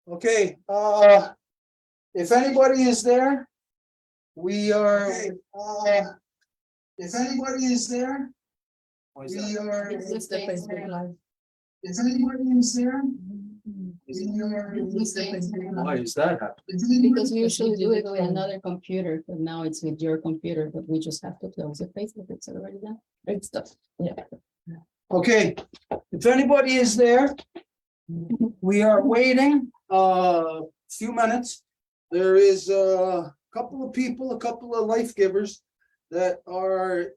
Okay, if anybody is there, we are, if anybody is there, we are. It's the Facebook Live. If anybody is there, we are. It's the Facebook Live. Why is that happening? Because we usually do it with another computer, but now it's with your computer, but we just have to close the Facebook, it's already done. Great stuff, yeah. Okay, if anybody is there, we are waiting a few minutes. There is a couple of people, a couple of life givers that are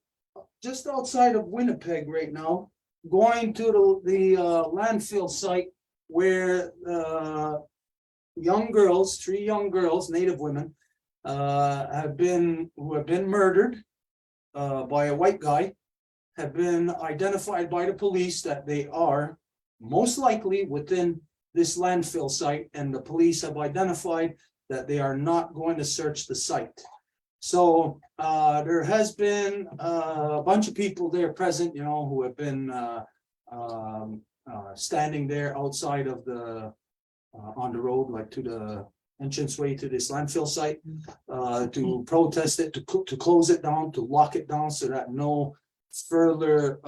just outside of Winnipeg right now, going to the landfill site where young girls, 3 young girls, Native women, who have been murdered by a white guy, have been identified by the police that they are most likely within this landfill site, and the police have identified that they are not going to search the site. So there has been a bunch of people there present, who have been standing there outside of the on the road, like to the entranceway to this landfill site, to protest it, to close it down, to lock it down so that no further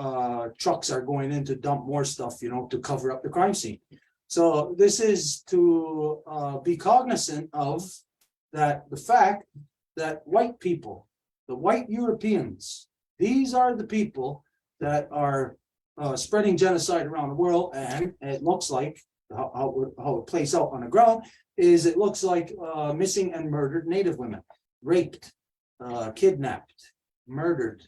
trucks are going in to dump more stuff, to cover up the crime scene. So this is to be cognizant of that, the fact that white people, the white Europeans, these are the people that are spreading genocide around the world. And it looks like how it plays out on the ground is it looks like missing and murdered Native women, raped, kidnapped, murdered,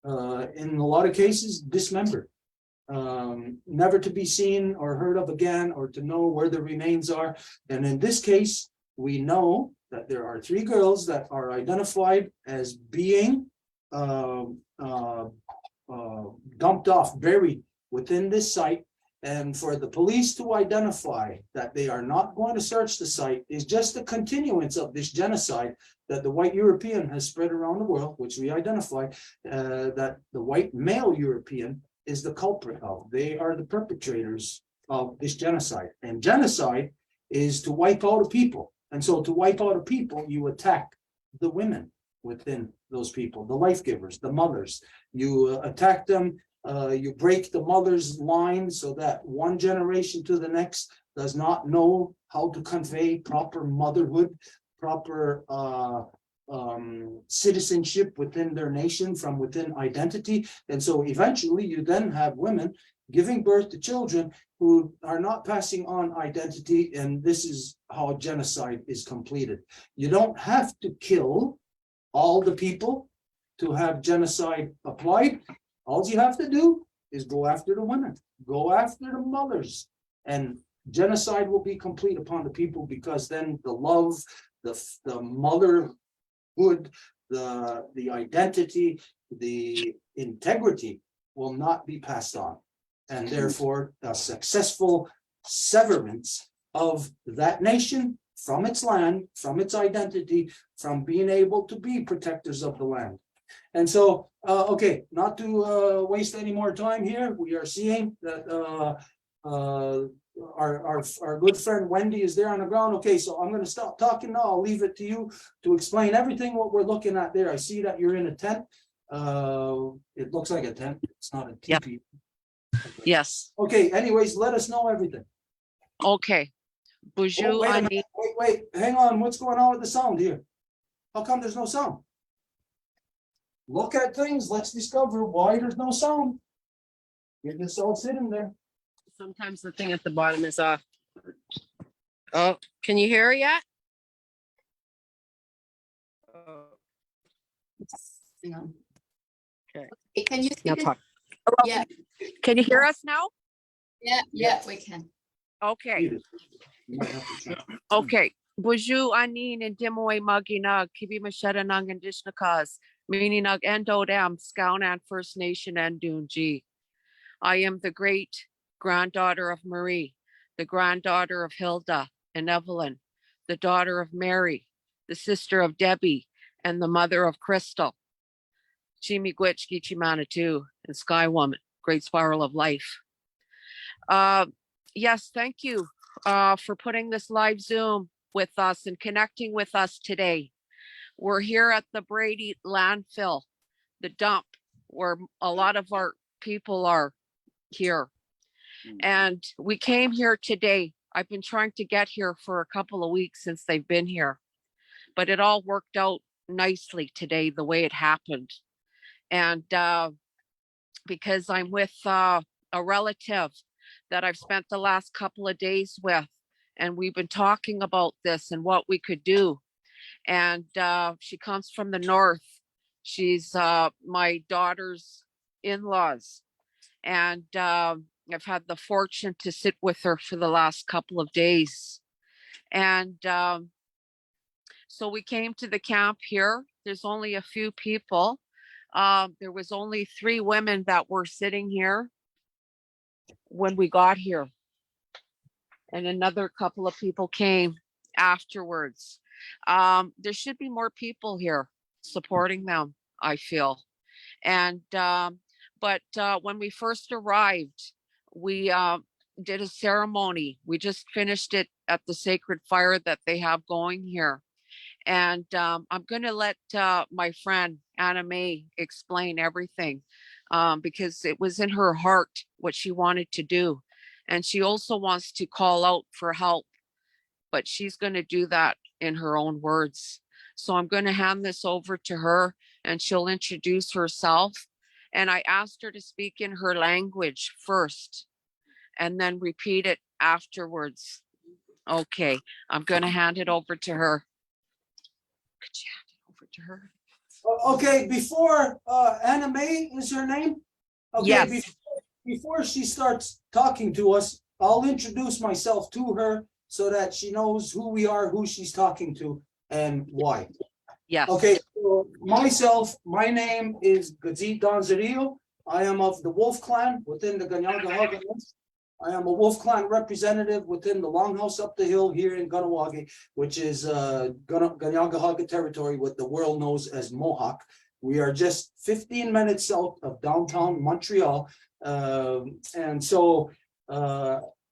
in a lot of cases dismembered, never to be seen or heard of again, or to know where the remains are. And in this case, we know that there are 3 girls that are identified as being dumped off, buried within this site. And for the police to identify that they are not going to search the site is just a continuance of this genocide that the white European has spread around the world, which we identify that the white male European is the culprit of. They are the perpetrators of this genocide. And genocide is to wipe out a people. And so to wipe out a people, you attack the women within those people, the life givers, the mothers. You attack them. You break the mother's line so that one generation to the next does not know how to convey proper motherhood, proper citizenship within their nation from within identity. And so eventually you then have women giving birth to children who are not passing on identity. And this is how genocide is completed. You don't have to kill all the people to have genocide applied. All you have to do is go after the women, go after the mothers, and genocide will be complete upon the people, because then the love, the motherhood, the identity, the integrity will not be passed on. And therefore, a successful severance of that nation from its land, from its identity, from being able to be protectors of the land. And so, okay, not to waste any more time here, we are seeing that our good friend Wendy is there on the ground. Okay, so I'm going to stop talking now. I'll leave it to you to explain everything what we're looking at there. I see that you're in a tent. It looks like a tent. It's not a teepee. Yep. Yes. Okay, anyways, let us know everything. Okay. Bonjour, wait, hang on. What's going on with the sound here? How come there's no sound? Look at things. Let's discover why there's no sound. You're just all sitting there. Sometimes the thing at the bottom is off. Oh, can you hear it yet? Hang on. Okay. Hey, can you Now speak? talk. Yeah, Can you hear us now? yeah, we can. Okay. Okay. Bonjour, Anin and Dimoy Maginag, Kibi Macheta Nang and Dishnakas, Meaninag Endodam, Skownan First Nation and Dunji. I am the great granddaughter of Marie, the granddaughter of Hilda and Evelyn, the daughter of Mary, the sister of Debbie, and the mother of Crystal. Chimigwich Gichimanatu and Sky Woman, Great Spiral of Life. Yes, thank you for putting this live Zoom with us and connecting with us today. We're here at the Brady landfill, the dump, where a lot of our people are here. And we came here today. I've been trying to get here for a couple of weeks since they've been here, but it all worked out nicely today, the way it happened. And because I'm with a relative that I've spent the last couple of days with, and we've been talking about this and what we could do. And she comes from the north. She's my daughter's in-laws. And I've had the fortune to sit with her for the last couple of days. And so we came to the camp here. There's only a few people. There was only 3 women that were sitting here when we got here. And another couple of people came afterwards. There should be more people here supporting them, I feel. And but when we first arrived, we did a ceremony. We just finished it at the sacred fire that they have going here. And I'm going to let my friend Anna May explain everything because it was in her heart what she wanted to do. And she also wants to call out for help, but she's going to do that in her own words. So I'm going to hand this over to her and she'll introduce herself. And I asked her to speak in her language first and then repeat it afterwards. Okay, I'm going to hand it over to her. Could you hand it over to her? Okay, before Anna May is her name? Okay, Yes. Before she starts talking to us, I'll introduce myself to her so that she knows who we are, who she's talking to, and why. Yes. Okay, so my name is Gazit Donzarillo. I am of the Wolf Clan within the Ganyangahaga. I am a Wolf Clan representative within the Longhouse up the hill here in Ganawagi, which is Ganyangahaga territory, what the world knows as Mohawk. We are just 15 minutes south of downtown Montreal. And so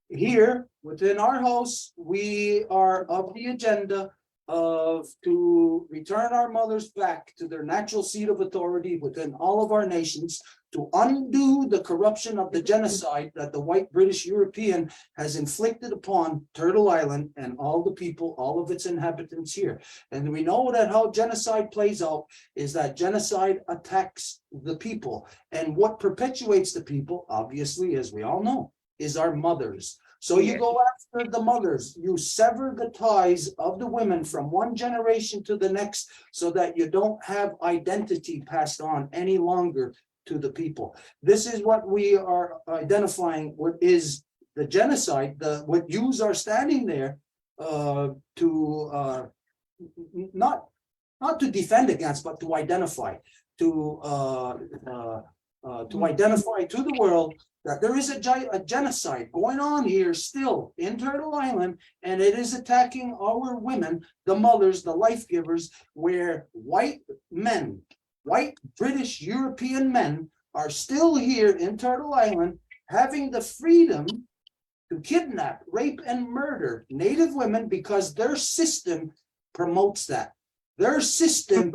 here within our house, we are of the agenda of to return our mothers back to their natural seat of authority within all of our nations, to undo the corruption of the genocide that the white British European has inflicted upon Turtle Island and all the people, all of its inhabitants here. And we know that how genocide plays out is that genocide attacks the people. And what perpetuates the people, obviously, as we all know, is our mothers. So you go after the mothers, you sever the ties of the women from one generation to the next so that you don't have identity passed on any longer to the people. This is what we are identifying, what is the genocide, what yous are standing there to not to defend against, but to identify, to identify to the world that there is a genocide going on here still in Turtle Island, and it is attacking our women, the mothers, the life givers, where white men, white British European men are still here in Turtle Island having the freedom to kidnap, rape, and murder Native women because their system promotes that. Their system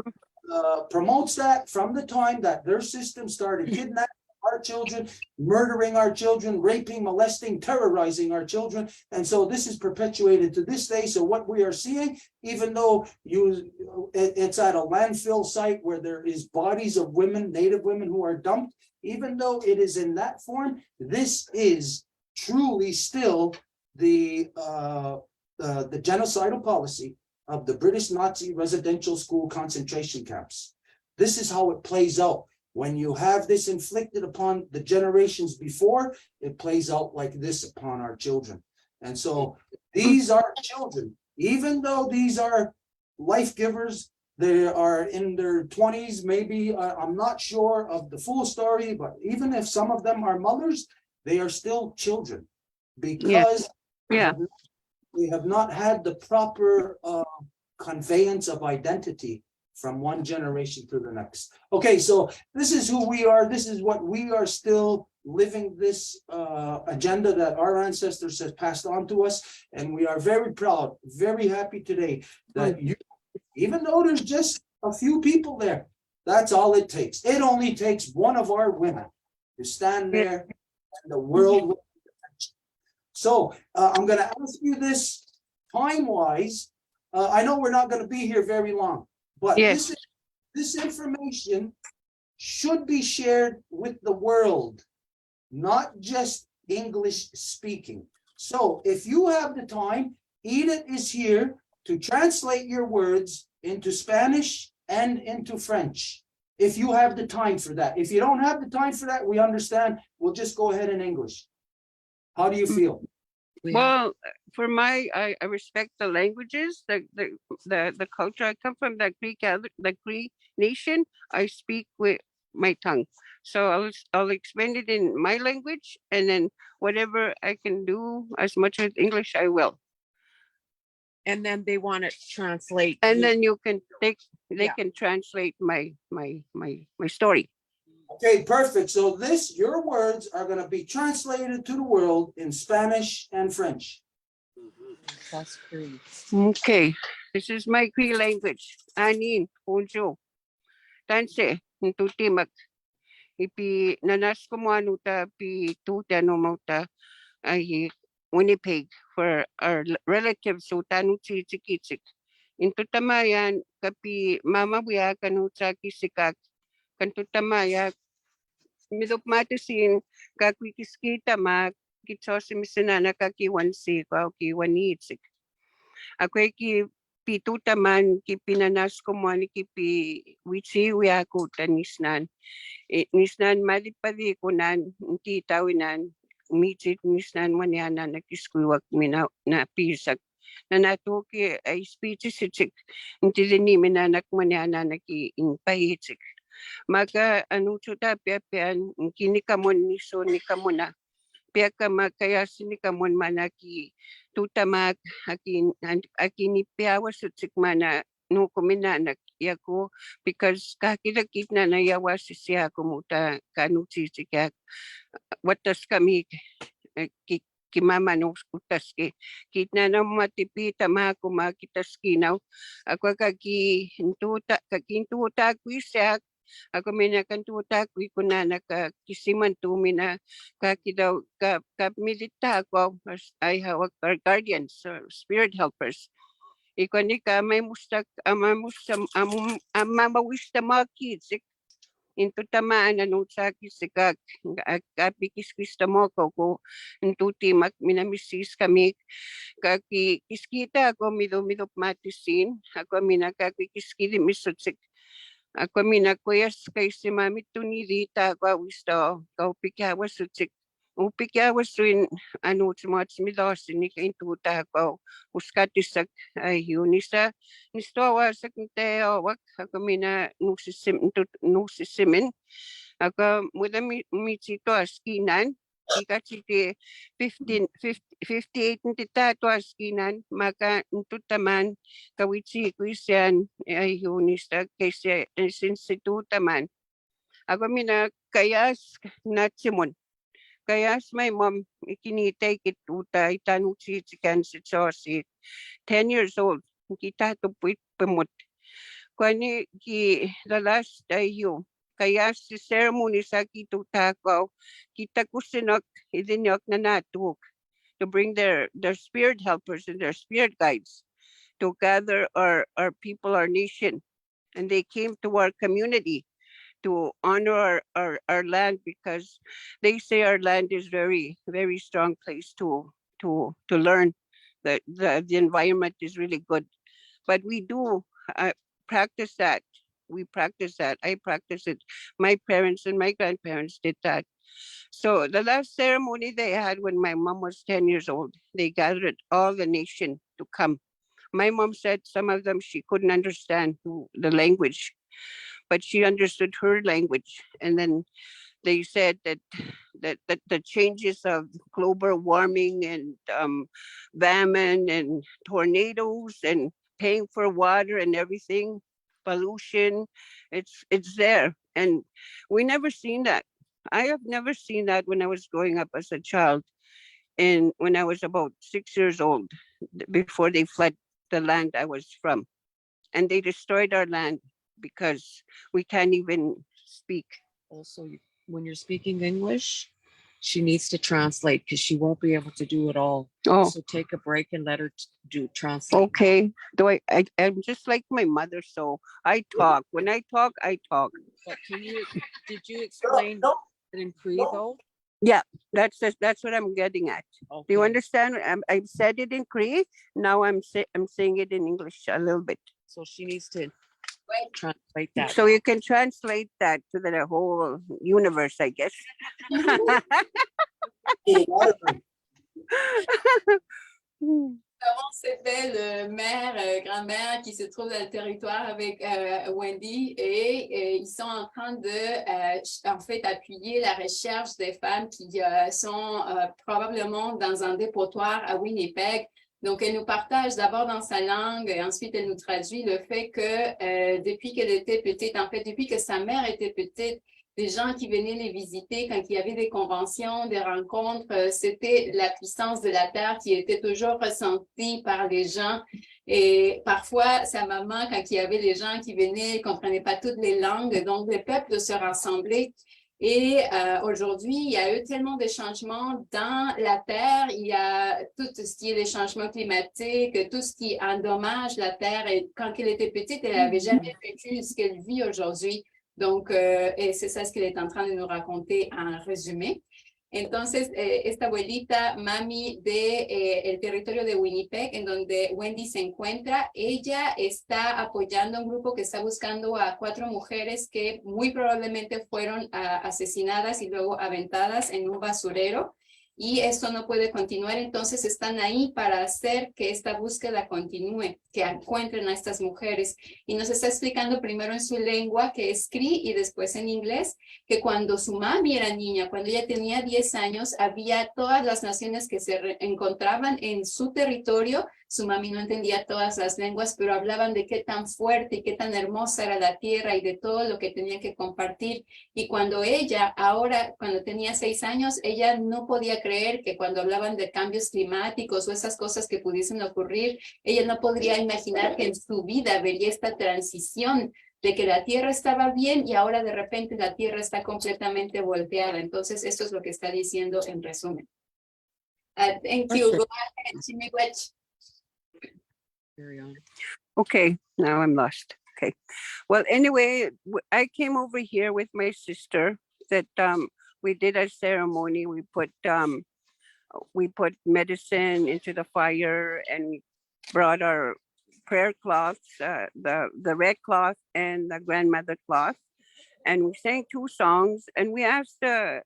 promotes that from the time that their system started kidnapping our children, murdering our children, raping, molesting, terrorizing our children. And so this is perpetuated to this day. So what we are seeing, even though it's at a landfill site where there is bodies of women, Native women who are dumped, even though it is in that form, this is truly still the genocidal policy of the British Nazi residential school concentration camps. This is how it plays out. When you have this inflicted upon the generations before, it plays out like this upon our children. And so these are children, even though these are life givers, they are in their 20s, maybe, I'm not sure of the full story, but even if some of them are mothers, they are still children because they have not had the proper conveyance of identity from one generation to the next. Okay, so this is who we are. This is what we are still living this agenda that our ancestors have passed on to us. And we are very proud, very happy today that you, even though there's just a few people there, that's all it takes. It only takes one of our women to stand there and the world will. So I'm going to ask you this time-wise. I know we're not going to be here very long, but Yes. this information should be shared with the world, not just English speaking. So if you have the time, Edith is here to translate your words into Spanish and into French. If you have the time for that. If you don't have the time for that, we understand. We'll just go ahead in English. How do you feel? Well, for I respect the languages, the culture. I come from the Greek nation. I speak with my tongue, so I'll explain it in my language, and then whatever I can do as much with English, I will. And then they want to translate. And then they Yeah. can translate my story. Okay, perfect. So your words are going to be translated to the world in Spanish and French. That's great. Okay, this is my Cree language. Anin, punjo, tanse, ntutimak. Ipi nanas ko mo anuta pi tuta no mauta ay Winnipeg for our relatives so tanu chichikitsik. Into tamayan kapi mama buya kanuta kisikak. Kanto tamaya midop matusin kakwikiskita ma kitsosi misinana kakiwansi ko kiwanitsik. Ako ki pituta man ki pinanas ko mo ni kipi wichi wiako tanisnan. Nisnan malipadi ko nan tawinan umitsit nisnan manyana nakiskuwak mina na pisak. Na natuki ay speeches itzik. Intidini minanak manyana naki impahitsik. Maka anuchuta piapian kinikamon niso nikamona. Piaka makaya sinikamon manaki tutamak akini piawa sutsik mana no kuminanak yako because kakilakit na nayawa siya kumuta kanutsitsikak watas kami kimama no utas kitna na matipita mako makitas kinaw ako kakintuta kwisyak ako minakantuta kwikuna kisiman tumina kakidaw milita ako as I have our guardians or spirit helpers. Ikoni ka may mustak amamawista mga kids into tamaan sa kisikak kapikiskista mo ko into timak minamisis kami kiskita ako midop matisin ako minakakikiskili misutsik ako minakuyas kay si mami tunirita ako wisto kaupikawas sutsik upikawas suin sumats milosin ni kaintuta ako uskatisak ay yunisa nistowasak niteo wak ako mina nusisimin ako mula mitsito askinan ikachiti 58 nitita to askinan maka ntutaman kawitsi kuisyan ay yunista kasi instituta man ako mina kayas natsimon kayas my mom ikinitay kituta itanutsi tsikan si Josie 10 years old kita tupuit pemut kwani ki the last day you kaya si ceremony sa kituta ko kita kusinok idinok na natuk to bring their spirit helpers and their spirit guides to gather our people, our nation. And they came to our community to honor our land because they say our land is very, very strong place to learn that the environment is really good. But we do practice that. We practice that. I practice it. My parents and my grandparents did that. So the last ceremony they had when my mom was 10 years old, they gathered all the nation to come. My mom said some of them she couldn't understand the language, but she understood her language. And then they said that the changes of global warming and famine and tornadoes and paying for water and everything, pollution, it's there. And we never seen that. I have never seen that when I was growing up as a child, and when I was about 6 years old, before they fled the land I was from, and they destroyed our land because we can't even speak. Also, when you're speaking English, she needs to translate because she won't be able to do it all. Oh, So take a break and let her do translate. okay. Though I'm just like my mother, so I talk. When I talk, I talk. But did you explain it in Cree though? Yeah, that's what I'm getting at. Do you Okay. understand? I've said it in Cree. Now I'm saying it in English a little bit. So she needs to translate that. So you can translate that to the whole universe, I guess. Comment c'était le maire, grand-mère qui se trouve dans le territoire avec Wendy et ils sont en train de, en fait, appuyer la recherche des femmes qui sont probablement dans un dépotoir à Winnipeg. Donc, elle nous partage d'abord dans sa langue et ensuite elle nous traduit le fait que depuis qu'elle était petite, en fait, depuis que sa mère était petite, des gens qui venaient les visiter quand il y avait des conventions, des rencontres, c'était la puissance de la terre qui était toujours ressentie par les gens. Et parfois, sa maman, quand il y avait les gens qui venaient, ne comprenaient pas toutes les langues, donc le peuple se rassemblait. Et aujourd'hui, il y a eu tellement de changements dans la terre. Il y a tout ce qui est les changements climatiques, tout ce qui endommage la terre. Et quand elle était petite, elle n'avait jamais vécu ce qu'elle vit aujourd'hui. Donc, et c'est ça ce qu'il est en train de nous raconter en résumé. Entonces, esta abuelita, mami de el territorio de Winnipeg, en donde Wendy se encuentra, ella está apoyando a un grupo que está buscando a 4 mujeres que muy probablemente fueron asesinadas y luego aventadas en un basurero. Y esto no puede continuar, entonces están ahí para hacer que esta búsqueda continúe, que encuentren a estas mujeres. Y nos está explicando primero en su lengua, que es Cree, y después en inglés, que cuando su mami era niña, cuando ella tenía 10 años, había todas las naciones que se encontraban en su territorio. Su mami no entendía todas las lenguas, pero hablaban de qué tan fuerte y qué tan hermosa era la tierra y de todo lo que tenían que compartir. Y cuando ella, ahora, cuando tenía 6 años, ella no podía creer que cuando hablaban de cambios climáticos o esas cosas que pudiesen ocurrir, ella no podría imaginar que en su vida vería esta transición de que la tierra estaba bien y ahora de repente la tierra está completamente volteada. Entonces, esto es lo que está diciendo en resumen. Thank you. Go ahead, Chimigwech. Carry on. Okay, now I'm lost. Okay. Well, anyway, I came over here with my sister that we did a ceremony. We put medicine into the fire and we brought our prayer cloths, the red cloth and the grandmother cloth. And we sang 2 songs and we asked the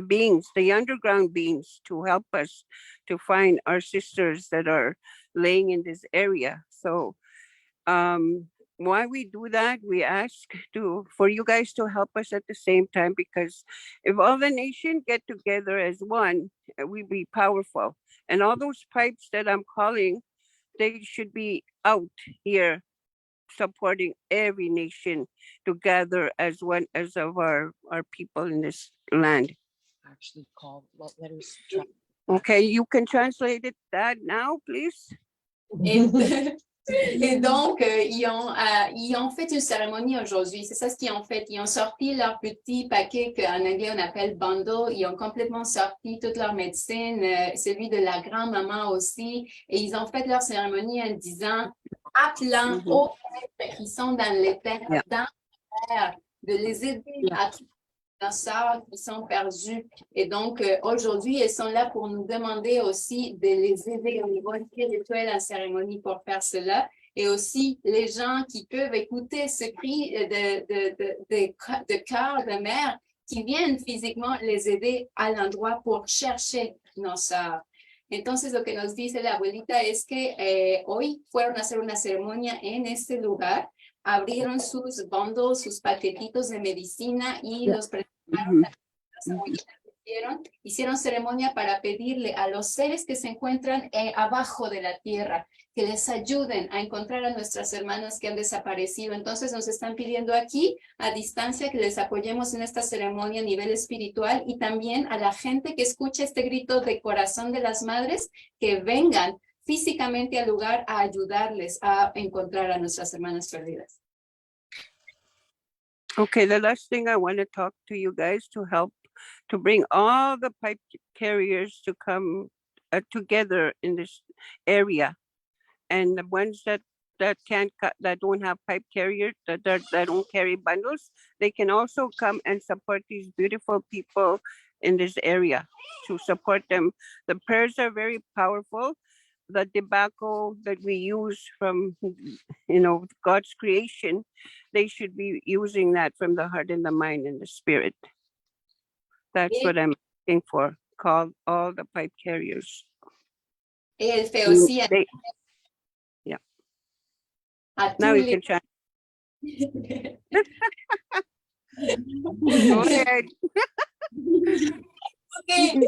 beings, the underground beings, to help us to find our sisters that are laying in this area. So why we do that, we ask for you guys to help us at the same time, because if all the nation get together as one, we be powerful. And all those pipes that I'm calling, they should be out here supporting every nation to gather as one as of our people in this land. Actually called, let her try. Okay, you can translate it that now, please. Et donc, ils ont fait une cérémonie aujourd'hui. C'est ça ce qu'ils ont fait. Ils ont sorti leur petit paquet qu'en anglais on appelle bundle. Ils ont complètement sorti toute leur médecine, celui de la grand-maman aussi. Et ils ont fait leur cérémonie en disant, appelant aux êtres qui sont dans les terres, dans la terre, de les aider à trouver nos sœurs qui sont perdus. Et donc, aujourd'hui, elles sont là pour nous demander aussi de les aider au niveau spirituel en cérémonie pour faire cela. Et aussi, les gens qui peuvent écouter ce cri de cœur de mère qui viennent physiquement les aider à l'endroit pour chercher nos sœurs. Entonces, lo que nos dice la abuelita es que hoy fueron a hacer una ceremonia en este lugar. Abrieron sus bundles, sus paquetitos de medicina y los presentaron a las abuelitas hicieron ceremonia para pedirle a los seres que se encuentran abajo de la tierra que les ayuden a encontrar a nuestras hermanas que han desaparecido. Entonces nos están pidiendo aquí a distancia que les apoyemos en esta ceremonia a nivel espiritual y también a la gente que escucha este grito de corazón de las madres que vengan físicamente al lugar a ayudarles a encontrar a nuestras hermanas perdidas. Okay, the last thing I want to talk to you guys to help to bring all the pipe carriers to come together in this area, and the ones that can't that don't have pipe carriers that don't carry bundles, they can also come and support these beautiful people in this area to support them. The prayers are very powerful. The tobacco that we use from, God's creation, they should be using that from the heart and the mind and the spirit. That's what I'm looking for. Call all the pipe carriers. Él fait aussi Yeah. à Now tous you les... can chat. Go ahead. Okay.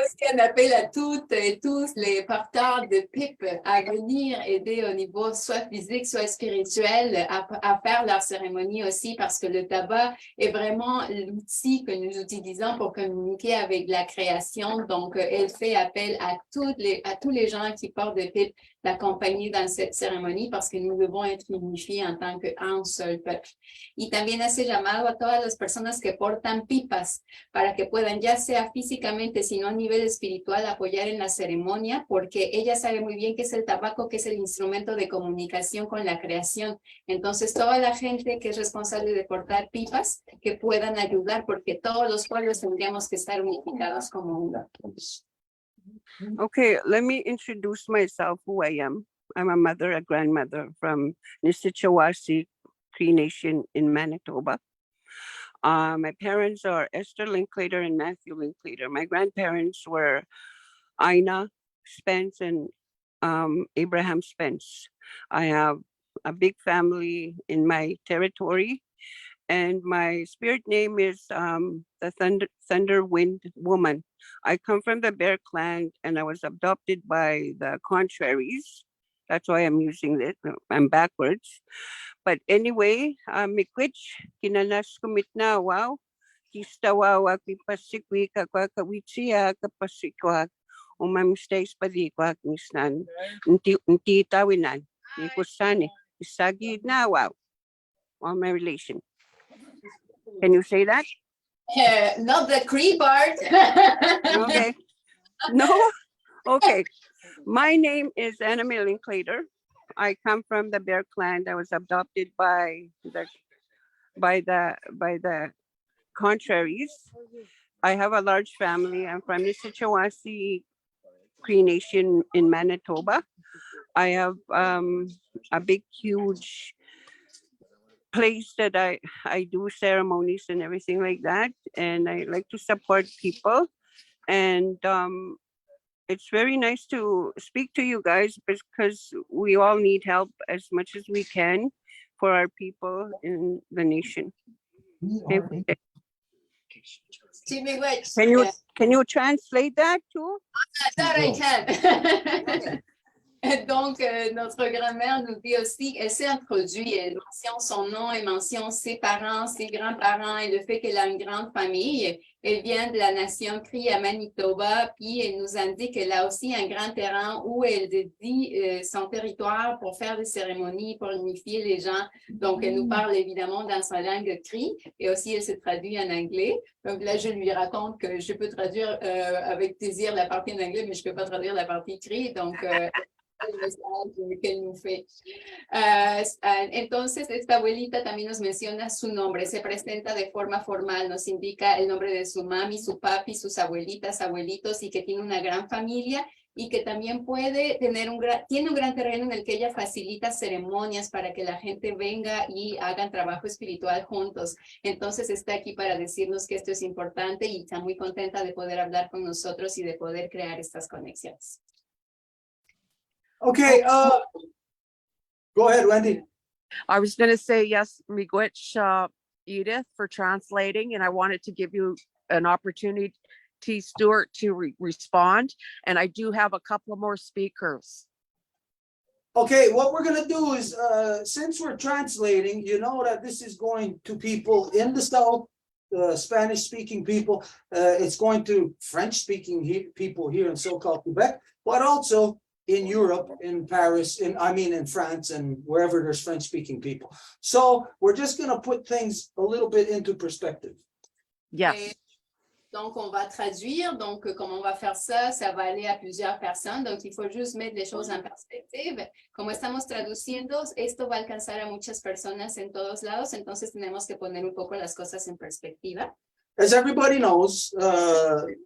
Aussi un appel à toutes et tous les porteurs de pipe à venir aider au niveau soit physique, soit spirituel à faire leur cérémonie aussi parce que le tabac est vraiment l'outil que nous utilisons pour communiquer avec la création. Donc, elle fait appel à tous les gens qui portent des pipes d'accompagner dans cette cérémonie parce que nous devons être unifiés en tant qu'un seul peuple. Y también hace llamado a todas las personas que portan pipas para que puedan ya sea físicamente, sino a nivel espiritual, apoyar en la ceremonia, porque ella sabe muy bien que es el tabaco, que es el instrumento de comunicación con la creación. Entonces, toda la gente que es responsable de portar pipas, que puedan ayudar, porque todos los pueblos tendríamos que estar unificados como uno. Okay, let me introduce myself, who I am. I'm a mother, a grandmother from Nisichawasi Cree Nation in Manitoba. My parents are Esther Linklater and Matthew Linklater. My grandparents were Ina Spence and Abraham Spence. I have a big family in my territory, and my spirit name is the Thunder Wind Woman. I come from the Bear Clan, and I was adopted by the Contraries. That's why I'm using it. I'm backwards. But anyway, mikwich kinanas kumit na wow. Kistawawa kipasikwi kakwakawitsia kapasikwak. Umamistays padikwak nisnan. Nti tawinan. Nikusani. Isagi na wow. All my relation. Can you say that? Not the Cree part. Okay. No? Okay. My name is Anna Mae Linklater. I come from the Bear Clan. I was adopted by the Contraries. I have a large family. I'm from the Nisichawasi Cree Nation in Manitoba. I have a big, huge place that I do ceremonies and everything like that. And I like to support people. And it's very nice to speak to you guys because we all need help as much as we can for our people in the nation. Can you translate that too? That I can. Donc, notre grand-mère nous dit aussi, elle s'est introduite, elle mentionne son nom, elle mentionne ses parents, ses grands-parents et le fait qu'elle a une grande famille. Elle vient de la nation Cree à Manitoba, puis elle nous indique qu'elle a aussi un grand terrain où elle dédie son territoire pour faire des cérémonies, pour unifier les gens. Donc, elle nous parle évidemment dans sa langue Cree et aussi elle se traduit en anglais. Donc là, je lui raconte que je peux traduire avec plaisir la partie en anglais, mais je ne peux pas traduire la partie Cree. Donc, el mensaje que él nos fue. Entonces, esta abuelita también nos menciona su nombre, se presenta de forma formal, nos indica el nombre de su mami, su papi, sus abuelitas, abuelitos y que tiene una gran familia y que también puede tener tiene un gran terreno en el que ella facilita ceremonias para que la gente venga y hagan trabajo espiritual juntos. Entonces está aquí para decirnos que esto es importante y está muy contenta de poder hablar con nosotros y de poder crear estas conexiones. Okay, go ahead, Wendy. I was going to say yes, miigwech, Edith, for translating, and I wanted to give you an opportunity T. Stewart to respond. And I do have a couple of more speakers. Okay, what we're gonna do is, since we're translating, you know that this is going to people in the South, Spanish-speaking people. It's going to French-speaking people here in so-called Quebec, but also in Europe, in Paris, in France, and wherever there's French-speaking people. So we're just gonna put things a little bit into perspective. Yes. Donc, on va traduire. Donc, comment on va faire ça? Ça va aller à plusieurs personnes. Donc, il faut juste mettre les choses en perspective. Como estamos traduciendo, esto va a alcanzar a muchas personas en todos lados. Entonces, tenemos que poner un poco las cosas en perspectiva. As everybody knows,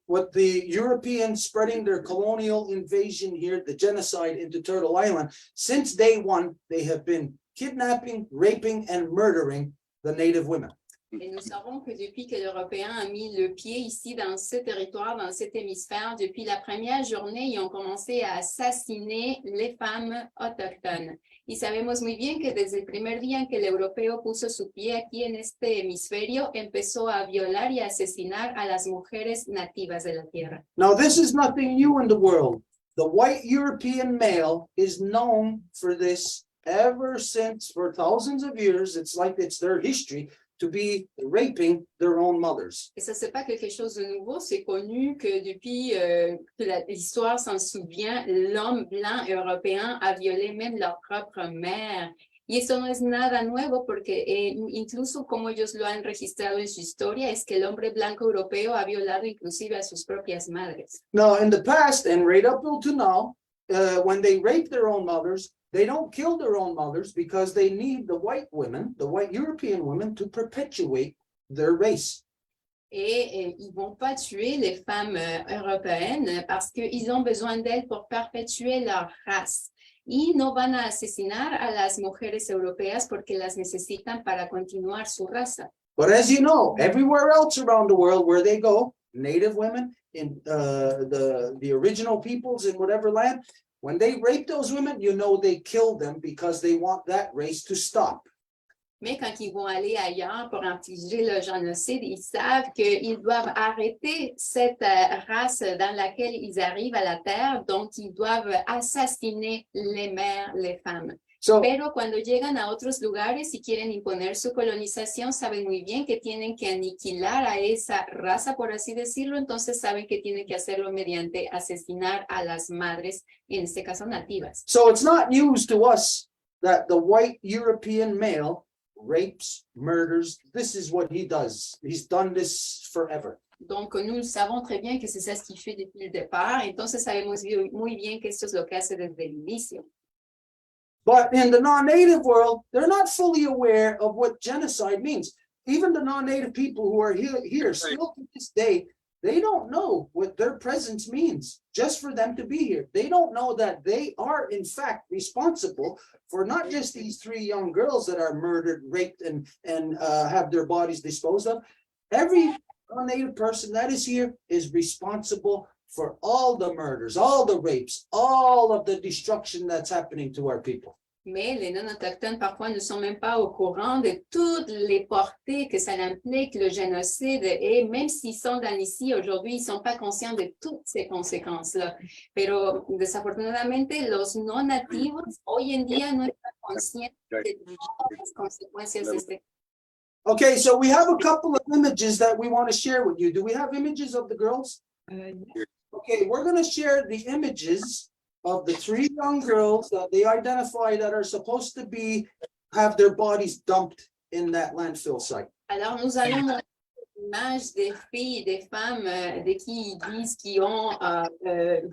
with the Europeans spreading their colonial invasion here, the genocide into Turtle Island, since day one, they have been kidnapping, raping, and murdering the native women. Et nous savons que depuis que l'Européen a mis le pied ici dans ce territoire, dans cet hémisphère, depuis la première journée, ils ont commencé a assassiner les femmes autochtones. Y sabemos muy bien que desde el primer día en que el europeo puso su pie aquí en este hemisferio, empezó a violar y a asesinar a las mujeres nativas de la tierra. Now, this is nothing new in the world. The white European male is known for this ever since, for thousands of years. It's like it's their history to be raping their own mothers. Et ça, c'est pas quelque chose de nouveau. C'est connu que depuis que l'histoire s'en souvient, l'homme blanc européen a violé même leur propre mère. Y eso no es nada nuevo porque incluso como ellos lo han registrado en su historia, es que el hombre blanco europeo ha violado inclusive a sus propias madres. Now, in the past and right up till now, when they rape their own mothers, they don't kill their own mothers because they need the white women, the white European women, to perpetuate their race. Et ils vont pas tuer les femmes européennes parce qu'ils ont besoin d'elles pour perpétuer leur race. Y no van a asesinar a las mujeres europeas porque las necesitan para continuar su raza. But as you know, everywhere else around the world where they go, native women in the original peoples in whatever land, when they rape those women, you know they kill them because they want that race to stop. Mais quand ils vont aller ailleurs pour infliger le génocide, ils savent qu'ils doivent arrêter cette race dans laquelle ils arrivent à la terre, donc ils doivent assassiner les mères, les femmes. So, Pero cuando llegan a otros lugares y quieren imponer su colonización, saben muy bien que tienen que aniquilar a esa raza, por así decirlo, entonces saben que tienen que hacerlo mediante asesinar a las madres, en este caso nativas. so it's not news to us that the white European male rapes, murders. This is what he does. He's done this forever. Donc, nous savons très bien que c'est ça ce qu'il fait depuis le départ, entonces sabemos muy bien que esto es lo que hace desde el inicio. But in the non-native world, they're not fully aware of what genocide means. Even the non-native people who are here still to this day, they don't know what their presence means just for them to be here. They don't know that they are in fact responsible for not just these 3 young girls that are murdered, raped, and have their bodies disposed of. Every non-native person that is here is responsible for all the murders, all the rapes, all of the destruction that's happening to our people. Mais les non-autochtones, parfois, ne sont même pas au courant de toutes les portées que ça implique, le génocide. Et même s'ils sont dans ici aujourd'hui, ils ne sont pas conscients de toutes ces conséquences-là. Pero, desafortunadamente, los no nativos hoy en día no están conscientes de todas las consecuencias de este. Okay, so we have a couple of images that we want to share with you. Do we have images of the girls? Okay, we're going to share the images of the 3 young girls that they identify that are supposed to have their bodies dumped in that landfill site. Alors, nous allons montrer l'image des filles et des femmes de qui ils disent qu'ils ont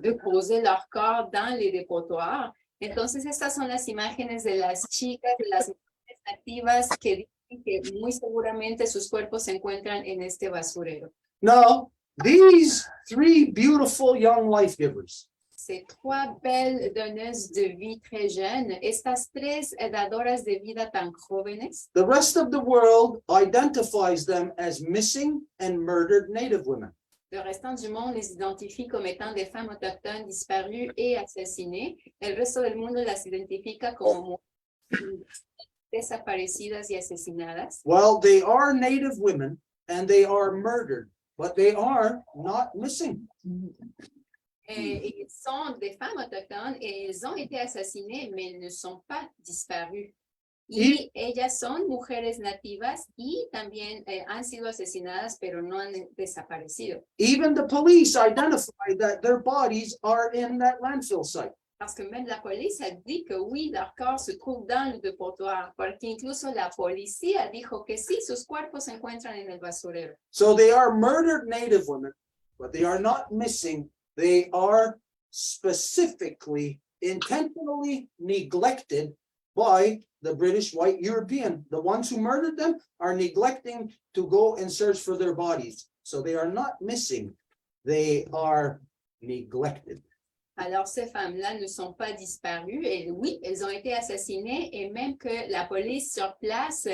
déposé leur corps dans les dépotoirs. Entonces, estas son las imágenes de las chicas, de las mujeres nativas que dicen que muy seguramente sus cuerpos se encuentran en este basurero. Now, these 3 beautiful young life givers, Ces 3 belles donneuses de vie très jeunes, estas 3 dadoras de vida tan jóvenes, the rest of the world identifies them as missing and murdered native women. le restant du monde les identifie comme étant des femmes autochtones disparues et assassinées. El resto del mundo las identifica como desaparecidas y asesinadas. Well, they are native women and they are murdered but they are not missing. Ils sont des femmes autochtones et elles ont été assassinées, mais elles ne sont pas disparues. Y ellas son mujeres nativas y también han sido asesinadas, pero no han desaparecido. Even the police identify that their bodies are in that landfill site. Parce que même la police a dit que oui, leur corps se trouve dans le dépotoir, porque incluso la policía dijo que sí, sus cuerpos se encuentran en el basurero. So they are murdered Native women, but they are not missing. They are specifically, intentionally neglected by the British white European. The ones who murdered them are neglecting to go and search for their bodies. So they are not missing. They are neglected. Alors, ces femmes-là ne sont pas disparues et oui, elles ont été assassinées et même que la police sur place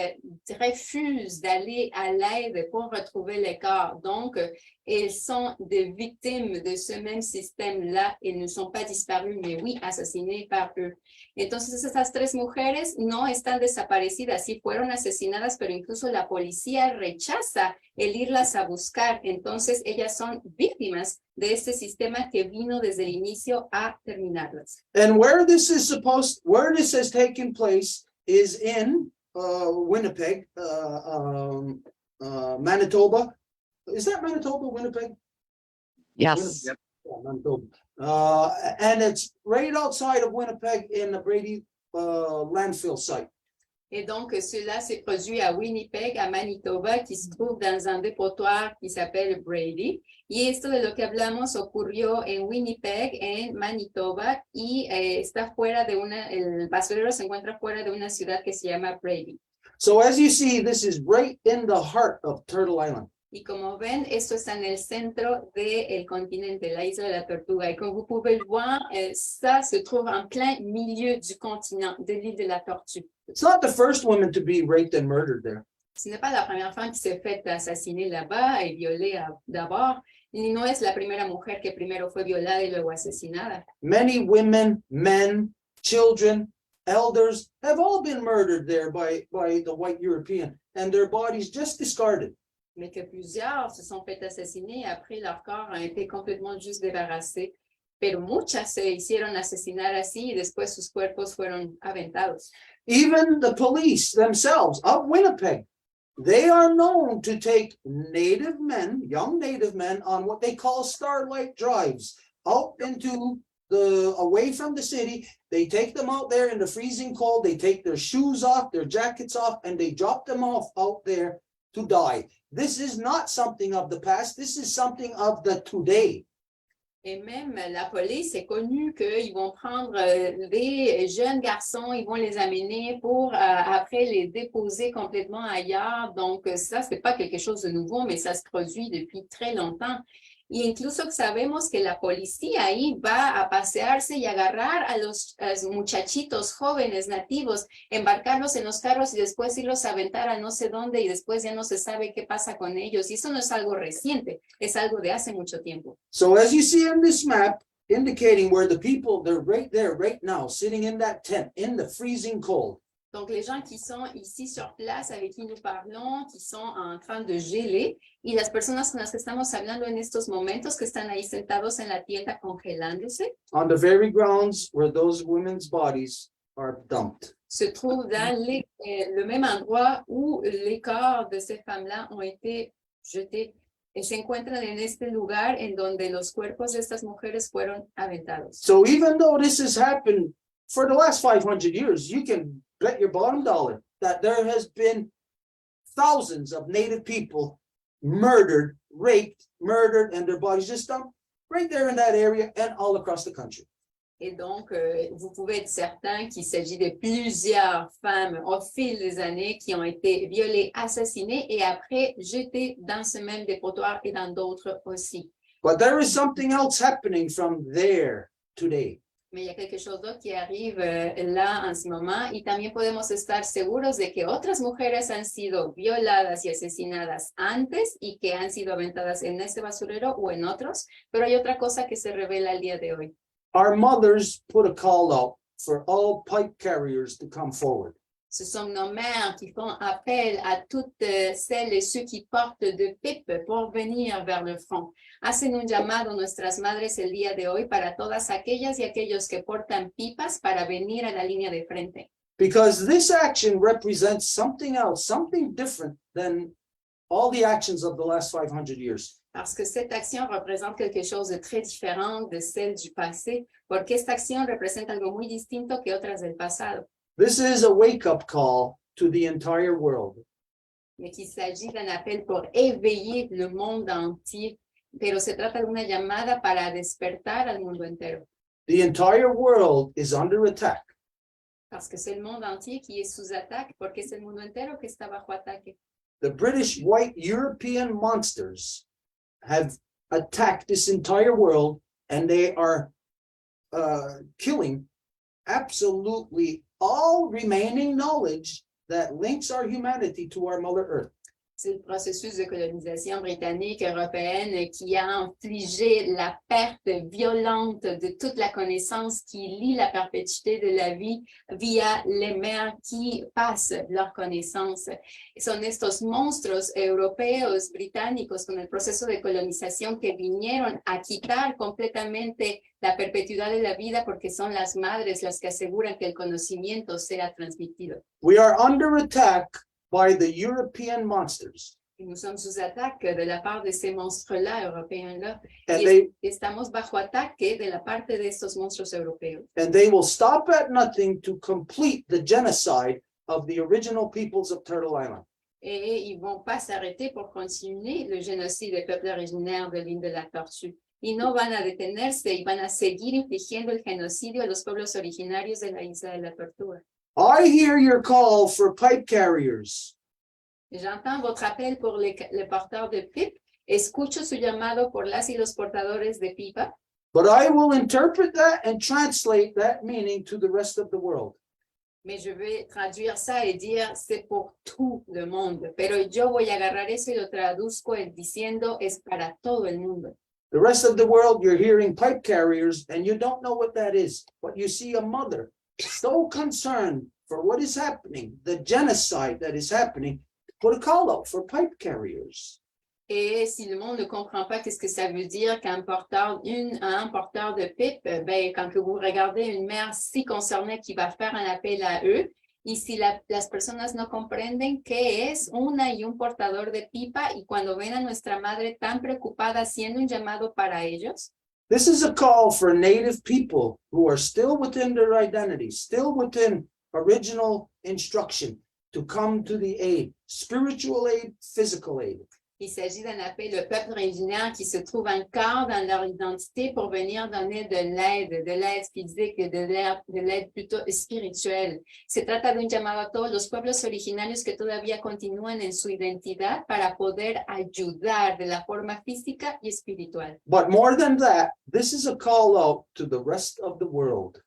refuse d'aller à l'aide pour retrouver les corps. Donc, elles sont des victimes de ce même système-là et ne sont pas disparues, mais oui, asesinées par eux. Entonces, esas tres mujeres no están desaparecidas, sí fueron asesinadas, pero incluso la policía rechaza el irlas a buscar. Entonces, ellas son víctimas de este sistema que vino desde el inicio a terminarlas. And where this has taken place is in Winnipeg, Manitoba. Is that Manitoba, Winnipeg? Yes. Winnipeg. Yeah, Manitoba. And it's right outside of Winnipeg in the Brady landfill site. Et donc, cela s'est produit à Winnipeg, à Manitoba, qui se trouve dans un dépotoir qui s'appelle Brady. Y esto de lo que hablamos ocurrió en Winnipeg, en Manitoba, y está fuera de el basurero se encuentra fuera de una ciudad que se llama Brady. So as you see, this is right in the heart of Turtle Island. Y como ven, esto está en el centro del continente, la isla de la Tortuga. Et comme vous pouvez le voir, ça se trouve en plein milieu du continent, de l'île de la Tortue. It's not the first woman to be raped and murdered there. Ce n'est pas la première femme qui s'est faite assassiner là-bas et violée d'abord, ni no es la primera mujer que primero fue violada y luego asesinada. Many women, men, children, elders have all been murdered there by the white European and their bodies just discarded. Mais que plusieurs se sont fait assassiner et après leur corps a été complètement juste débarrassé. Pero muchas se hicieron asesinar así y después sus cuerpos fueron aventados. Even the police themselves of Winnipeg, they are known to take Native men, young Native men, on what they call starlight drives out into away from the city. They take them out there in the freezing cold. They take their shoes off, their jackets off, and they drop them off out there to die. This is not something of the past. This is something of the today. Et même la police est connue qu'ils vont prendre des jeunes garçons, ils vont les amener pour après les déposer complètement ailleurs. Donc ça, c'est pas quelque chose de nouveau, mais ça se produit depuis très longtemps. Y incluso sabemos que la policía ahí va a pasearse y agarrar a los muchachitos jóvenes nativos, embarcarlos en los carros y después irlos a aventar a no sé dónde y después ya no se sabe qué pasa con ellos. Y eso no es algo reciente, es algo de hace mucho tiempo. So as you see in this map, indicating where the people, they're right there, right now, sitting in that tent, in the freezing cold. Donc, les gens qui sont ici sur place, avec qui nous parlons, qui sont en train de geler, y las personas con las que estamos hablando en estos momentos, que están ahí sentados en la tienda congelándose, On the very grounds where those women's bodies are dumped. se trouvent dans le même endroit où les corps de ces femmes-là ont été jetés. Y se encuentran en este lugar en donde los cuerpos de estas mujeres fueron aventados. So even though this has happened for the last 500 years, you can bet your bottom dollar that there has been thousands of Native people murdered, raped, and their bodies just dumped right there in that area and all across the country. Et donc, vous pouvez être certain qu'il s'agit de plusieurs femmes au fil des années qui ont été violées, assassinées et après jetées dans ce même dépotoir et dans d'autres aussi. But there is something else happening from there today. Mais il y a quelque chose d'autre qui arrive là en ce moment y también podemos estar seguros de que otras mujeres han sido violadas y asesinadas antes y que han sido aventadas en este basurero o en otros, pero hay otra cosa que se revela el día de hoy. Our mothers put a call out for all pipe carriers to come forward. Ce sont nos mères qui font appel à toutes celles et ceux qui portent de pipe pour venir vers le front. Hacen un llamado a nuestras madres el día de hoy para todas aquellas y aquellos que portan pipas para venir a la línea de frente. Because this action represents something else, something different than all the actions of the last 500 years. Parce que cette action représente quelque chose de très différent de celle du passé, porque esta acción representa algo muy distinto que otras del pasado. This is a wake-up call to the entire world. Mais qu'il s'agit d'un appel pour éveiller le monde entier, pero se trata de una llamada para despertar al mundo entero, The entire world is under attack. parce que c'est le monde entier qui est sous attaque, porque es el mundo entero que está bajo ataque. The British white European monsters have attacked this entire world, and they are killing absolutely all remaining knowledge that links our humanity to our Mother Earth. C'est le processus de colonisation britannique européenne qui a infligé la perte violente de toute la connaissance qui lie la perpétuité de la vie via les mers qui passent leur connaissance. Son estos monstruos europeos británicos con el proceso de colonización que vinieron a quitar completamente la perpetuidad de la vida porque son las madres las que aseguran que el conocimiento sea transmitido. We are under attack by the European monsters. Y nous sommes sous attaque de la part de ces monstres-là, européens-là. And Y estamos bajo ataque de la parte de estos monstruos europeos. they will stop at nothing to complete the genocide of the original peoples of Turtle Island. Et ils vont pas s'arrêter pour continuer le génocide des peuples originaires de l'île de la Tortue. Y no van a detenerse y van a seguir infligiendo el genocidio a los pueblos originarios de la isla de la Tortuga. I hear your call for pipe carriers. J'entends votre appel pour les porteurs de pipe. Escucho su llamado por las y los portadores de pipa. But I will interpret that and translate that meaning to the rest of the world. Mais je vais traduire ça et dire c'est pour tout le monde. Pero yo voy a agarrar eso y lo traduzco diciendo es para todo el mundo. The rest of the world, you're hearing pipe carriers and you don't know what that is, but you see a mother so concerned for what is happening, the genocide that is happening, put a call out for pipe carriers. Et si le monde ne comprend pas qu'est-ce que ça veut dire qu'un porteur, un porteur de pipe, ben, quand que vous regardez une mère si concernée qui va faire un appel à eux, y si las personas no comprenden qué es una y un portador de pipa, y cuando ven a nuestra madre tan preocupada haciendo un llamado para ellos, This is a call for Native people who are still within their identity, still within original instruction, to come to the aid, spiritual aid, physical aid. il s'agit d'un appel au peuple originaire qui se trouve encore dans leur identité pour venir donner de l'aide physique, de l'aide plutôt spirituelle. Se trata de un llamado a todos los pueblos originarios que todavía continúan en su identidad para poder ayudar de la forma física y espiritual. But more than that, this is a call out to the rest of the world.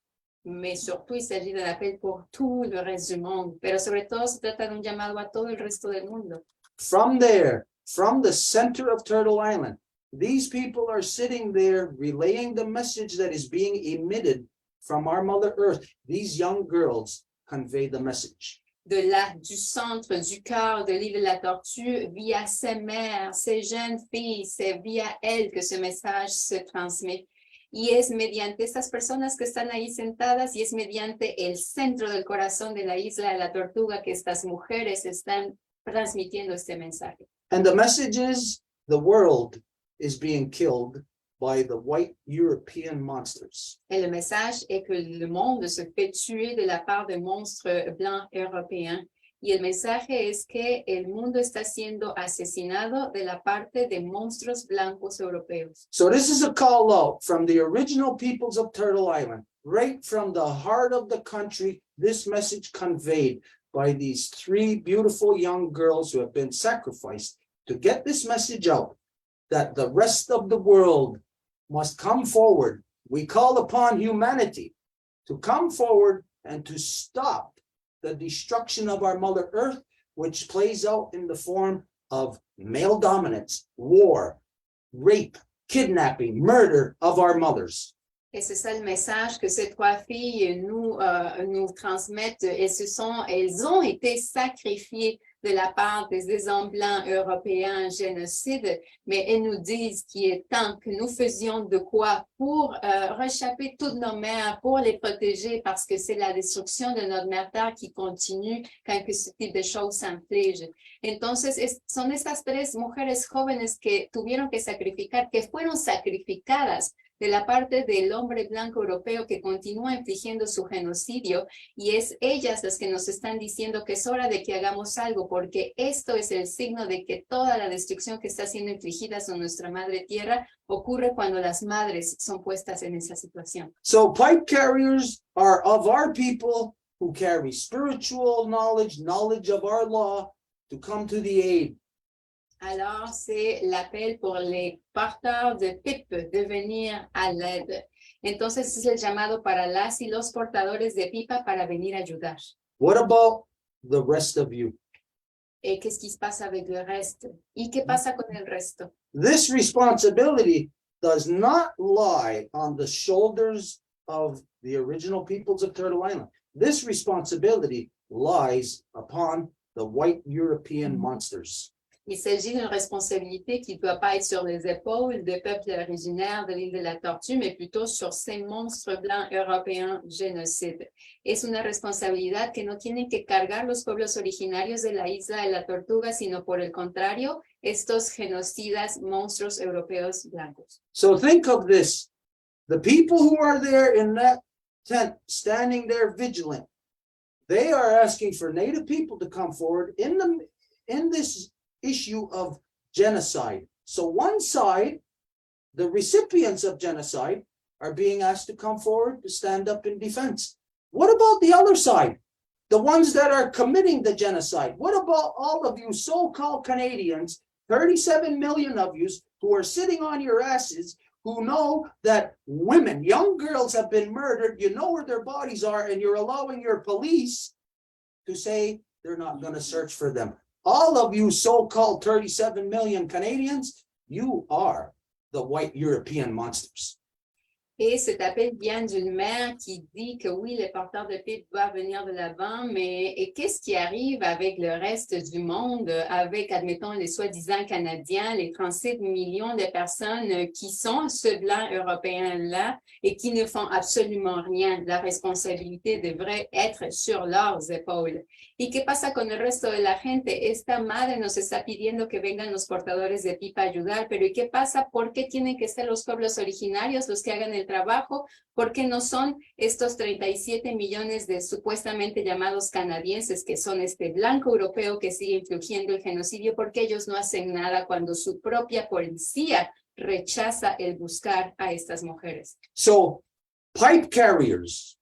Mais surtout, il s'agit d'un appel pour tout le reste du monde. Pero sobre todo, se trata de un llamado a todo el resto del mundo. From there, from the center of Turtle Island, these people are sitting there relaying the message that is being emitted from our Mother Earth. These young girls convey the message. Du centre, du cœur de l'île de la Tortue, via ces mères, ces jeunes filles, c'est via elles que ce message se transmet. Y es mediante estas personas que están ahí sentadas y es mediante el centro del corazón de la isla de la Tortuga que estas mujeres están transmitiendo este mensaje. And the message is the world is being killed by the white European monsters. Et le message est que le monde se fait tuer de la part de monstres blancs européens. Y el mensaje es que el mundo está siendo asesinado de la parte de monstruos blancos europeos. So this is a call out from the original peoples of Turtle Island, right from the heart of the country, this message conveyed by these three beautiful young girls who have been sacrificed to get this message out, that the rest of the world must come forward. We call upon humanity to come forward and to stop the destruction of our Mother Earth, which plays out in the form of male dominance, war, rape, kidnapping, murder of our mothers. Et c'est ça le message que ces trois filles nous transmettent. Elles ont été sacrifiées de la part des hommes blancs européens génocides, mais elles nous disent qu'il est temps que nous faisions de quoi pour réchapper toutes nos mères, pour les protéger, parce que c'est la destruction de notre mère terre qui continue quand que ce type de choses s'inflige. Entonces, son estas tres mujeres jóvenes que tuvieron que sacrificar, que fueron sacrificadas de la parte del hombre blanco europeo que continúa infligiendo su genocidio, y es ellas las que nos están diciendo que es hora de que hagamos algo, porque esto es el signo de que toda la destrucción que está siendo infligida sobre nuestra madre tierra ocurre cuando las madres son puestas en esa situación. So pipe carriers are of our people who carry spiritual knowledge, knowledge of our law, to come to the aid. Alors, c'est l'appel pour les porteurs de pipe de venir à l'aide. Entonces, es el llamado para las y los portadores de pipa para venir a ayudar. What about the rest of you? ¿Y qué es que pasa avec le reste? ¿Y qué pasa con el resto? This responsibility does not lie on the shoulders of the original peoples of Turtle Island. This responsibility lies upon the white European monsters. Il s'agit d'une responsabilité qui ne doit pas être sur les épaules des peuples originaires de l'île de la Tortue, mais plutôt sur ces monstres blancs européens génocides. Es una responsabilidad que no tienen que cargar los pueblos originarios de la isla de la Tortuga, sino por el contrario, estos genocidas monstruos europeos blancos. So think of this. The people who are there in that tent, standing there vigilant, they are asking for Native people to come forward in this issue of genocide. So one side, the recipients of genocide, are being asked to come forward to stand up in defense. What about the other side? The ones that are committing the genocide? What about all of you so-called Canadians, 37 million of you who are sitting on your asses, who know that women, young girls have been murdered, you know where their bodies are, and you're allowing your police to say they're not going to search for them? All of you so-called 37 million Canadians, you are the white European monsters. Et cet appel vient d'une mère qui dit que oui, les porteurs de pipe doivent venir de l'avant, mais qu'est-ce qui arrive avec le reste du monde, avec, admettons, les soi-disant Canadiens, les 37 millions de personnes qui sont ce blanc européen-là et qui ne font absolument rien? La responsabilité devrait être sur leurs épaules. ¿Y qué pasa con el resto de la gente? Esta madre nos está pidiendo que vengan los portadores de pipa a ayudar, pero ¿y qué pasa? ¿Por qué tienen que ser los pueblos originarios los que hagan el trabajo? ¿Por qué no son estos 37 millones de supuestamente llamados canadienses que son este blanco europeo que sigue infligiendo el genocidio? ¿Por qué ellos no hacen nada cuando su propia policía rechaza el buscar a estas mujeres? So, pipe carriers,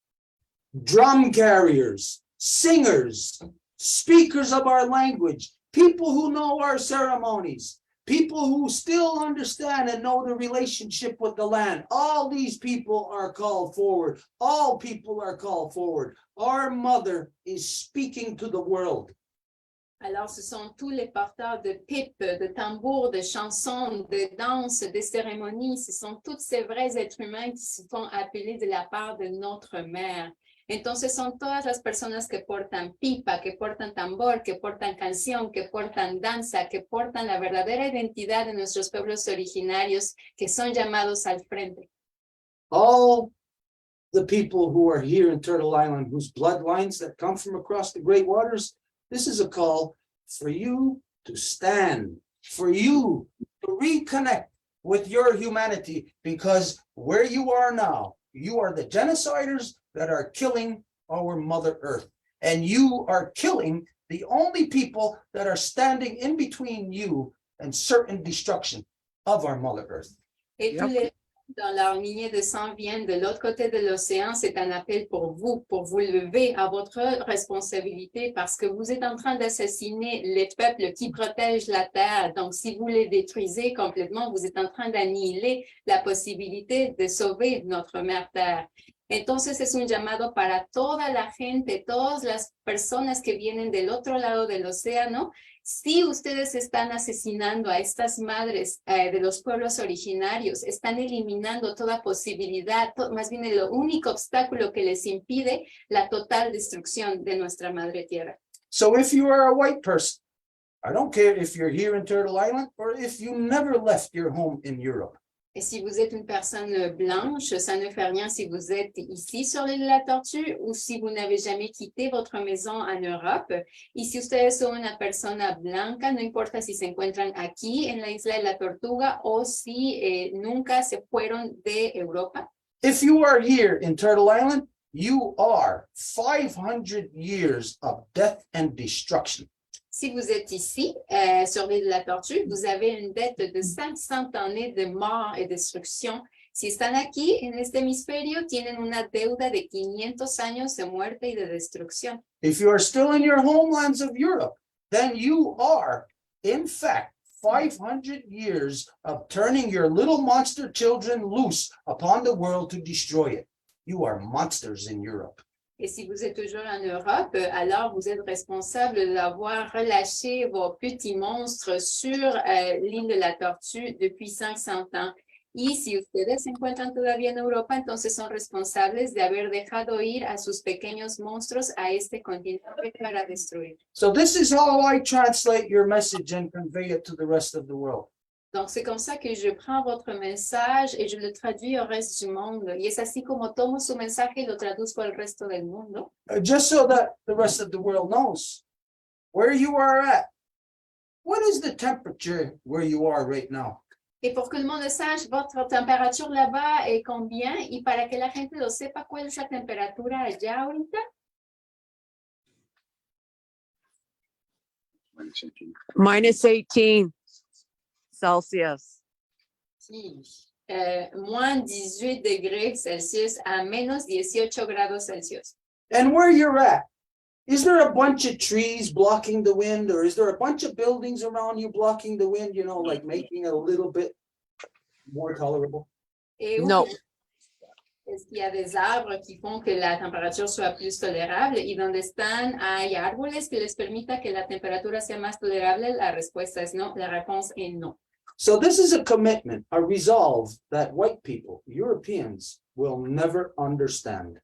drum carriers, singers, speakers of our language, people who know our ceremonies, people who still understand and know the relationship with the land. All these people are called forward. All people are called forward. Our mother is speaking to the world. Alors, ce sont tous les porteurs de pipes, de tambours, de chansons, de danses, de cérémonies. Ce sont tous ces vrais êtres humains qui se font appeler de la part de notre mère. Entonces son todas las personas que portan pipa, que portan tambor, que portan canción, que portan danza, que portan la verdadera identidad de nuestros pueblos originarios, que son llamados al frente. All the people who are here in Turtle Island, whose bloodlines that come from across the great waters, this is a call for you to stand, for you to reconnect with your humanity, because where you are now, you are the genociders that are killing our Mother Earth. And you are killing the only people that are standing in between you and certain destruction of our Mother Earth. Et tous les dans leur lignée de sang viennent de l'autre côté de l'océan. C'est un appel pour vous lever à votre responsabilité parce que vous êtes en train d'assassiner les peuples qui protègent la terre. Donc, si vous les détruisez complètement, vous êtes en train d'annihiler la possibilité de sauver notre mère terre. Entonces es un llamado para toda la gente, todas las personas que vienen del otro lado del océano. Si ustedes están asesinando a estas madres de los pueblos originarios, están eliminando toda posibilidad, más bien el único obstáculo que les impide la total destrucción de nuestra madre tierra. So if you are a white person, I don't care if you're here in Turtle Island or if you never left your home in Europe. Et si vous êtes une personne blanche, ça ne fait rien si vous êtes ici sur l'île de la Tortue ou si vous n'avez jamais quitté votre maison en Europe. Y si ustedes son una persona blanca, no importa si se encuentran aquí en la isla de la Tortuga o si nunca se fueron de Europa. If you are here in Turtle Island, you are 500 years of death and destruction. Si vous êtes ici, sur l'île de la Tortue, vous avez une dette de 500 années de mort et destrucción. Si están aquí, en este hemisferio, tienen una deuda de 500 años de muerte y de destrucción. If you are still in your homelands of Europe, then you are, in fact, 500 years of turning your little monster children loose upon the world to destroy it. You are monsters in Europe. Et si vous êtes toujours en Europe, alors vous êtes responsable d'avoir relâché vos petits monstres sur l'île de la Tortue depuis 500 ans. Y si ustedes se encuentran todavía en Europa, entonces son responsables de haber dejado ir a sus pequeños monstruos a este continente para destruir. So this is how I translate your message and convey it to the rest of the world. Donc, c'est comme ça que je prends votre message et je le traduis au reste du monde. Y es así como tomo su mensaje y lo traduzco al resto del mundo. Just so that the rest of the world knows where you are at. What is the temperature where you are right now? Et pour que le monde sache votre température là-bas est combien y para que la gente lo sepa cuál es la temperatura allá ahorita. Minus 18 Celsius. Sí. Moins 18 degrés Celsius a menos 18 grados Celsius. And where you're at, is there a bunch of trees blocking the wind, or is there a bunch of buildings around you blocking the wind, you know, like making it a little bit more tolerable? Et No. Est-ce qu'il y a des arbres qui font que la température soit plus tolérable? Y donde están, hay árboles que les permita que la temperatura sea más tolerable. La respuesta es no. La réponse est no. So this is a commitment, a resolve that white people, Europeans, will never understand.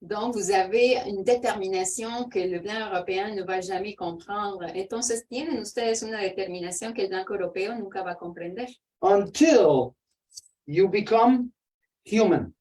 Donc, vous avez une détermination que le blanc européen ne va jamais comprendre. Entonces, tienen ustedes una determinación que el blanco europeo nunca va a comprender. Until you become human.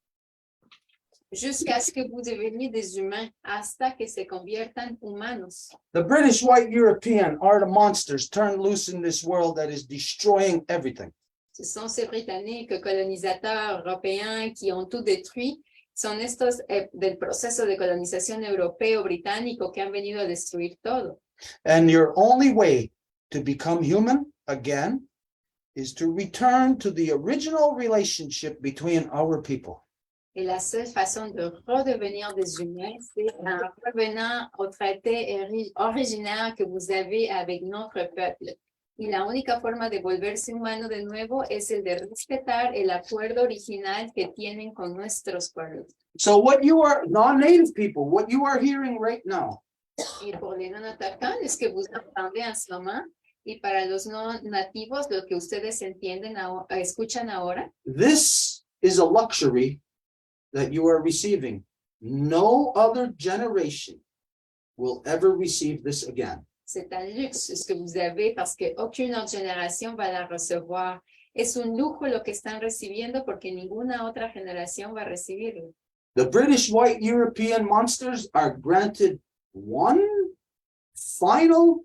Jusqu'à ce que vous deveniez des humains, hasta que se conviertan humanos. The British white European are the monsters turned loose in this world that is destroying everything. Ce sont ces Britanniques colonisateurs européens qui ont tout détruit. Son estos del proceso de colonización europeo-británico que han venido a destruir todo. And your only way to become human again is to return to the original relationship between our people. Et la seule façon de redevenir des humains, c'est en revenant au traité originaire que vous avez avec notre peuple. Y la única forma de volverse humano de nuevo es el de respetar el acuerdo original que tienen con nuestros pueblos. So what you are, non-native people, what you are hearing right now Y por les non autochtones, que vous entendez en ce moment, y para los no nativos, lo que ustedes entienden, escuchan ahora, this is a luxury that you are receiving. No other generation will ever receive this again. c'est un luxe ce que vous avez parce qu'aucune autre génération va la recevoir. Es un lujo lo que están recibiendo porque ninguna otra generación va a recibirlo. The British white European monsters are granted one final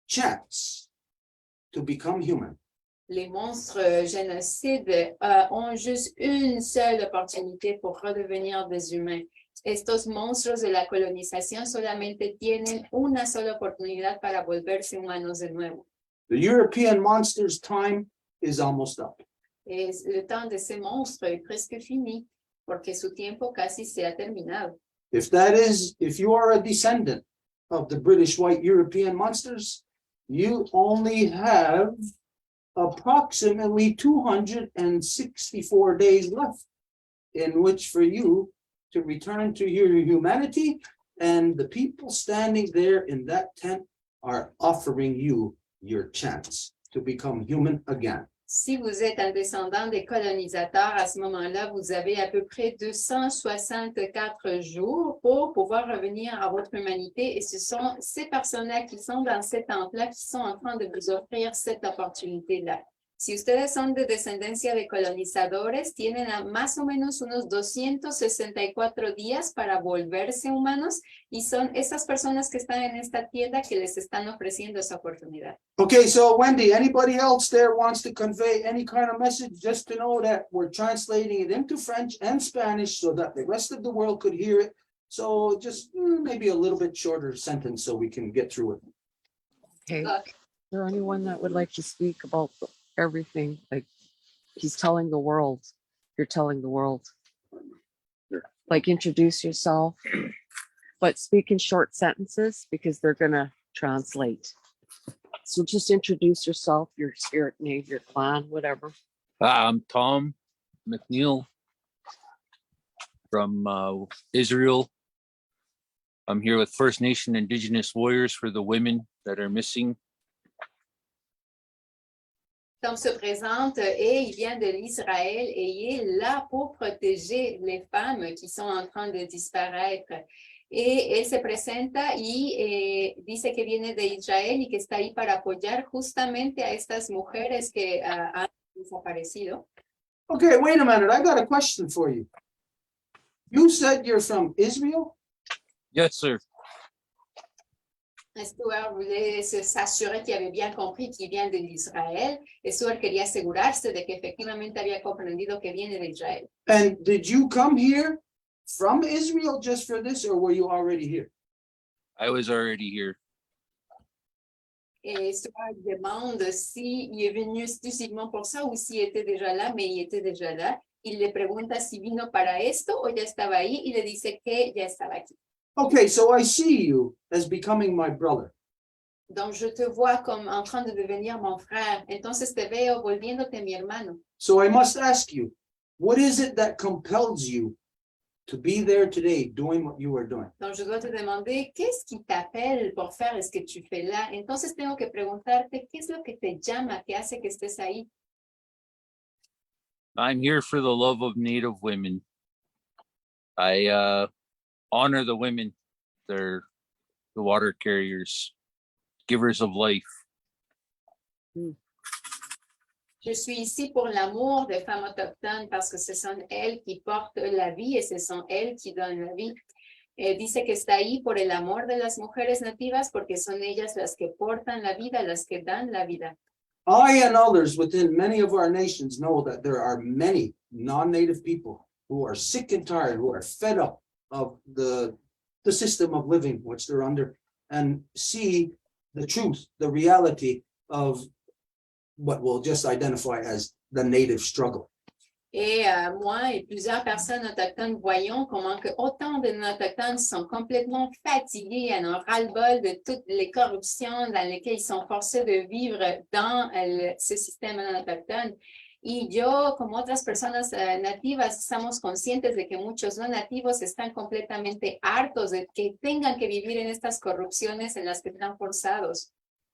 chance to become human. Les monstres génocides ont juste une seule opportunité pour redevenir des humains. Estos monstruos de la colonización solamente tienen una sola oportunidad para volverse humanos de nuevo. The European monsters' time is almost up. Le temps de ces monstres est presque fini porque su tiempo casi se ha terminado. If you are a descendant of the British white European monsters, you only have approximately 264 days left in which for you to return to your humanity, and the people standing there in that tent are offering you your chance to become human again. Si vous êtes un descendant des colonisateurs, à ce moment-là, vous avez à peu près 264 jours pour pouvoir revenir à votre humanité. Et ce sont ces personnes-là qui sont dans cette tente-là qui sont en train de vous offrir cette opportunité-là. Si ustedes son de descendencia de colonizadores, tienen más o menos unos 264 días para volverse humanos y son esas personas que están en esta tienda que les están ofreciendo esa oportunidad. Okay, so Wendy, anybody else there wants to convey any kind of message, just to know that we're translating it into French and Spanish so that the rest of the world could hear it. So just maybe a little bit shorter sentence so we can get through it. Okay. Look, Is there anyone that would like to speak about everything? Like he's telling the world, you're telling the world. Like introduce yourself, but speak in short sentences because they're gonna translate. So just introduce yourself, your spirit name, your clan, whatever. I'm Tom McNeil from Israel. I'm here with First Nation Indigenous Warriors for the women that are missing. Tom se présente et il vient de l'Israël et il est là pour protéger les femmes qui sont en train de disparaître. Y él se presenta y dice que viene de Israel y que está ahí para apoyar justamente a estas mujeres que han desaparecido. Okay, wait a minute. I got a question for you. You said you're from Israel? Yes, sir. Stuart voulait s'assurer qu'il avait bien compris qu'il vient de l'Israël. Stuart quería asegurarse de que efectivamente había comprendido que viene de Israel. And did you come here from Israel just for this, or were you already here? I was already here. Et Stuart demande si il est venu exclusivement pour ça ou s'il était déjà là, mais il était déjà là. Il le pregunta si vino para esto o ya estaba ahí y le dice que ya estaba aquí. Okay, so I see you as becoming my brother. Donc, je te vois comme en train de devenir mon frère. Entonces te veo volviéndote mi hermano. So I must ask you, what is it that compels you to be there today doing what you are doing? Donc, je dois te demander, qu'est-ce qui t'appelle pour faire ce que tu fais là? Entonces, tengo que preguntarte, ¿qué es lo que te llama, que hace que estés ahí? I'm here for the love of Native women. I honor the women. They're the water carriers, givers of life. Je suis ici pour l'amour des femmes autochtones parce que ce sont elles qui portent la vie et ce sont elles qui donnent la vie. Dice que está ahí por el amor de las mujeres nativas porque son ellas las que portan la vida, las que dan la vida. I and others within many of our nations know that there are many non-native people who are sick and tired, who are fed up of the system of living which they're under, and see the truth, the reality of what we'll just identify as the native struggle. Et moi et plusieurs personnes autochtones voyons comment que autant de non-autochtones sont complètement fatigués à un ras-le-bol de toutes les corruptions dans lesquelles ils sont forcés de vivre dans ce système non-autochtone. Y yo, como otras personas nativas, estamos conscientes de que muchos no nativos están completamente hartos de que tengan que vivir en estas corrupciones en las que están forzados.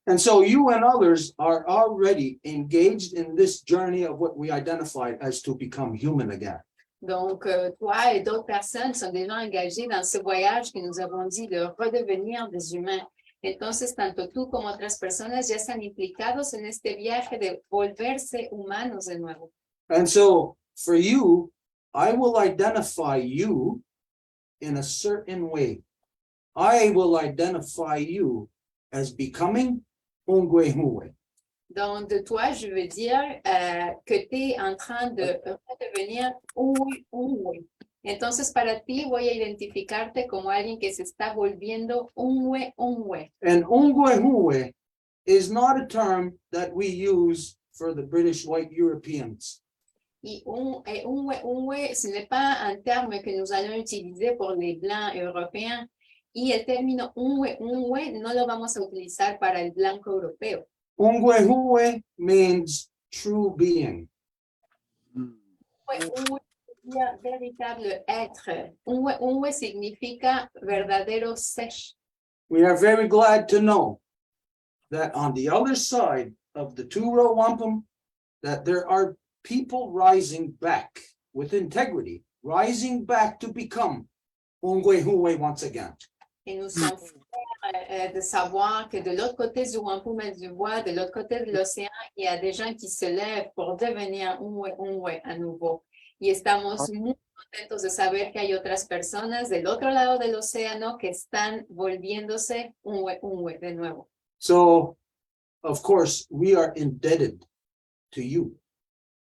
And so you and others are already engaged in this journey of what we identified as to become human again. Donc, toi et d'autres personnes sont déjà engagées dans ce voyage que nous avons dit de redevenir des humains. Entonces, tanto tú como otras personas ya están implicados en este viaje de volverse humanos de nuevo. And so for you, I will identify you in a certain way. I will identify you as becoming Ungwehue. Donc, de toi, je veux dire que tu es en train de redevenir un. Entonces, para ti, voy a identificarte como alguien que se está volviendo un. And Ungwehue is not a term that we use for the British white Europeans. Y un, ce n'est pas un terme que nous allons utiliser pour les blancs européens. Y el término unwe no lo vamos a utilizar para el blanco europeo. Ungwehue means true being. Unwe dire véritable être. Unwe significa verdadero ser. We are very glad to know that on the other side of the two-row wampum, that there are people rising back with integrity, rising back to become Ongwe Huwe once again. Et nous sommes fiers de savoir que de l'autre côté du wampum et du bois, de l'autre côté de l'océan, il y a des gens qui se lèvent pour devenir Unwe à nouveau. Y estamos muy contentos de saber que hay otras personas del otro lado del océano que están volviéndose Unwe de nuevo. So, of course, we are indebted to you.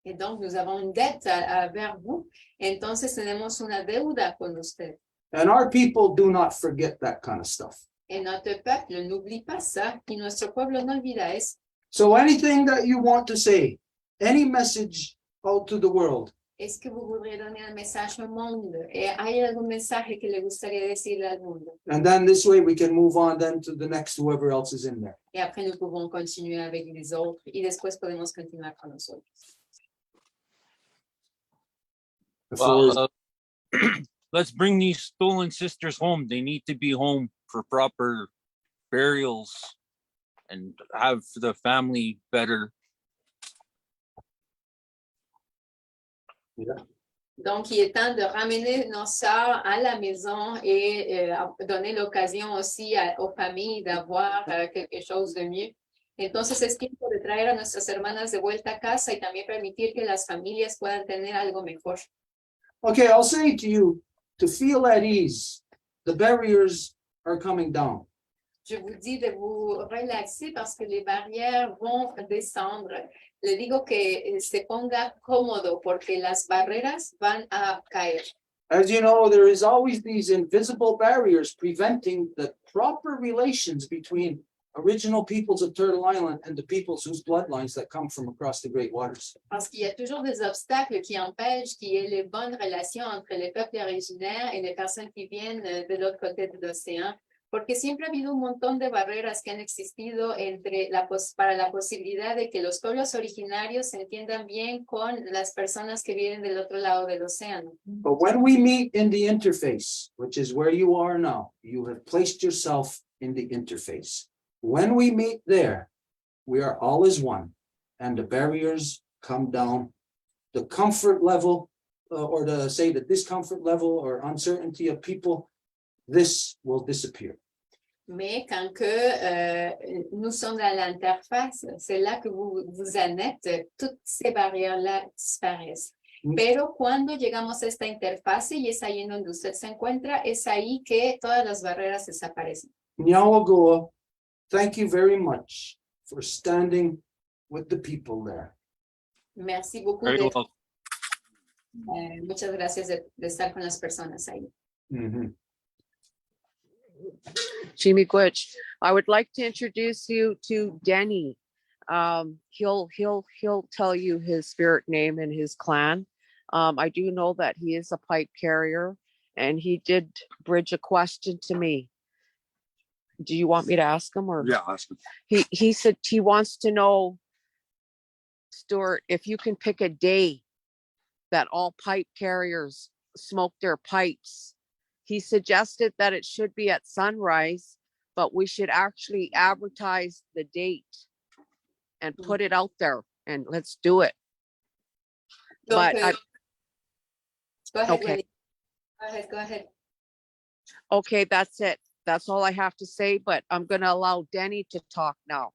Et donc, nous avons une dette vers vous. Entonces, tenemos una deuda con usted. And our people do not forget that kind of stuff. Et notre peuple n'oublie pas ça, y nuestro pueblo no olvida eso. So anything that you want to say, any message out to the world, ¿Es que vous voudriez donner un message au monde? ¿Hay algún mensaje que le gustaría decirle al mundo? and then this way we can move on then to the next whoever else is in there. Et après, nous pouvons continuer avec les autres. Y después podemos continuar con nosotros. The floor is- Well, let's bring these stolen sisters home. They need to be home for proper burials and have the family better. Donc, il est temps de ramener nos sœurs à la maison et donner l'occasion aussi aux familles d'avoir quelque chose de mieux. Entonces, es tiempo de traer a nuestras hermanas de vuelta a casa y también permitir que las familias puedan tener algo mejor. Okay, I'll say to you, to feel at ease, the barriers are coming down. Je vous dis de vous relaxer parce que les barrières vont descendre. Le digo que se ponga cómodo porque las barreras van a caer. As you know, there is always these invisible barriers preventing the proper relations between original peoples of Turtle Island and the peoples whose bloodlines that come from across the Great Waters. Parce qu'il y a toujours des obstacles qui empêchent qu'il y ait les bonnes relations entre les peuples originaires et les personnes qui viennent de l'autre côté de l'océan. Porque siempre ha habido un montón de barreras que han existido para la posibilidad de que los pueblos originarios se entiendan bien con las personas que vienen del otro lado del océano. But when we meet in the interface, which is where you are now, you have placed yourself in the interface. When we meet there, we are all as one, and the barriers come down. The comfort level, or to say the discomfort level or uncertainty of people, this will disappear. Mais quand nous sommes à l'interface, c'est là que vous en êtes, toutes ces barrières-là disparaissent. Pero cuando llegamos a esta interfase y es ahí en donde usted se encuentra, es ahí que todas las barreras desaparecen. Nyawagoa, thank you very much for standing with the people there. Merci beaucoup. Very well. Muchas gracias de estar con las personas ahí. Mhm. Chimiquich, I would like to introduce you to Denny. He'll tell you his spirit name and his clan. I do know that he is a pipe carrier, and he did bridge a question to me. Do you want me to ask him, or? Yeah, ask him. He said he wants to know, Stuart, if you can pick a day that all pipe carriers smoke their pipes. He suggested that it should be at sunrise, but we should actually advertise the date and put it out there, and let's do it. Donc, But go ahead, okay. Wendy. Go ahead. Okay, that's it. That's all I have to say, but I'm going to allow Denny to talk now.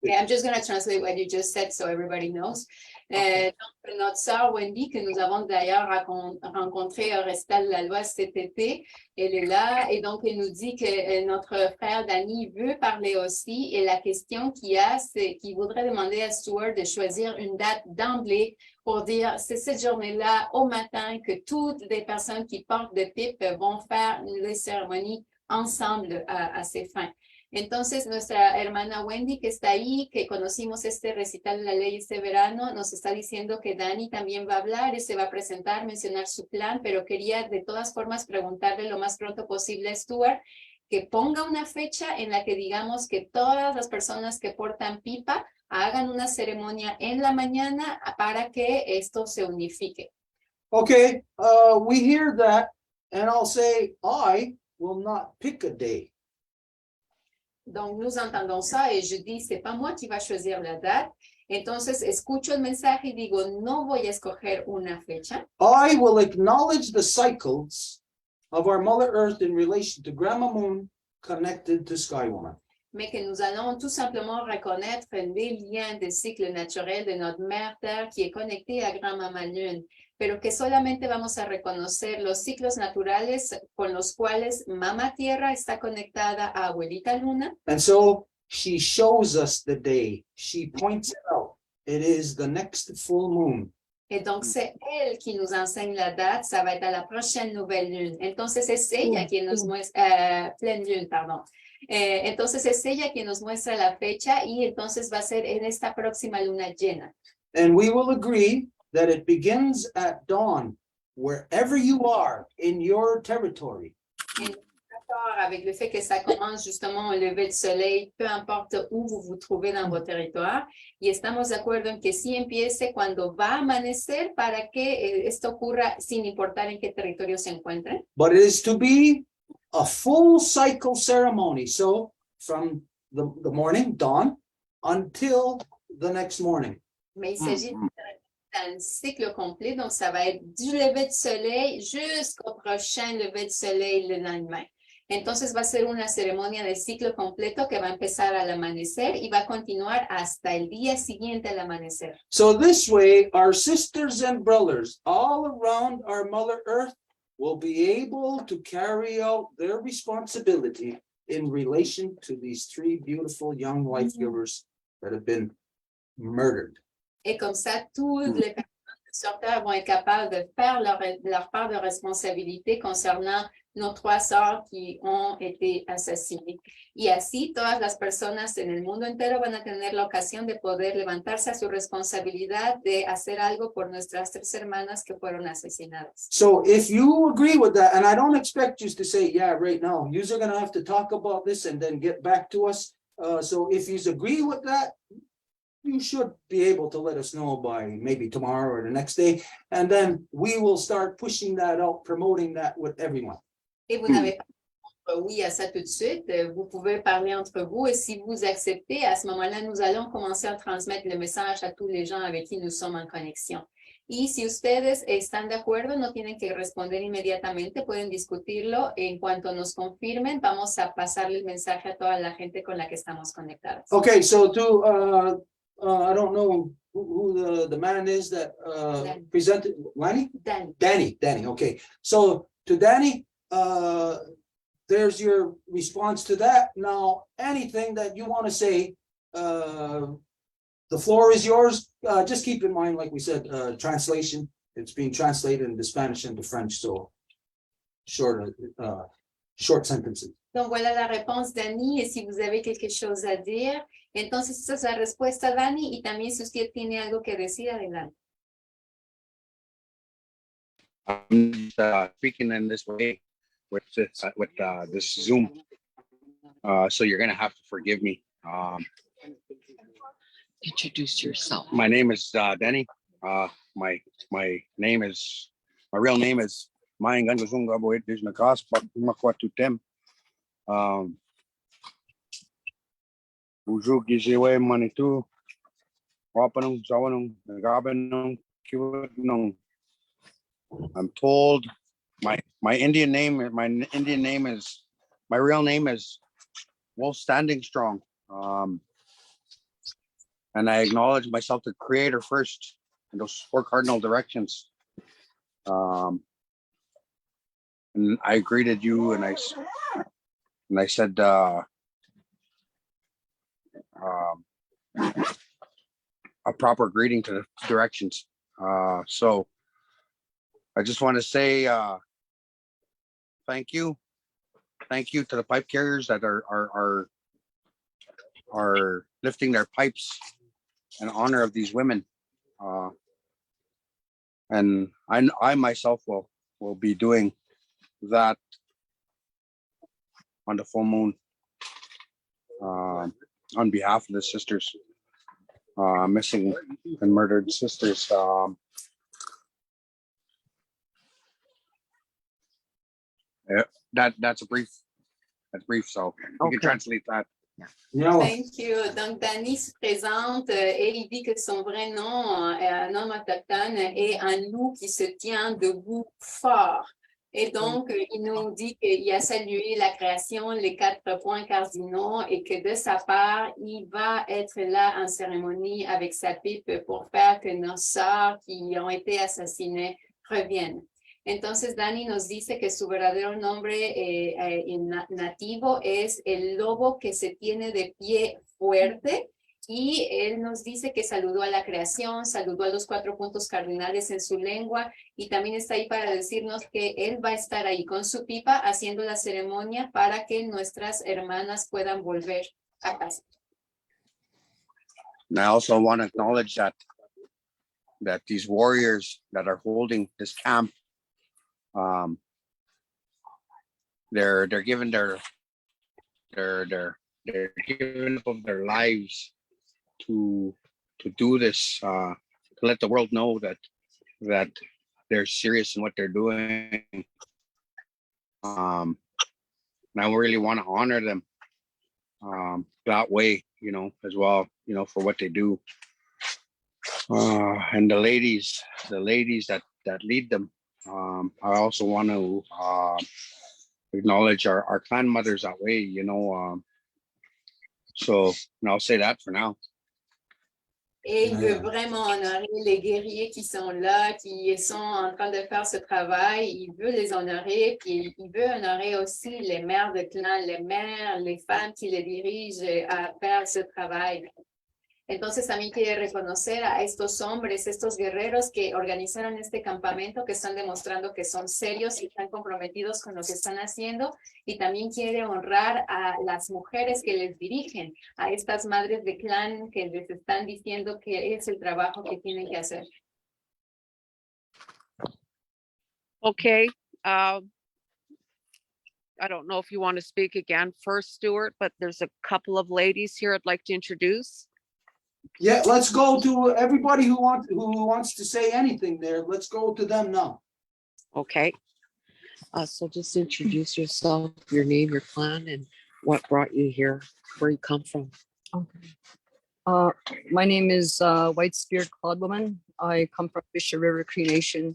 Okay, I'm just going to translate what you just said so everybody knows. Donc, notre sœur Wendy, que nous avons d'ailleurs rencontrée au Restal de la Loi cet été, elle est là et donc elle nous dit que notre frère Danny veut parler aussi et la question qu'il y a, c'est qu'il voudrait demander à Stuart de choisir une date d'emblée pour dire c'est cette journée-là au matin que toutes les personnes qui portent de pipe vont faire les cérémonies ensemble à ces fins. Entonces, nuestra hermana Wendy, que está ahí, que conocimos este recital de la ley este verano, nos está diciendo que Dani también va a hablar y se va a presentar, mencionar su plan, pero quería de todas formas preguntarle lo más pronto posible a Stuart que ponga una fecha en la que digamos que todas las personas que portan pipa hagan una ceremonia en la mañana para que esto se unifique. Okay, we hear that, and I'll say, I will not pick a day. Donc, nous entendons ça et je dis, c'est pas moi qui va choisir la date. Entonces, escucho el mensaje y digo, no voy a escoger una fecha. I will acknowledge the cycles of our Mother Earth in relation to Grandma Moon connected to Sky Woman. Mais que nous allons tout simplement reconnaître les liens des cycles naturels de notre mère Terre qui est connectée à Grand-Maman Lune, pero que solamente vamos a reconocer los ciclos naturales con los cuales Mamá Tierra está conectada a Abuelita Luna. And so she shows us the day. She points it out. It is the next full moon. Et donc, c'est elle qui nous enseigne la date, ça va être à la prochaine nouvelle lune. Entonces, es ella quien nos muestra, pleine lune, pardon. Entonces, es ella quien nos muestra la fecha y entonces va a ser en esta próxima luna llena. And we will agree that it begins at dawn, wherever you are in your territory. Avec le fait que ça commence justement au lever du soleil, peu importe où vous vous trouvez dans votre territoire, y estamos de acuerdo en que sí empiece cuando va a amanecer para que esto ocurra sin importar en qué territorio se encuentren. But it is to be a full cycle ceremony. So from the morning, dawn, until the next morning. Mais il s'agit d'un cycle complet, donc ça va être du lever du soleil jusqu'au prochain lever du soleil le lendemain. Entonces va a ser una ceremonia de ciclo completo que va a empezar al amanecer y va a continuar hasta el día siguiente al amanecer. So this way, our sisters and brothers all around our Mother Earth will be able to carry out their responsibility in relation to these three beautiful young life givers that have been murdered. Et comme ça, toutes les personnes sur Terre vont être capables de faire leur part de responsabilité concernant nos trois sœurs qui ont été asesinées. Y así todas las personas en el mundo entero van a tener la ocasión de poder levantarse a su responsabilidad de hacer algo por nuestras tres hermanas que fueron asesinadas. So if you agree with that, and I don't expect you to say, yeah, right now, you're going to have to talk about this and then get back to us. So if you agree with that, you should be able to let us know by maybe tomorrow or the next day. And then we will start pushing that out, promoting that with everyone. Et vous n'avez pas oui à ça tout de suite. Vous pouvez parler entre vous et si vous acceptez, à ce moment-là, nous allons commencer à transmettre le message à tous les gens avec qui nous sommes en conexión. Y si ustedes están de acuerdo, no tienen que responder inmediatamente, pueden discutirlo. En cuanto nos confirmen, vamos a pasarle el mensaje a toda la gente con la que estamos conectados. Okay, so I don't know who the man is that presented, Lanny? Danny, okay. So to Danny, there's your response to that. Now, anything that you want to say, the floor is yours. Just keep in mind, like we said, translation, it's being translated into Spanish and to French, so short sentences. Donc, voilà la réponse, Dani. Et si vous avez quelque chose à dire, entonces esa es la respuesta, Dani. Y también si usted tiene algo que decir, adelante. I'm speaking in this way with this Zoom, so you're gonna have to forgive me. Introduce yourself. My name is Denny. My real name is Mayan Gangazunga Boyd Dijnakas Makwatutem. Uju Gijewe Manitu Wapanung Zawanung Gabanung Kiwanung. I'm told my Indian name is my real name is Wolf Standing Strong. And I acknowledge myself the creator first in those 4 cardinal directions. And I greeted you and I said a proper greeting to the directions. So I just want to say thank you to the pipe carriers that are lifting their pipes in honor of these women, and I myself will be doing that on the full moon on behalf of the sisters, missing and murdered sisters. That's brief, so you Okay. can translate that. Yeah. Thank you. Donc, Danny se présente et il dit que son vrai nom est un homme autochtone et un loup qui se tient debout fort. Et donc, il nous dit qu'il a salué la création, les 4 points cardinaux et que de sa part, il va être là en cérémonie avec sa pipe pour faire que nos sœurs qui ont été assassinées reviennent. Entonces, Dani nos dice que su verdadero nombre nativo es el lobo que se tiene de pie fuerte y él nos dice que saludó a la creación, saludó a los 4 puntos cardinales en su lengua y también está ahí para decirnos que él va a estar ahí con su pipa haciendo la ceremonia para que nuestras hermanas puedan volver a casa. And I also want to acknowledge that these warriors that are holding this camp, they're giving they're giving up of their lives to do this, to let the world know that they're serious in what they're doing. And I really want to honor them that way, as well, for what they do. And the ladies that lead them. I also want to acknowledge our clan mothers that way, so I'll say that for now. Et il veut vraiment honorer les guerriers qui sont là, qui sont en train de faire ce travail. Il veut les honorer, puis il veut honorer aussi les mères de clan, les mères, les femmes qui les dirigent à faire ce travail. Entonces también quiere reconocer a estos hombres, estos guerreros que organizaron este campamento, que están demostrando que son serios y están comprometidos con lo que están haciendo. Y también quiere honrar a las mujeres que les dirigen, a estas madres de clan que les están diciendo que es el trabajo que tienen que hacer. Okay. I don't know if you want to speak again first, Stuart, but there's a couple of ladies here I'd like to introduce. Yeah, let's go to everybody who wants to say anything there. Let's go to them now. Okay. So just introduce yourself, your name, your clan, and what brought you here, where you come from. Okay. My name is White Spirit Cloudwoman. I come from Fisher River Cree Nation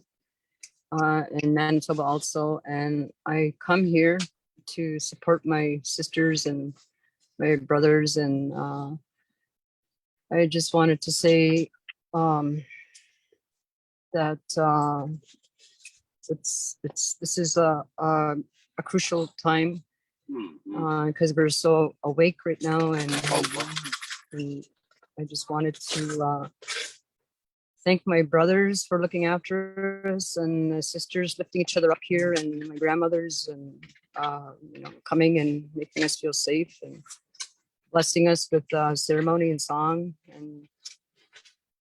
in Manitoba also, and I come here to support my sisters and my brothers, and I just wanted to say that this is a crucial time because we're so awake right now, and I just wanted to thank my brothers for looking after us, and the sisters lifting each other up here, and my grandmothers, and coming and making us feel safe and blessing us with ceremony and song, and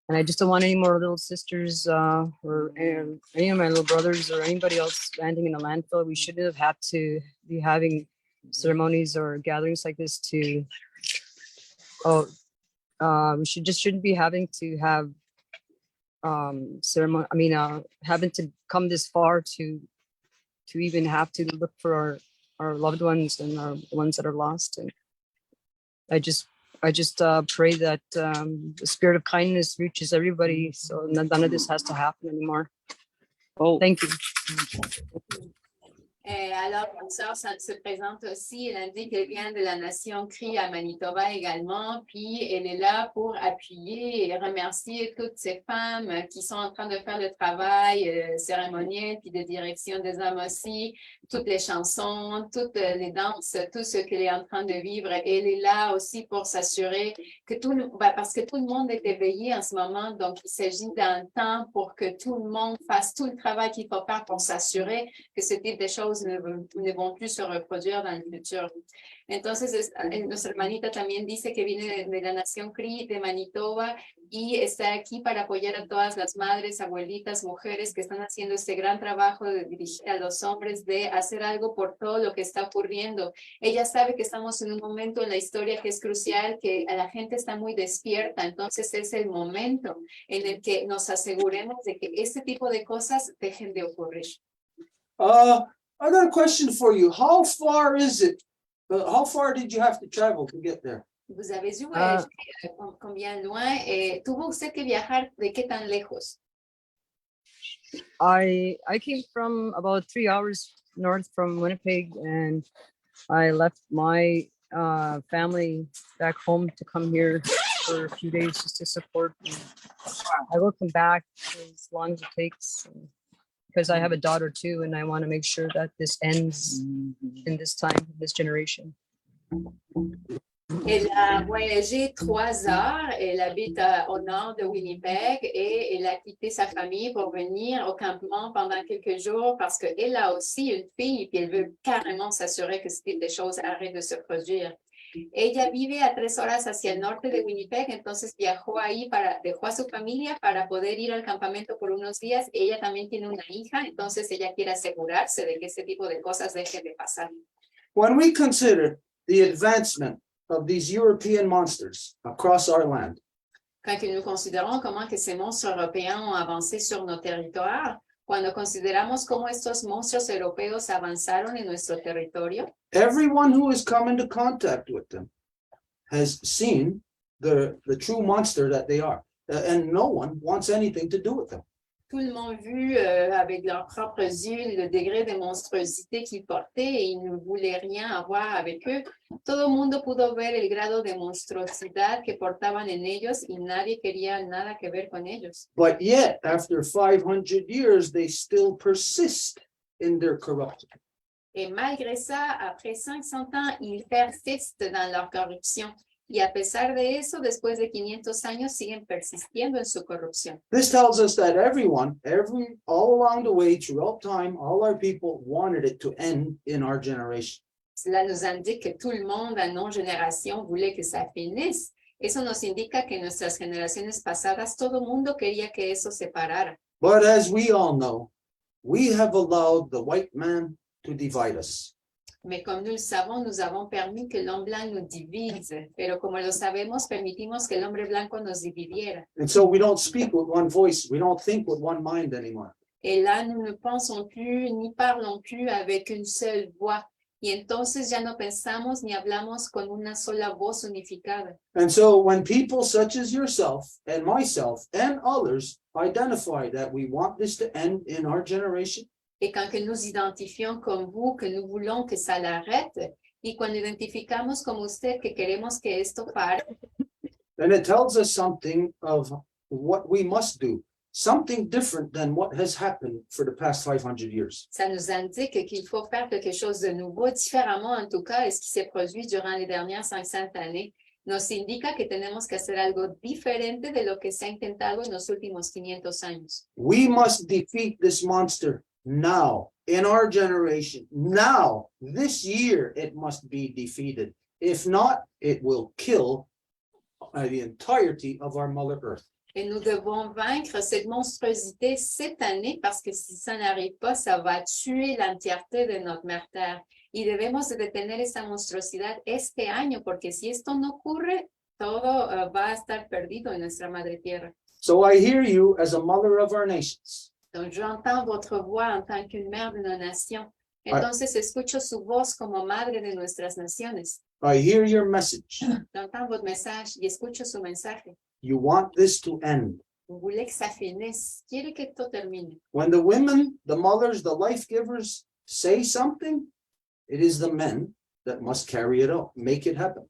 I just don't want any more little sisters or any of my little brothers or anybody else landing in a landfill. We shouldn't have had to be having ceremonies or gatherings like this to. We shouldn't be having to have ceremony. I mean, having to come this far to even have to look for our loved ones and our ones that are lost. And I just pray that the spirit of kindness reaches everybody, so none of this has to happen anymore. Oh, Thank you. Alors, une sœur se présente aussi, elle indique qu'elle vient de la nation Cree à Manitoba également, puis elle est là pour appuyer et remercier toutes ces femmes qui sont en train de faire le travail cérémoniel, puis de direction des hommes aussi, toutes les chansons, toutes les danses, tout ce qu'elle est en train de vivre. Et elle est là aussi pour s'assurer que parce que tout le monde est éveillé en ce moment, donc il s'agit d'un temps pour que tout le monde fasse tout le travail qu'il faut faire pour s'assurer que ce type de choses ne vont plus se reproduire dans le futur. Entonces, nuestra hermanita también dice que viene de la nación Cree de Manitoba y está aquí para apoyar a todas las madres, abuelitas, mujeres que están haciendo este gran trabajo de dirigir a los hombres, de hacer algo por todo lo que está ocurriendo. Ella sabe que estamos en un momento en la historia que es crucial, que la gente está muy despierta, entonces es el momento en el que nos aseguremos de que este tipo de cosas dejen de ocurrir. I got a question for you. How far is it? How far did you have to travel to get there? Vous avez dû voyager combien loin? ¿Tuvo usted que viajar de qué tan lejos? I came from about 3 hours north from Winnipeg, and I left my family back home to come here for a few days just to support. And I will come back as long as it takes, because I have a daughter too, and I want to make sure that this ends in this time, this generation. Elle a voyagé 3 heures. Elle habite au nord de Winnipeg et elle a quitté sa famille pour venir au campement pendant quelques jours parce qu'elle a aussi une fille et elle veut carrément s'assurer que ces choses arrêtent de se produire. Ella vive a 3 horas hacia el norte de Winnipeg, entonces viajó ahí dejó a su familia para poder ir al campamento por unos días. Ella también tiene una hija, entonces ella quiere asegurarse de que ese tipo de cosas dejen de pasar. When we consider the advancement of these European monsters across our land, Quand nous considérons comment que ces monstres européens ont avancé sur nos territoires, cuando consideramos cómo estos monstruos europeos avanzaron en nuestro territorio, everyone who has come into contact with them has seen the true monster that they are. And no one wants anything to do with them. tout le monde vu avec leurs propres yeux le degré de monstruosité qu'ils portaient et ils ne voulaient rien avoir avec eux. Todo el mundo pudo ver el grado de monstruosidad que portaban en ellos y nadie quería nada que ver con ellos. But yet, after 500 years, they still persist in their corruption. Et malgré ça, après 500 ans, ils persistent dans leur corruption. Y a pesar de eso, después de 500 años, siguen persistiendo en su corrupción. This tells us that everyone, all along the way, throughout time, all our people wanted it to end in our generation. Cela nous indique que tout le monde à nos générations voulait que ça finisse. Eso nos indica que en nuestras generaciones pasadas todo el mundo quería que eso se parara. But as we all know, we have allowed the white man to divide us. Mais comme nous le savons, nous avons permis que l'homme blanc nous divise. Pero como lo sabemos, permitimos que el hombre blanco nos dividiera. And so we don't speak with one voice. We don't think with one mind anymore. Et là, nous ne pensons plus ni parlons plus avec une seule voix. Y entonces ya no pensamos ni hablamos con una sola voz unificada. And so when people such as yourself and myself and others identify that we want this to end in our generation, Et quand que nous identifions comme vous, que nous voulons que ça l'arrête, y cuando identificamos como usted que queremos que esto pare, then it tells us something of what we must do, something different than what has happened for the past 500 years. ça nous indique qu'il faut faire quelque chose de nouveau, différemment en tout cas, de ce qui s'est produit durant les dernières 500 années. Nos indica que tenemos que hacer algo diferente de lo que se ha intentado en los últimos 500 años. We must defeat this monster now, in our generation. Now, this year, it must be defeated. If not, it will kill the entirety of our Mother Earth. Et nous devons vaincre cette monstruosité cette année parce que si ça n'arrive pas, ça va tuer l'entièreté de notre mère Terre. Y debemos de detener esa monstruosidad este año porque si esto no ocurre, todo va a estar perdido en nuestra Madre Tierra. So I hear you as a mother of our nations. Donc, j'entends votre voix en tant qu'une mère de nos nations. Entonces, escucho su voz como madre de nuestras naciones. I hear your message. J'entends votre message y escucho su mensaje. You want this to end. Vous voulez que ça finisse. Quiere que esto termine. When the women, the mothers, the life givers say something, it is the men that must carry it out, make it happen.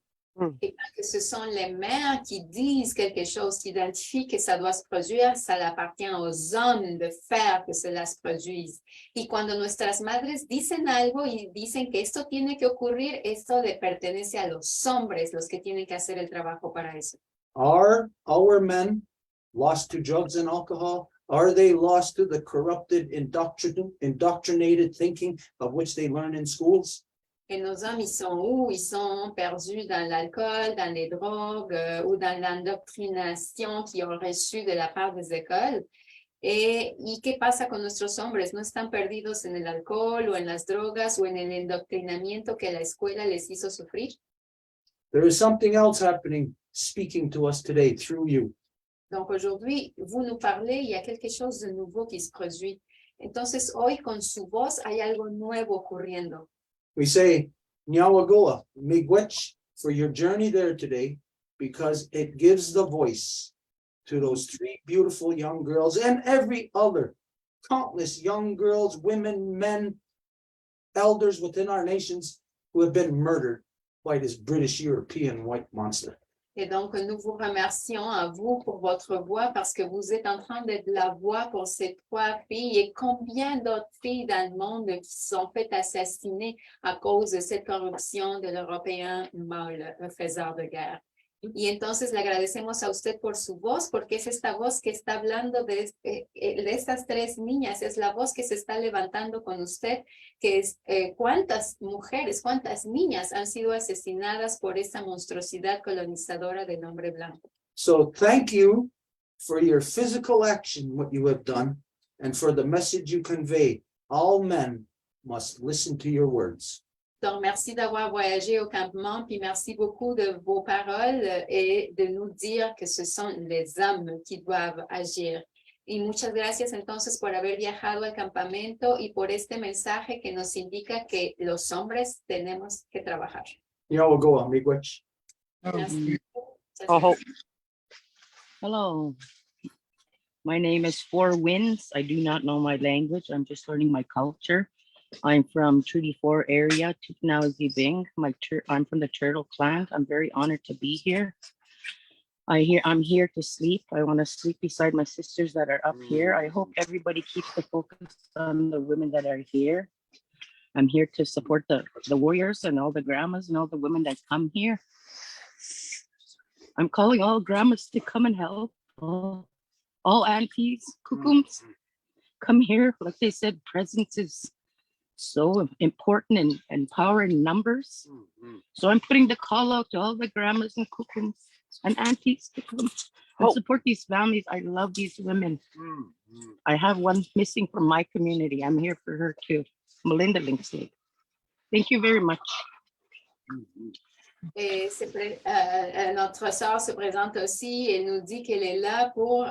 Et quand ce sont les mères qui disent quelque chose, qui identifient que ça doit se produire, ça appartient aux hommes de faire que cela se produise. Y cuando nuestras madres dicen algo y dicen que esto tiene que ocurrir, esto le pertenece a los hombres, los que tienen que hacer el trabajo para eso. Are our men lost to drugs and alcohol? Are they lost to the corrupted, indoctrinated thinking of which they learn in schools? Et nos hommes, ils sont où? Ils sont perdus dans l'alcool, dans les drogues ou dans l'indoctrination qu'ils ont reçue de la part des écoles. ¿Y qué pasa con nuestros hombres? ¿No están perdidos en el alcohol o en las drogas o en el indoctrinamiento que la escuela les hizo sufrir? There is something else happening, speaking to us today through you. Donc aujourd'hui, vous nous parlez, il y a quelque chose de nouveau qui se produit. Entonces hoy con su voz hay algo nuevo ocurriendo. We say, Nyawagoa, Miigwech, for your journey there today, because it gives the voice to those three beautiful young girls and every other countless young girls, women, men, elders within our nations who have been murdered by this British European white monster. Et donc, nous vous remercions à vous pour votre voix parce que vous êtes en train d'être la voix pour ces trois filles et combien d'autres filles dans le monde qui se sont fait assassiner à cause de cette corruption de l'Européen mal faiseur de guerre. Y entonces le agradecemos a usted por su voz, porque es esta voz que está hablando de estas tres niñas, es la voz que se está levantando con usted, que es cuántas mujeres, cuántas niñas han sido asesinadas por esta monstruosidad colonizadora del hombre blanco. So thank you for your physical action, what you have done, and for the message you convey. All men must listen to your words. Donc, merci d'avoir voyagé au campement, puis merci beaucoup de vos paroles et de nous dire que ce sont les hommes qui doivent agir. Y muchas gracias entonces por haber viajado al campamento y por este mensaje que nos indica que los hombres tenemos que trabajar. Nyawagoa, Miigwech. Merci. Oh, Hello. My name is Four Winds. I do not know my language. I'm just learning my culture. I'm from Treaty 4 area, Tuknauzi Bing. I'm from the Turtle clan. I'm very honored to be here. I'm here to sleep. I want to sleep beside my sisters that are up here. I hope everybody keeps the focus on the women that are here. I'm here to support the warriors and all the grandmas and all the women that come here. I'm calling all grandmas to come and help. All aunties, kukums, come here. Like they said, presence is so important and power in numbers. So I'm putting the call out to all the grandmas and kukums and aunties to come and support these families. I love these women. I have one missing from my community. I'm here for her too. Melinda Linksig. Thank you very much. Et notre sœur se présente aussi et nous dit qu'elle est là pour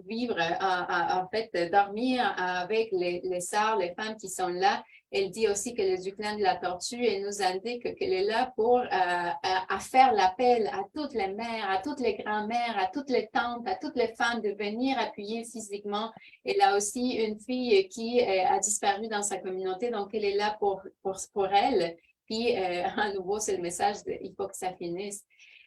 vivre, en fait, dormir avec les sœurs, les femmes qui sont là. Elle dit aussi qu'elle est du clan de la tortue et nous indique qu'elle est là pour à faire l'appel à toutes les mères, à toutes les grand-mères, à toutes les tantes, à toutes les femmes de venir appuyer physiquement. Elle a aussi une fille qui a disparu dans sa communauté, donc elle est là pour elle. Puis, à nouveau, c'est le message de il faut que ça finisse.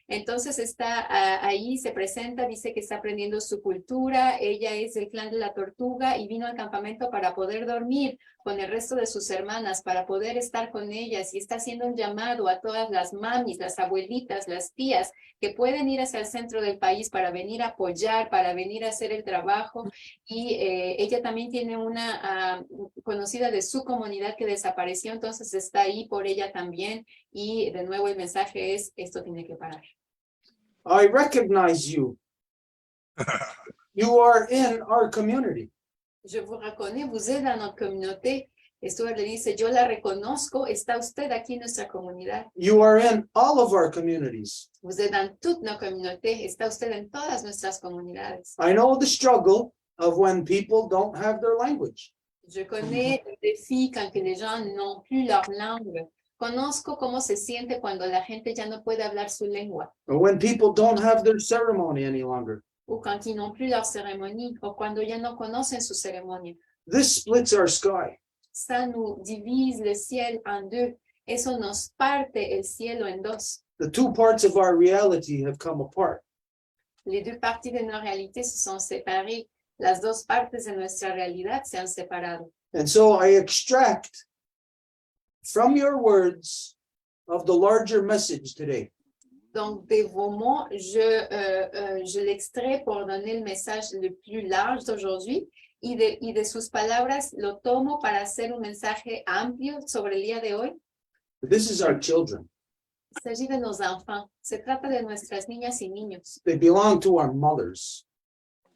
Entonces está ahí, se presenta, dice que está aprendiendo su cultura. Ella es del clan de la tortuga y vino al campamento para poder dormir con el resto de sus hermanas, para poder estar con ellas. Y está haciendo un llamado a todas las mamis, las abuelitas, las tías, que pueden ir hacia el centro del país para venir a apoyar, para venir a hacer el trabajo. Y ella también tiene una conocida de su comunidad que desapareció, entonces está ahí por ella también. Y de nuevo el mensaje es, esto tiene que parar. I recognize you. You are in our community. Je vous reconnais, vous êtes dans notre communauté. Esto le dice, yo la reconozco, está usted aquí en nuestra comunidad. You are in all of our communities. Vous êtes dans toute nos communautés, está usted en todas nuestras comunidades. I know the struggle of when people don't have their language. Je connais le défi quand que les gens n'ont plus leur langue. Conozco cómo se siente cuando la gente ya no puede hablar su lengua. Or when people don't have their ceremony any longer. O quand ils n'ont plus leur cérémonie, o cuando ya no conocen su ceremonia. This splits our sky. Ça nous divise le ciel en deux. Eso nos parte el cielo en dos. The two parts of our reality have come apart. Les deux parties de nos réalités se sont séparées. Las dos partes de nuestra realidad se han separado. And so I extract from your words of the larger message today. Donc, de vos mots, je l'extrais pour donner le message le plus large d'aujourd'hui y de sus palabras lo tomo para hacer un mensaje amplio sobre el día de hoy. This is our children. Il s'agit de nos enfants. Se trata de nuestras niñas y niños. They belong to our mothers.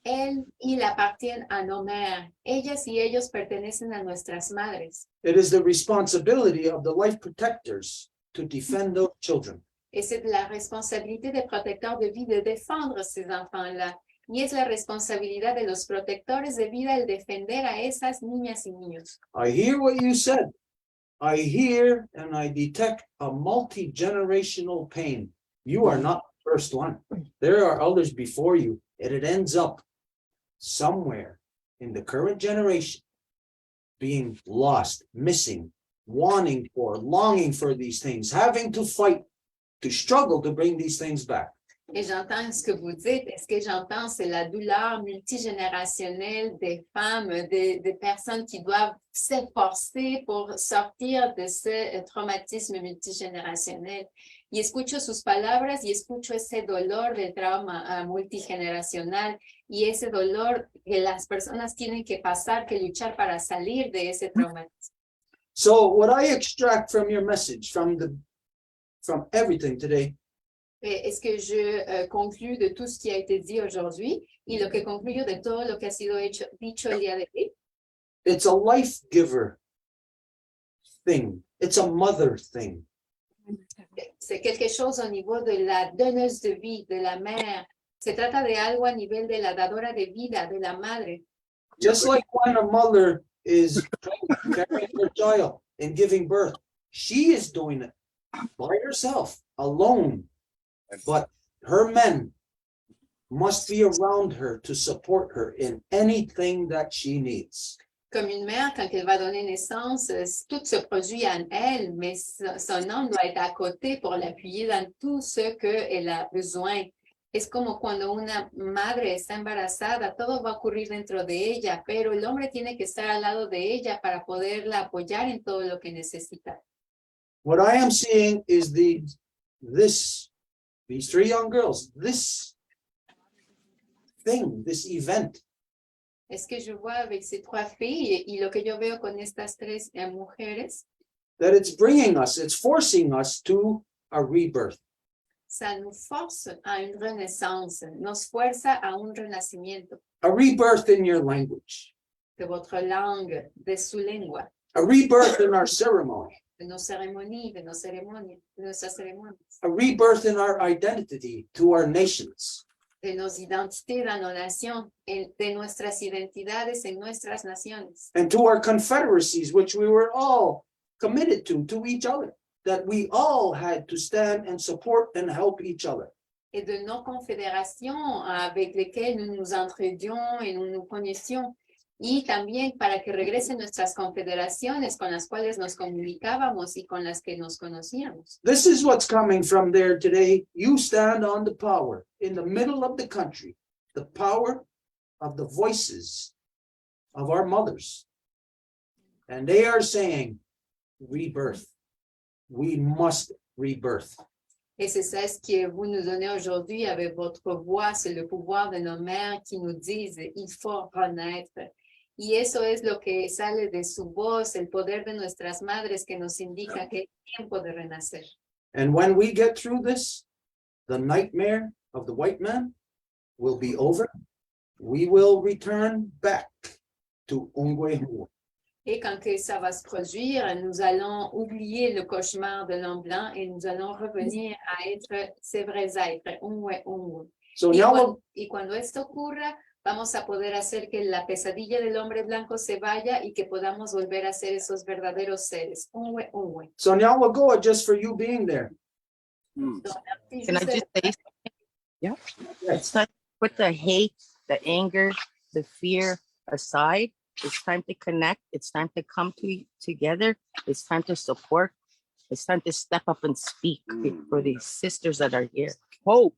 Ils appartiennent a nos mères. Ellas y ellos pertenecen a nuestras madres. It is the responsibility of the life protectors to defend those children. Et c'est la responsabilité des protecteurs de vie de défendre ces enfants-là. Y es la responsabilidad de los protectores de vida el defender a esas niñas y niños. I hear what you said. I hear and I detect a multi-generational pain. You are not the first one. There are others before you, and it ends up somewhere in the current generation being lost, missing, wanting for, longing for these things, having to fight, to struggle to bring these things back. Et j'entends ce que vous dites. Et ce que j'entends, c'est la douleur multigénérationnelle des femmes, des personnes qui doivent s'efforcer pour sortir de ce traumatisme multigénérationnel. Y escucho sus palabras y escucho ese dolor del trauma multigeneracional y ese dolor que las personas tienen que pasar, que luchar para salir de ese traumatismo. So what I extract from your message, from everything today, Es que je conclus de tout ce qui a été dit aujourd'hui y lo que concluyo de todo lo que ha sido dicho el día de hoy. it's a life giver thing. It's a mother thing. C'est quelque chose au niveau de la donneuse de vie, de la mère. Se trata de algo a nivel de la dadora de vida, de la madre. Just like when a mother is carrying her child and giving birth, she is doing it by herself, alone. But her men must be around her to support her in anything that she needs. Comme une mère, quand elle va donner naissance, tout se produit en elle, mais son homme doit être à côté pour l'appuyer dans tout ce qu'elle a besoin. Es como cuando una madre está embarazada, todo va a ocurrir dentro de ella, pero el hombre tiene que estar al lado de ella para poderla apoyar en todo lo que necesita. What I am seeing is these three young girls, this thing, this event, Es que je vois avec ces trois filles y lo que yo veo con estas tres mujeres, that it's bringing us, it's forcing us to a rebirth. ça nous force à une renaissance, nos fuerza a un renacimiento A rebirth in your language, de votre langue, de su lengua, a rebirth in our ceremony, de nos cérémonies, de nuestras cérémonies, a rebirth in our identity to our nations. de nos identités dans nos nations, de nuestras identidades en nuestras naciones, And to our confederacies, which we were all committed to each other, that we all had to stand and support and help each other. et de nos confédérations avec lesquelles nous nous entraidions et nous nous connaissions, y también para que regresen nuestras confederaciones con las cuales nos comunicábamos y con las que nos conocíamos. This is what's coming from there today. You stand on the power in the middle of the country, the power of the voices of our mothers. And they are saying, rebirth. We must rebirth. Et c'est ça ce que vous nous donnez aujourd'hui avec votre voix, c'est le pouvoir de nos mères qui nous disent, il faut renaître. Y eso es lo que sale de su voz, el poder de nuestras madres que nos indica que es tiempo de renacer. And when we get through this, the nightmare of the white man will be over. We will return back to Ongwehu. Et quand que ça va se produire, nous allons oublier le cauchemar de l'homme blanc et nous allons revenir à être ces vrais êtres. So now, Y cuando esto ocurra, vamos a poder hacer que la pesadilla del hombre blanco se vaya y que podamos volver a ser esos verdaderos seres. so now we'll go just for you being there. Can I just say something? Yeah. It's time to put the hate, the anger, the fear aside. It's time to connect. It's time to come together. It's time to support. It's time to step up and speak for these sisters that are here. Hope.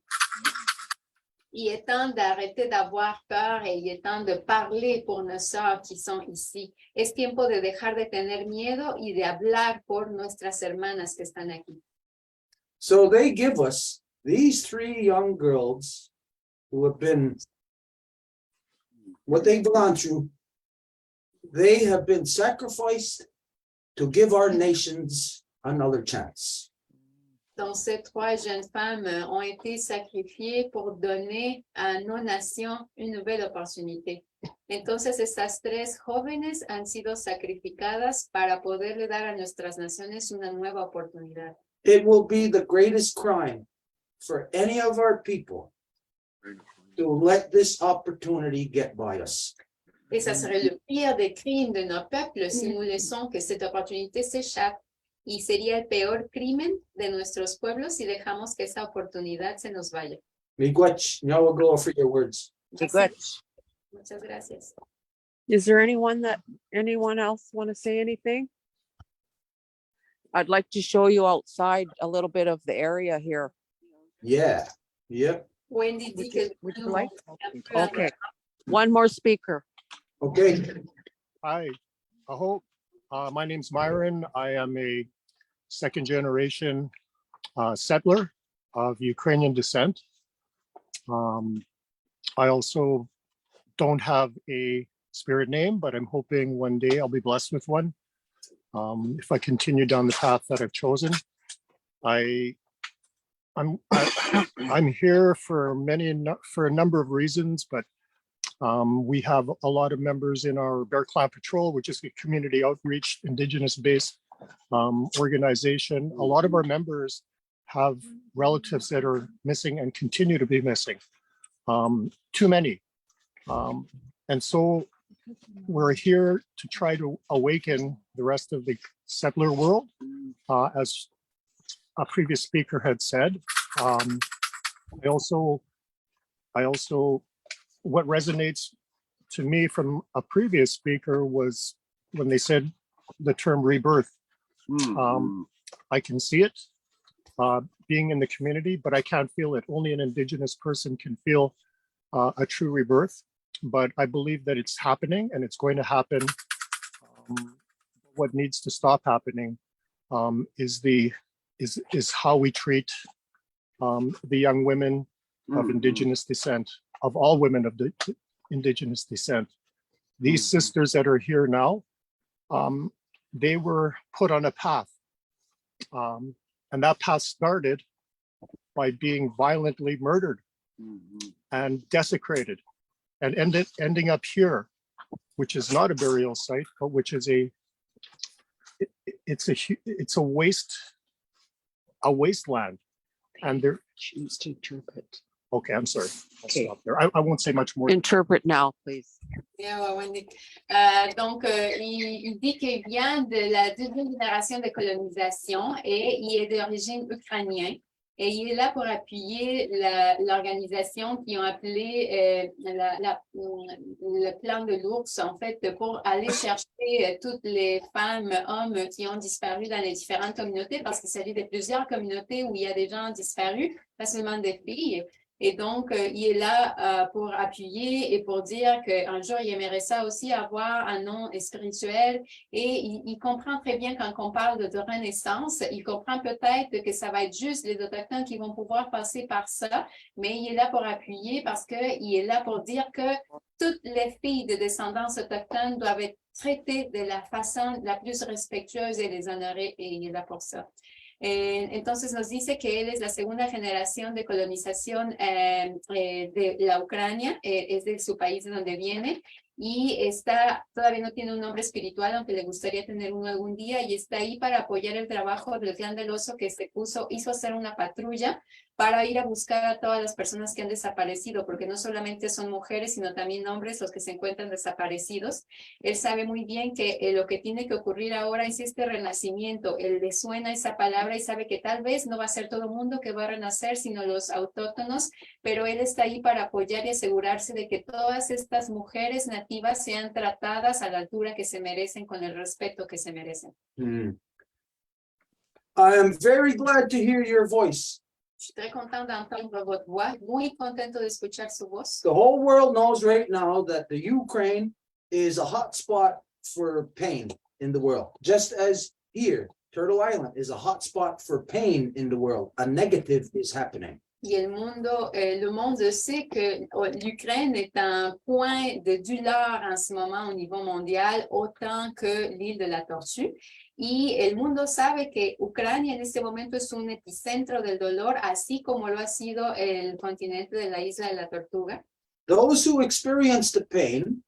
Il est temps d'arrêter d'avoir peur et il est temps de parler pour nos sœurs qui sont ici. Es tiempo de dejar de tener miedo y de hablar por nuestras hermanas que están aquí. So they give us these three young girls who have been, what they've gone through, they have been sacrificed to give our nations another chance. Donc, ces trois jeunes femmes ont été sacrifiées pour donner a nos nations une nouvelle opportunité. Entonces, estas tres jóvenes han sido sacrificadas para poderle dar a nuestras naciones una nueva oportunidad. It will be the greatest crime for any of our people to let this opportunity get by us. Et ça serait le pire des crimes de nos peuples si nous laissons que cette opportunité s'échappe. Y sería el peor crimen de nuestros pueblos si dejamos que esa oportunidad se nos vaya. Miigwech, Nyawago for your words. Muchas gracias. Is there anyone else want to say anything? I'd like to show you outside a little bit of the area here. Yeah, yep, Wendy dit que Would you like? Okay, one more speaker. okay. Hi, Aho. My name's Myron. I am a second generation settler of Ukrainian descent. I also don't have a spirit name, but I'm hoping one day I'll be blessed with one. If I continue down the path that I've chosen, I'm here for a number of reasons, but we have a lot of members in our Bear Clan Patrol, which is a community outreach, Indigenous-based organization. A lot of our members have relatives that are missing and continue to be missing. Too many. And so we're here to try to awaken the rest of the settler world, as a previous speaker had said. I also, what resonates to me from a previous speaker was when they said the term rebirth. I can see it being in the community, but I can't feel it. Only an Indigenous person can feel a true rebirth. But I believe that it's happening and it's going to happen. What needs to stop happening is how we treat the young women of Indigenous descent, of all women of the Indigenous descent. These sisters that are here now, they were put on a path. And that path started by being violently murdered and desecrated, and ending up here, which is not a burial site, but which is it's a wasteland. And there Choose to interpret. Okay, I'm sorry. I'll stop there. I won't say much more. Interpret now, please. Yeah, Wendy. Donc, il dit qu'il vient de la deuxième génération de colonisation et il est d'origine ukrainienne. Et il est là pour appuyer l'organisation qui ont appelé le plan de l'ours, en fait, pour aller chercher toutes les femmes, hommes qui ont disparu dans les différentes communautés, parce qu'il s'agit de plusieurs communautés où il y a des gens disparus, pas seulement des filles. Et donc, il est là pour appuyer et pour dire qu'un jour, il aimerait ça aussi avoir un nom spirituel. Et il comprend très bien quand on parle de renaissance, il comprend peut-être que ça va être juste les Autochtones qui vont pouvoir passer par ça, mais il est là pour appuyer parce qu'il est là pour dire que toutes les filles de descendance autochtone doivent être traitées de la façon la plus respectueuse et les honorer, et il est là pour ça. Entonces nos dice que él es la segunda generación de colonización de la Ucrania, es de su país de donde viene, y todavía no tiene un nombre espiritual, aunque le gustaría tener uno algún día, y está ahí para apoyar el trabajo del Clan del Oso, que hizo hacer una patrulla para ir a buscar a todas las personas que han desaparecido, porque no solamente son mujeres, sino también hombres los que se encuentran desaparecidos. Él sabe muy bien que lo que tiene que ocurrir ahora es este renacimiento. Él le suena esa palabra y sabe que tal vez no va a ser todo el mundo que va a renacer, sino los autóctonos, pero él está ahí para apoyar y asegurarse de que todas estas mujeres nativas sean tratadas a la altura que se merecen, con el respeto que se merecen. I am very glad to hear your voice. Je suis très contente d'entendre votre voix, muy contento de escuchar su voz. The whole world knows right now that the Ukraine is a hot spot for pain in the world, just as here, Turtle Island is a hot spot for pain in the world. A negative is happening. Et le monde sait que l'Ukraine est un point de douleur en ce moment au niveau mondial, autant que l'île de la Tortue. Y el mundo sabe que Ucrania en este momento es un epicentro del dolor, así como lo ha sido el continente de la isla de la Tortuga. Those who experience the pain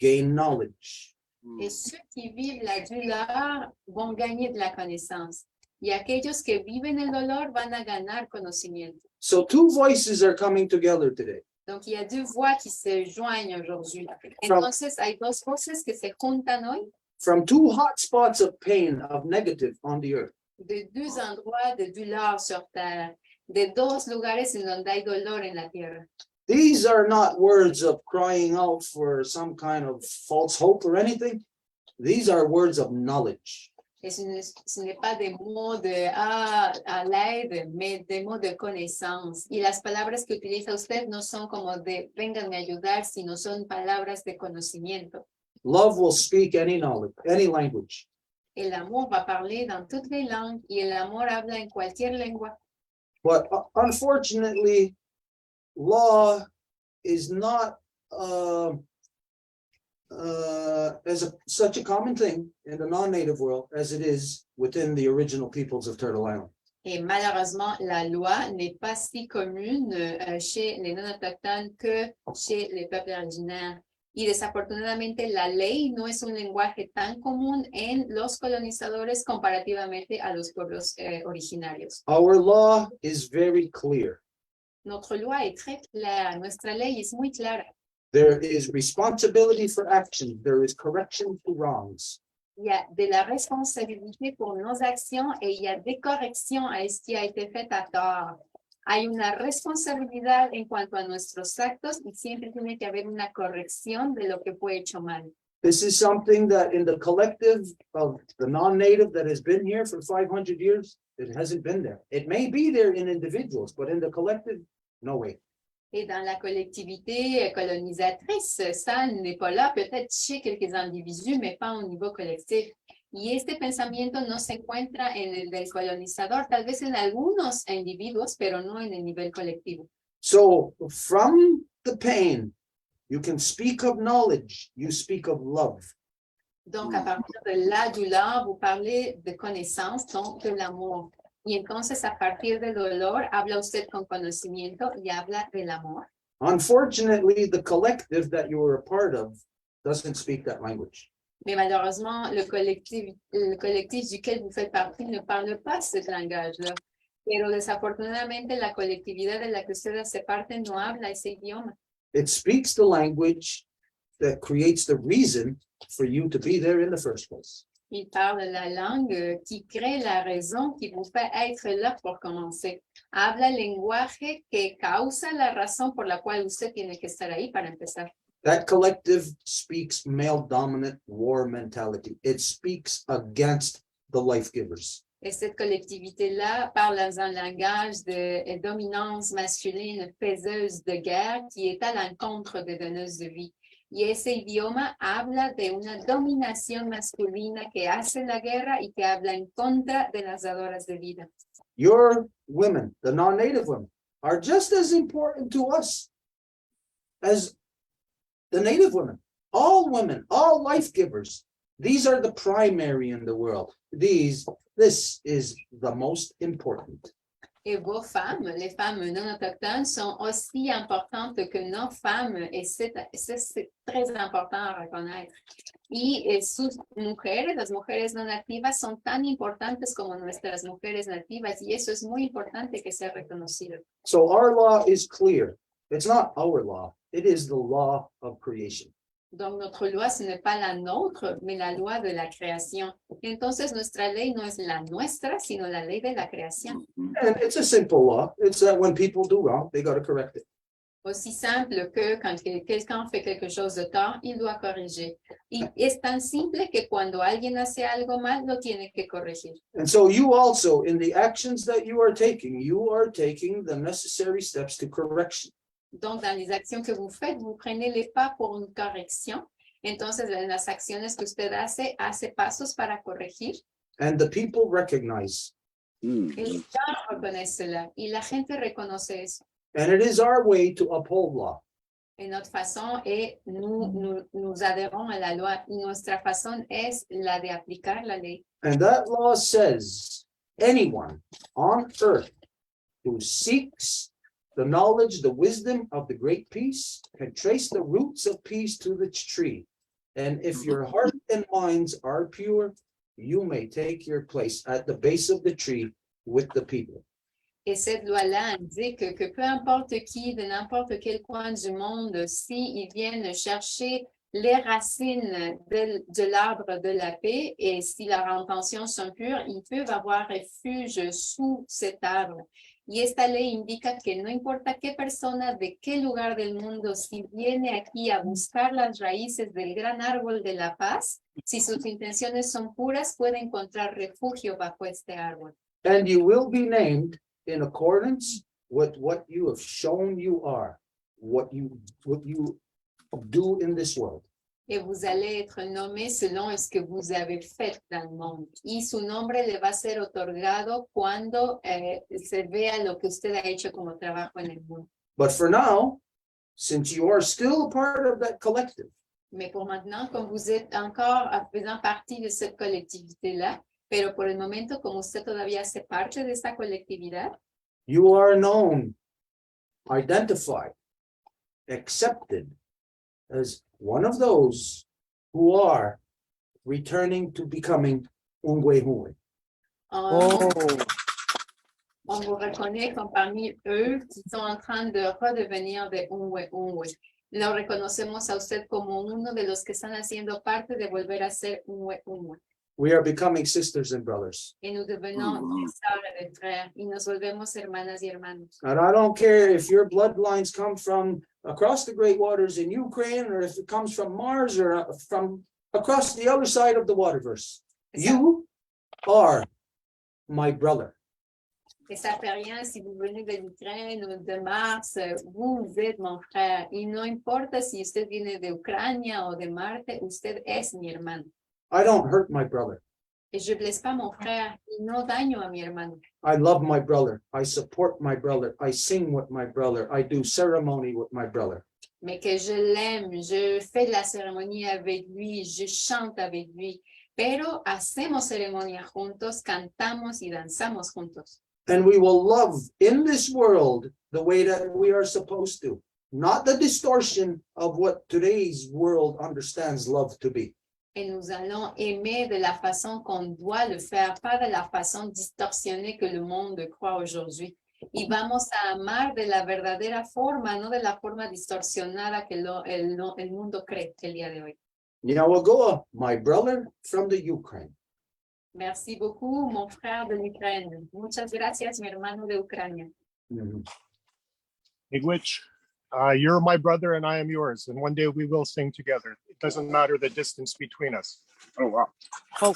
gain knowledge. Et ceux qui vivent la douleur vont gagner de la connaissance. y aquellos que viven el dolor van a ganar conocimiento. So two voices are coming together today. Donc, il y a deux voix qui se joignent aujourd'hui. From- Entonces, hay dos voces que se juntan hoy From two hot spots of pain, of negative on the earth. de deux endroits de douleur sur terre, de dos lugares en donde hay dolor en la tierra. These are not words of crying out for some kind of false hope or anything. These are words of knowledge. Ce n'est pas des mots de à l'aide, mais des mots de connaissance. Y las palabras que utiliza usted no son como de vénganme a ayudar, sino son palabras de conocimiento. Love will speak any knowledge, any language. El amor va a parler dans toutes les langues y el amor habla en cualquier lengua. But unfortunately, law is not such a common thing in the non-native world as it is within the original peoples of Turtle Island. Et malheureusement, la loi n'est pas si commune chez les non-autochtones que chez les peuples originaires. Y desafortunadamente la ley no es un lenguaje tan común en los colonizadores comparativamente a los pueblos originarios. Our law is very clear. Notre loi est très claire, nuestra ley es muy clara. There is responsibility for action. There is correction to wrongs. Il y a de la responsabilité pour nos actions et il y a des corrections à ce qui a été fait à tort. Hay una responsabilidad en cuanto a nuestros actos y siempre tiene que haber una corrección de lo que fue hecho mal. This is something that in the collective of the non-native that has been here for 500 years, it hasn't been there. It may be there in individuals, but in the collective, no way. Et dans la collectivité colonisatrice, ça n'est pas là, peut-être chez quelques individus, mais pas au niveau collectif. Y este pensamiento no se encuentra en el del colonizador, tal vez en algunos individuos, pero no en el nivel colectivo. So from the pain, you can speak of knowledge, you speak of love. Donc, à partir de la douleur, vous parlez de connaissance, donc de l'amour. Y entonces, a partir del dolor, habla usted con conocimiento y habla del amor. Unfortunately, the collective that you are a part of doesn't speak that language. Mais malheureusement, le collectif duquel vous faites partie ne parle pas ce langage-là. Pero desafortunadamente, la colectividad de la que usted hace parte no habla ese idioma. It speaks the language that creates the reason for you to be there in the first place. Il parle la langue qui crée la raison qui vous fait être là pour commencer. Habla el lenguaje que causa la razón por la cual usted tiene que estar ahí para empezar. That collective speaks male-dominant war mentality. It speaks against the life givers. Et cette collectivité-là parle dans un langage de dominance masculine faiseuse de guerre qui est à l'encontre des donneuses de vie. Y ese idioma habla de una dominación masculina que hace la guerra y que habla en contra de las dadoras de vida. Your women, the non-native women, are just as important to us as the native women. All women, all life givers. These are the primary in the world. This is the most important. Et vos femmes, les femmes non autochtones, sont aussi importantes que nos femmes et c'est très important à reconnaître. Y sus mujeres, las mujeres no nativas, son tan importantes como nuestras mujeres nativas y eso es muy importante que sea reconocido. So our law is clear. It's not our law. It is the law of creation. Donc, notre loi, ce n'est pas la nôtre, mais la loi de la création. Entonces, nuestra ley no es la nuestra, sino la ley de la creación. And it's a simple law. It's that when people do wrong, they got to correct it. Aussi simple que quand quelqu'un fait quelque chose de tort, il doit corriger. Y es tan simple que cuando alguien hace algo mal, lo tiene que corregir. And so you also, in the actions that you are taking the necessary steps to correction. Donc, dans les actions que vous faites, vous prenez les pas pour une correction. Entonces, en las acciones que usted hace pasos para corregir. And the people recognize. Et les gens reconnaissent cela. Y la gente reconoce eso. And it is our way to uphold law. Et notre façon est, nous adhérons à la loi. Y nuestra façon es la de aplicar la ley. And that law says anyone on earth who seeks the knowledge, the wisdom of the great peace can trace the roots of peace to the tree. And if your heart and minds are pure, you may take your place at the base of the tree with the people. Et cette loi-là indique que peu importe qui, de n'importe quel coin du monde, s'ils viennent chercher les racines de l'arbre de la paix et si leurs intentions sont pures, ils peuvent avoir refuge sous cet arbre. Y esta ley indica que no importa qué persona de qué lugar del mundo, si viene aquí a buscar las raíces del gran árbol de la paz, si sus intenciones son puras, puede encontrar refugio bajo este árbol. And you will be named in accordance with what you have shown you are, what you do in this world. Et vous allez être nommé selon ce que vous avez fait dans le monde. Y su nombre le va a ser otorgado cuando se vea lo que usted ha hecho como trabajo en el mundo. But for now, since you are still a part of that collective, Mais pour maintenant, comme vous êtes encore faisant partie de cette collectivité-là, pero por el momento, como usted todavía hace parte de esta colectividad, you are known, identified, accepted as one of those who are returning to becoming Ungwehue. on vous reconnaît comme parmi eux qui sont en train de redevenir de Ungwe Ungwe. Lo reconocemos a usted como uno de los que están haciendo parte de volver a ser Ungwe Ungwe. We are becoming sisters and brothers. Et nous devenons des sœurs et des frères y nos volvemos hermanas y hermanos. And I don't care if your bloodlines come from across the great waters in Ukraine or if it comes from Mars or from across the other side of the waterverse. You are my brother. Et ça fait rien si vous venez de l'Ukraine ou de Mars, vous êtes mon frère. Y no importa si usted viene de Ucrania o de Marte, usted es mi hermano. I don't hurt my brother. Et je blesse pas mon frère y no daño a mi hermano. I love my brother. I support my brother. I sing with my brother. I do ceremony with my brother. Mais que je l'aime, je fais de la cérémonie avec lui, je chante avec lui. Pero hacemos ceremonia juntos, cantamos y danzamos juntos. And we will love in this world the way that we are supposed to, not the distortion of what today's world understands love to be. Et nous allons aimer de la façon qu'on doit le faire, pas de la façon distorsionnée que le monde croit aujourd'hui. Y vamos a amar de la verdadera forma, no de la forma distorsionada que el mundo cree el día de hoy. Nyawagoa, my brother from the Ukraine. Merci beaucoup, mon frère de l'Ukraine. Muchas gracias, mi hermano de Ucrania. Miigwech, you're my brother and I am yours. And one day we will sing together. It doesn't matter the distance between us. Oh, wow.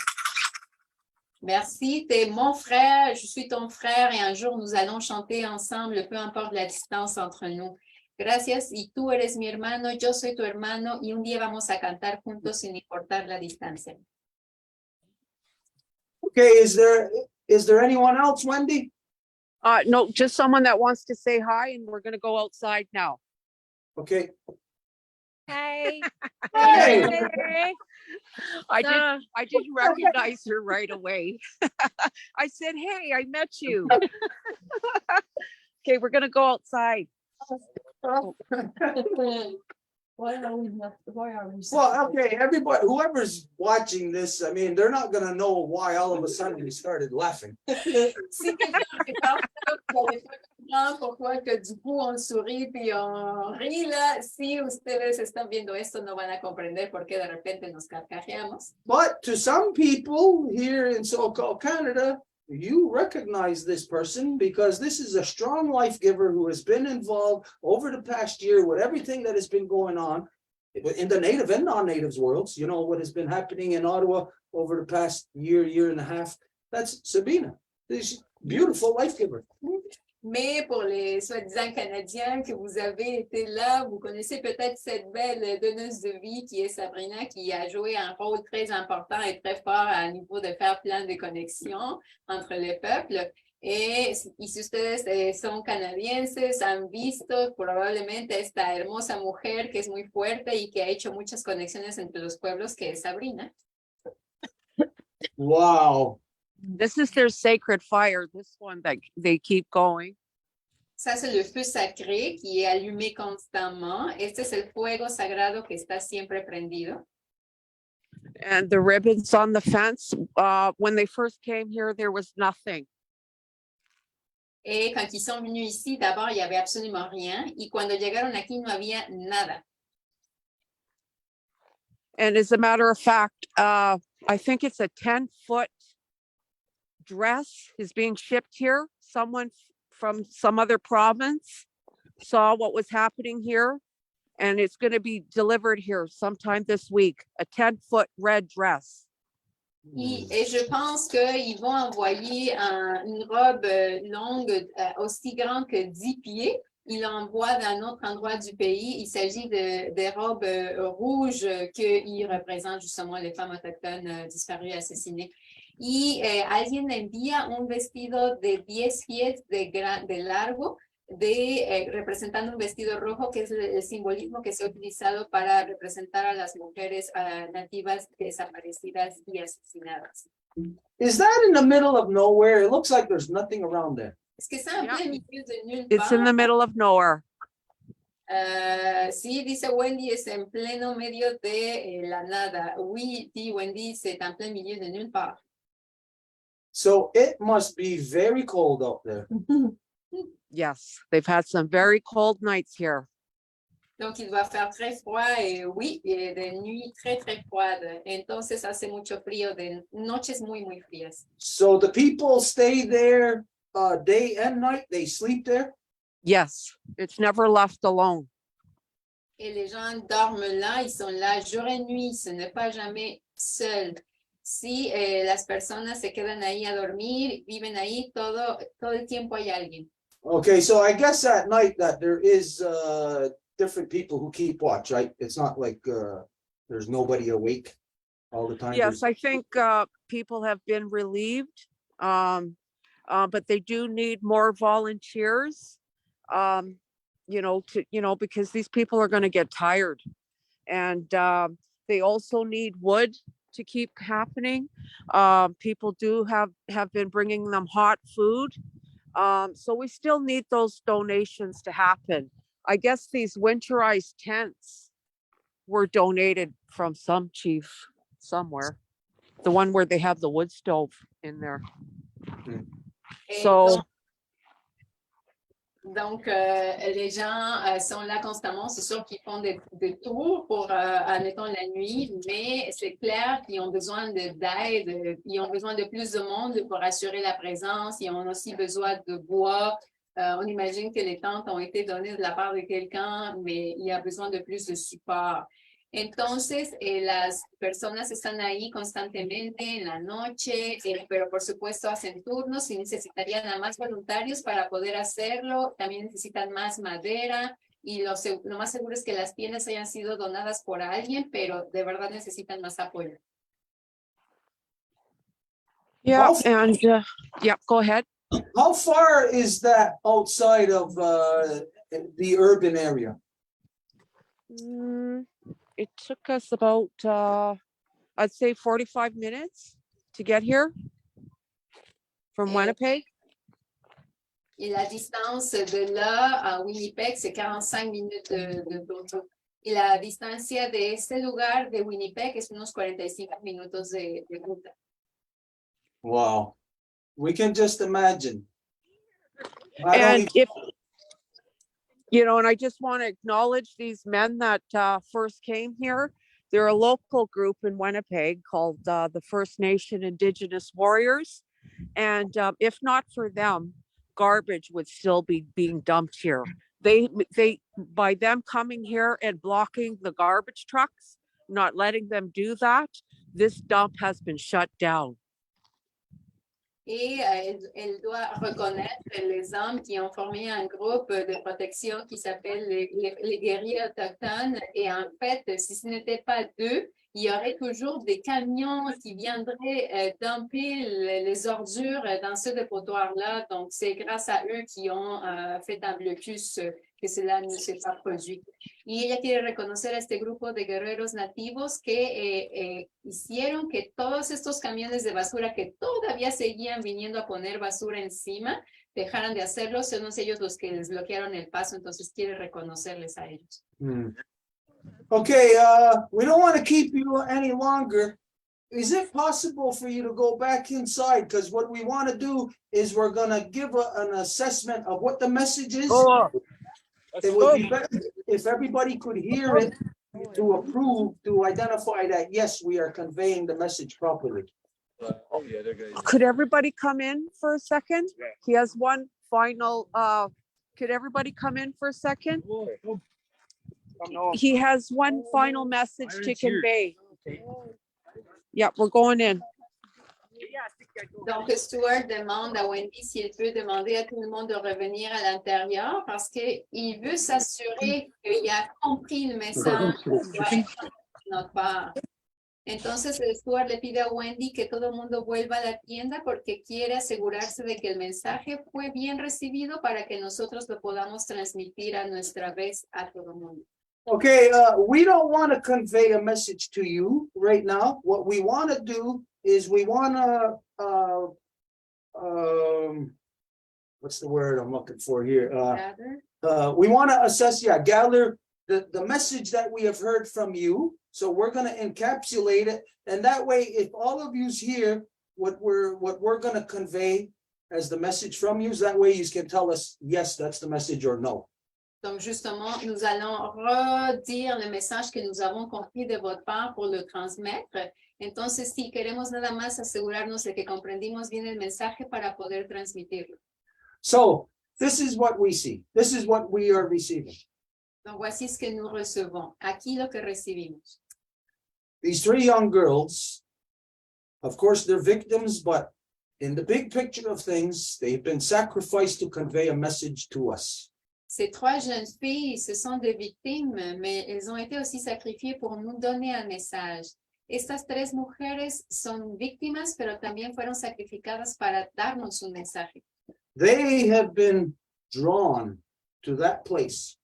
Merci, t'es mon frère, je suis ton frère et un jour nous allons chanter ensemble, peu importe la distance entre nous. Gracias, y tú eres mi hermano, yo soy tu hermano y un día vamos a cantar juntos sin importar la distancia. Okay, is there anyone else, Wendy? No, just someone that wants to say hi, and we're gonna go outside now. Okay. Hey. Hey. I didn't recognize her right away. I said, hey, I met you. Okay, we're gonna go outside. Why are we Well, okay, everybody, whoever's watching this, I mean, they're not gonna know why all of a sudden we started laughing. Si quelqu'un qui parle, vous allez pas comprendre pourquoi que du coup on sourit puis on rit là. Si ustedes están viendo esto, no van a comprender por qué de repente nos carcajeamos. But to some people here in so-called Canada, you recognize this person because this is a strong life giver who has been involved over the past year with everything that has been going on in the native and non-natives worlds. You know, what has been happening in Ottawa over the past year and a half. That's Sabina, this beautiful life giver. Mais pour les soi-disant Canadiens que vous avez été là, vous connaissez peut-être cette belle donneuse de vie qui est Sabrina, qui a joué un rôle très important et très fort à niveau de faire plein de connexions entre les peuples. Y si ustedes son canadienses, han visto probablemente esta hermosa mujer que es muy fuerte y que ha hecho muchas conexiones entre los pueblos, que es Sabrina. Wow. This is their sacred fire, this one that they keep going. Ça, c'est le feu sacré qui est allumé constamment. Este es el fuego sagrado que está siempre prendido. And the ribbons on the fence, when they first came here, there was nothing. Et quand ils sont venus ici, d'abord, il n'y avait absolument rien. Y cuando llegaron aquí, no había nada. And as a matter of fact, I think it's a 10-foot dress is being shipped here. Someone from some other province saw what was happening here, and it's going to be delivered here sometime this week. A 10-foot red dress. Et je pense qu'ils vont envoyer une robe longue aussi grande que 10 pieds. Ils l'envoient dans un autre endroit du pays. Il s'agit des robes rouges qui représentent justement les femmes autochtones disparues et assassinées. Y alguien envía un vestido de 10 pies de largo, representando un vestido rojo, que es el simbolismo que se ha utilizado para representar a las mujeres nativas desaparecidas y asesinadas. Is that in the middle of nowhere? It looks like there's nothing around there. Est-ce que c'est en Yeah. plein milieu de nulle It's in the part? middle of nowhere. Sí, dice Wendy, es en pleno medio de la nada. Oui, dit Wendy, c'est en plein milieu de nulle part. So it must be very cold up there. Yes, they've had some very cold nights here. Donc, il va faire très froid et oui, et de nuits très, très froides. Entonces, hace mucho frío, de noches muy, muy frías. So the people stay there day and night. They sleep there. Yes, it's never left alone. Et les gens dorment là, ils sont là jour et nuit, ce n'est pas jamais seul. Si las personas se quedan ahí a dormir, viven ahí, todo el tiempo hay alguien. Okay, so I guess at night that there is different people who keep watch, right? It's not like there's nobody awake all the time. Yes, I think people have been relieved, but they do need more volunteers. Because these people are going to get tired, and they also need wood to keep happening. People do have been bringing them hot food, so we still need those donations to happen. I guess these winterized tents were donated from some chief somewhere, the one where they have the wood stove in there. So. Donc, les gens sont là constamment. C'est sûr qu'ils font des tours pour, admettons, la nuit, mais c'est clair qu'ils ont besoin d'aide. Ils ont besoin de plus de monde pour assurer la présence. Ils ont aussi besoin de bois. On imagine que les tentes ont été données de la part de quelqu'un, mais il y a besoin de plus de support. Entonces, las personas están ahí constantemente en la noche, pero por supuesto hacen turnos y necesitarían a más voluntarios para poder hacerlo. También necesitan más madera y lo más seguro es que las tiendas hayan sido donadas por alguien, pero de verdad necesitan más apoyo. Yeah, and yeah, go ahead. How far is that outside of the urban area? It took us about, I'd say 45 minutes to get here from Winnipeg. Et la distance de là à Winnipeg, c'est 45 minutes d'auto. Y la distancia de este lugar de Winnipeg es unos 45 minutos de ruta. Wow. We can just imagine. And and I just want to acknowledge these men that first came here. They're a local group in Winnipeg called the First Nation Indigenous Warriors. And if not for them, garbage would still be being dumped here. They by them coming here and blocking the garbage trucks, not letting them do that, this dump has been shut down. Et elle doit reconnaître les hommes qui ont formé un groupe de protection qui s'appelle les guerriers autochtones. Et en fait, si ce n'était pas d'eux, il y aurait toujours des camions qui viendraient dumper les ordures dans ce dépotoir-là. Donc, c'est grâce à eux qui ont fait un blocus que cela ne s'est pas produit. Y ella quiere reconocer a este grupo de guerreros nativos que hicieron que todos estos camiones de basura que todavía seguían viniendo a poner basura encima, dejaran de hacerlo. Son ellos los que les bloquearon el paso, entonces quiere reconocerles a ellos. Okay, we don't want to keep you any longer. Is it possible for you to go back inside? Because what we want to do is we're gonna give an assessment of what the message is. It would be better if everybody could hear it to approve, to identify that, yes, we are conveying the message properly. Could everybody come in for a second? He has one final, could everybody come in for a second? He has one final message to convey. Yeah, we're going in. Donc, Stuart demande à Wendy s'il peut demander à tout le monde de revenir à l'intérieur parce qu'il veut s'assurer qu'il a compris le message de notre part. Entonces, Stuart le pide a Wendy que todo el mundo vuelva a la tienda porque quiere asegurarse de que el mensaje fue bien recibido para que nosotros lo podamos transmitir a nuestra vez a todo el mundo. Okay, we don't want to convey a message to you right now. What we want to do is we want to, what's the word I'm looking for here? We want to assess, gather the message that we have heard from you. So we're going to encapsulate it. And that way, if all of you's here, what we're going to convey as the message from you, that way you can tell us, yes, that's the message, or no. Donc, justement, nous allons redire le message que nous avons compris de votre part pour le transmettre. Entonces, si queremos nada más asegurarnos de que comprendimos bien el mensaje para poder transmitirlo. So, this is what we see. This is what we are receiving. Donc, voici ce que nous recevons. Aquí lo que recibimos. These three young girls, of course, they're victims, but in the big picture of things, they've been sacrificed to convey a message to us. Ces trois jeunes filles, ce sont des victimes, mais elles ont été aussi sacrifiées pour nous donner un message. Estas tres mujeres son víctimas, pero también fueron sacrificadas para darnos un mensaje. They have been drawn to that place.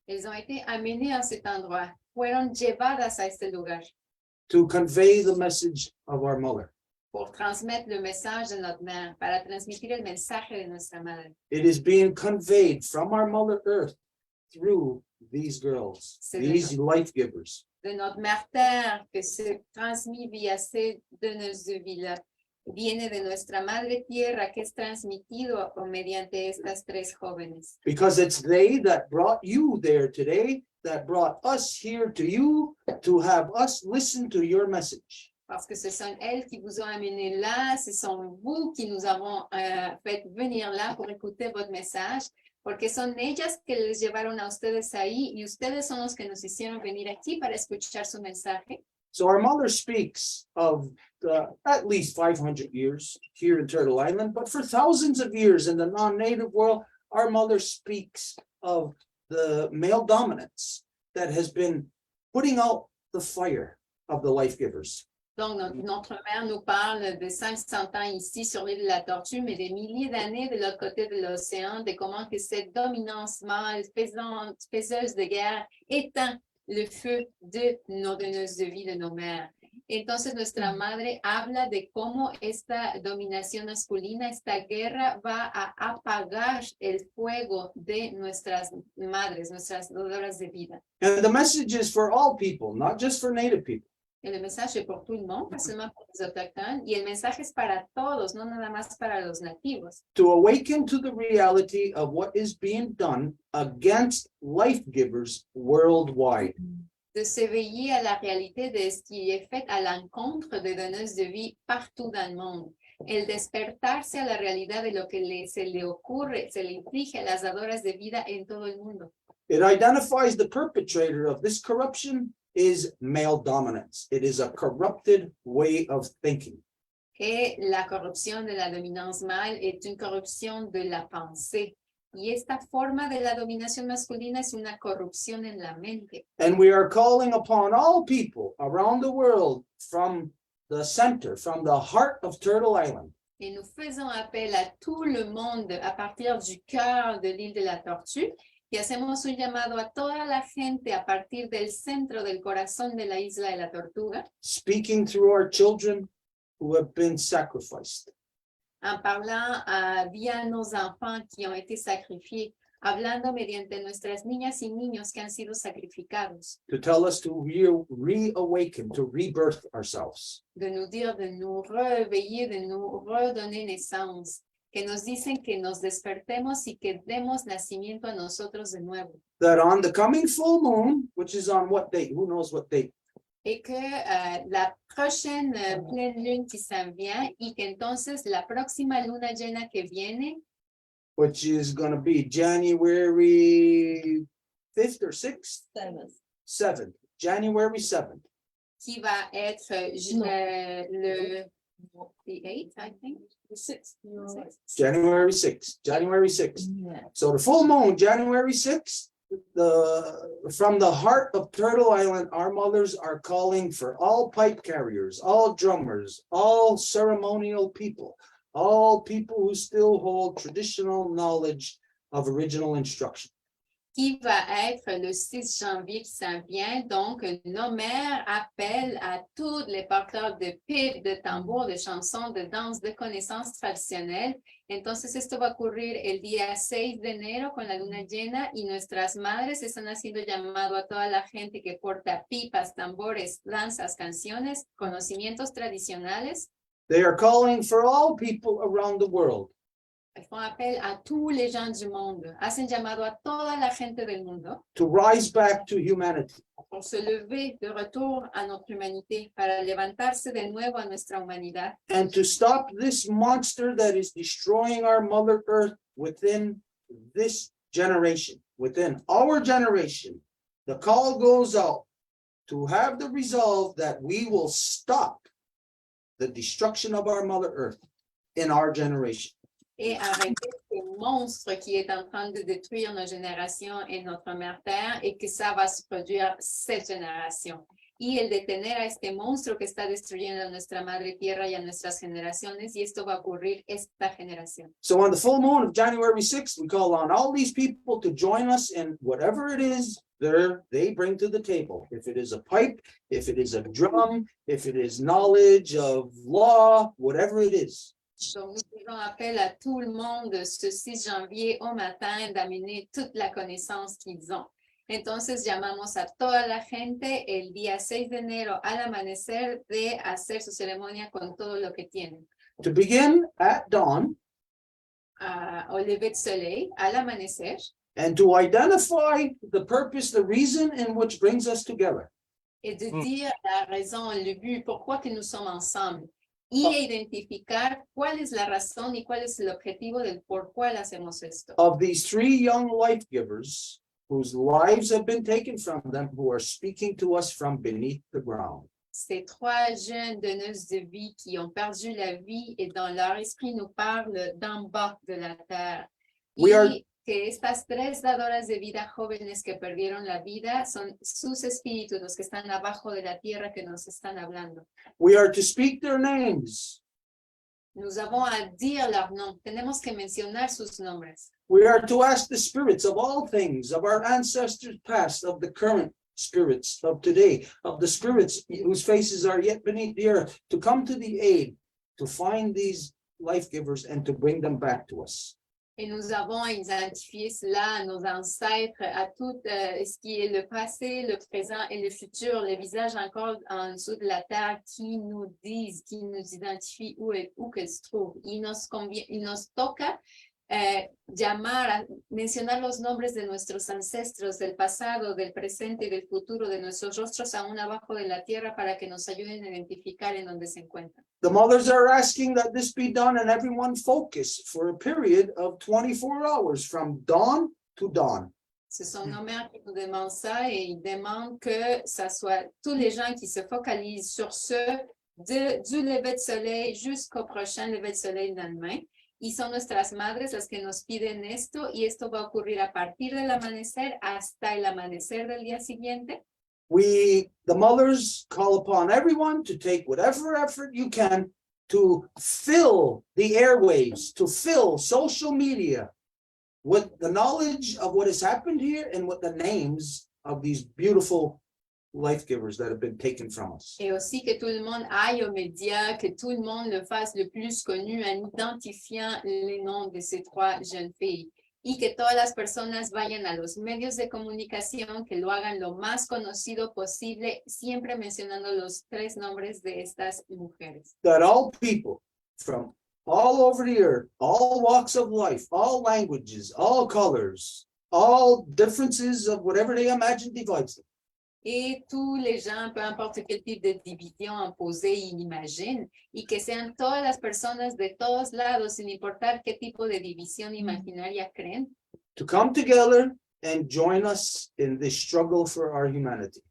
Elles ont été amenées à cet endroit, fueron llevadas a este lugar To convey the message of our mother. pour transmettre le message de notre mère, para transmitir el mensaje de nuestra madre. It is being conveyed from our Mother Earth through these girls, these life givers. De notre mère terre, que se transmis via ces donneuses de vie-là, viene de nuestra madre tierra, que es transmitido mediante estas tres jóvenes. Because it's they that brought you there today, that brought us here to you, to have us listen to your message. Parce que ce sont elles qui vous ont amené là, ce sont vous qui nous avons fait venir là pour écouter votre message, porque son ellas que les llevaron a ustedes ahí y ustedes son los que nos hicieron venir aquí para escuchar su mensaje. So our mother speaks of at least 500 years here in Turtle Island, but for thousands of years in the non-native world, our mother speaks of the male dominance that has been putting out the fire of the life givers. Donc, notre mère nous parle de 500 ans ici sur l'île de la Tortue, mais des milliers d'années de l'autre côté de l'océan, de comment que cette dominance mâle, faiseuse de guerre, éteint le feu de nos donneuses de vie, de nos mères. Entonces, nuestra madre habla de cómo esta dominación masculina, esta guerra, va a apagar el fuego de nuestras madres, nuestras dadoras de vida. And the message is for all people, not just for Native people. Et le message est pour tout le monde, pas seulement pour les autochtones, y el mensaje es para todos, no nada más para los nativos. To awaken to the reality of what is being done against life givers worldwide. De s'éveiller à la réalité de ce qui est fait à l'encontre des donneuses de vie partout dans le monde. El despertarse a la realidad de lo que se le ocurre, se le inflige a las dadoras de vida en todo el mundo. It identifies the perpetrator of this corruption is male dominance. It is a corrupted way of thinking. Que la corrupción de la dominance mâle est une corruption de la pensée. Y esta forma de la dominación masculina es una corrupción en la mente. And we are calling upon all people around the world from the center, from the heart of Turtle Island, Et nous faisons appel à tout le monde à partir du cœur de l'île de la Tortue y hacemos un llamado a toda la gente a partir del centro del corazón de la isla de la Tortuga, speaking through our children who have been sacrificed. en parlant via nos enfants qui ont été sacrifiés hablando mediante nuestras niñas y niños que han sido sacrificados, to tell us to reawaken, to rebirth ourselves. de nous dire de nous réveiller, de nous redonner naissance, que nos dicen que nos despertemos y que demos nacimiento a nosotros de nuevo. That on the coming full moon, which is on what date? Who knows what date? Et que la prochaine pleine lune qui s'en vient y que entonces la próxima luna llena que viene, Which is going to be January 5th or 6th? 7th. January 7th. qui va être le the 8th, I think. The 6th. January 6th. January 6th. So the full moon, January 6th, from the heart of Turtle Island, our mothers are calling for all pipe carriers, all drummers, all ceremonial people, all people who still hold traditional knowledge of original instruction. Qui va être le 6 janvier qui s'en vient. Donc, nos mères appellent à tous les porteurs de pipes, de tambours, de chansons, de danses, de connaissances tradicionales. Entonces, esto va a ocurrir el día 6 de enero con la luna llena y nuestras madres están haciendo llamado a toda la gente que porta pipas, tambores, danzas, canciones, conocimientos tradicionales. They are calling for all people around the world. Elles font appel à tous les gens du monde. Hacen llamado a toda la gente del mundo To rise back to humanity. pour se lever de retour à notre humanité, para levantarse de nuevo a nuestra humanidad And to stop this monster that is destroying our Mother Earth within this generation, within our generation. The call goes out to have the resolve that we will stop the destruction of our Mother Earth in our generation. et arrêter ce monstre qui est en train de détruire nos générations et notre mère Terre et que ça va se produire cette génération. Y el detener a este monstruo que está destruyendo a nuestra madre tierra y a nuestras generaciones, y esto va a ocurrir esta generación. So on the full moon of January 6th, we call on all these people to join us in whatever it is they bring to the table. If it is a pipe, if it is a drum, if it is knowledge of law, whatever it is. Donc, nous faisons appel à tout le monde ce 6 janvier au matin d'amener toute la connaissance qu'ils ont. Entonces llamamos a toda la gente el día 6 de enero al amanecer de hacer su ceremonia con todo lo que tienen. To begin at dawn Au lever de soleil, al amanecer, and to identify the purpose, the reason in which brings us together. et de dire la raison, le but, pourquoi que nous sommes ensemble. Y identificar cuál es la razón y cuál es el objetivo del por cuál hacemos esto. Of these 3 young life givers whose lives have been taken from them, who are speaking to us from beneath the ground. Ces 3 jeunes donneuses de vie qui ont perdu la vie et dans leur esprit nous parlent d'en bas de la terre. We are- Y que estas 3 dadoras de vida jóvenes que perdieron la vida son sus espíritus los que están abajo de la tierra que nos están hablando. We are to speak their names. Nous avons à dire leur nom. Tenemos que mencionar sus nombres. We are to ask the spirits of all things, of our ancestors past, of the current spirits of today, of the spirits whose faces are yet beneath the earth, to come to the aid, to find these life givers and to bring them back to us. Et nous avons identifié cela à nos ancêtres, à tout ce qui est le passé, le présent et le futur, les visages encore en dessous de la terre qui nous disent, qui nous identifient où qu'elles se trouvent. Y nos toca llamar, mencionar los nombres de nuestros ancestros, del pasado, del presente y del futuro, de nuestros rostros aún abajo de la tierra para que nos ayuden a identificar en dónde se encuentran. The mothers are asking that this be done and everyone focus for a period of 24 hours from dawn to dawn. Ce sont nos mères qui nous demandent ça et ils demandent que ça soit tous les gens qui se focalisent sur du lever de soleil jusqu'au prochain lever de soleil le lendemain. Y son nuestras madres las que nos piden esto y esto va a ocurrir a partir del amanecer hasta el amanecer del día siguiente. The mothers call upon everyone to take whatever effort you can to fill the airwaves, to fill social media with the knowledge of what has happened here and with the names of these beautiful life givers that have been taken from us. Et aussi que tout le monde aille aux médias, que tout le monde le fasse le plus connu en identifiant les noms de ces 3 jeunes filles. y que todas las personas vayan a los medios de comunicación, que lo hagan lo más conocido posible, siempre mencionando los 3 nombres de estas mujeres. That all people from all over the earth, all walks of life, all languages, all colors, all differences of whatever they imagine divides them, Et tous les gens, peu importe quel type de division imposée ils imaginent, y que sean todas las personas de todos lados, sin importar qué tipo de división imaginaria creen, to come together and join us in this struggle for our humanity.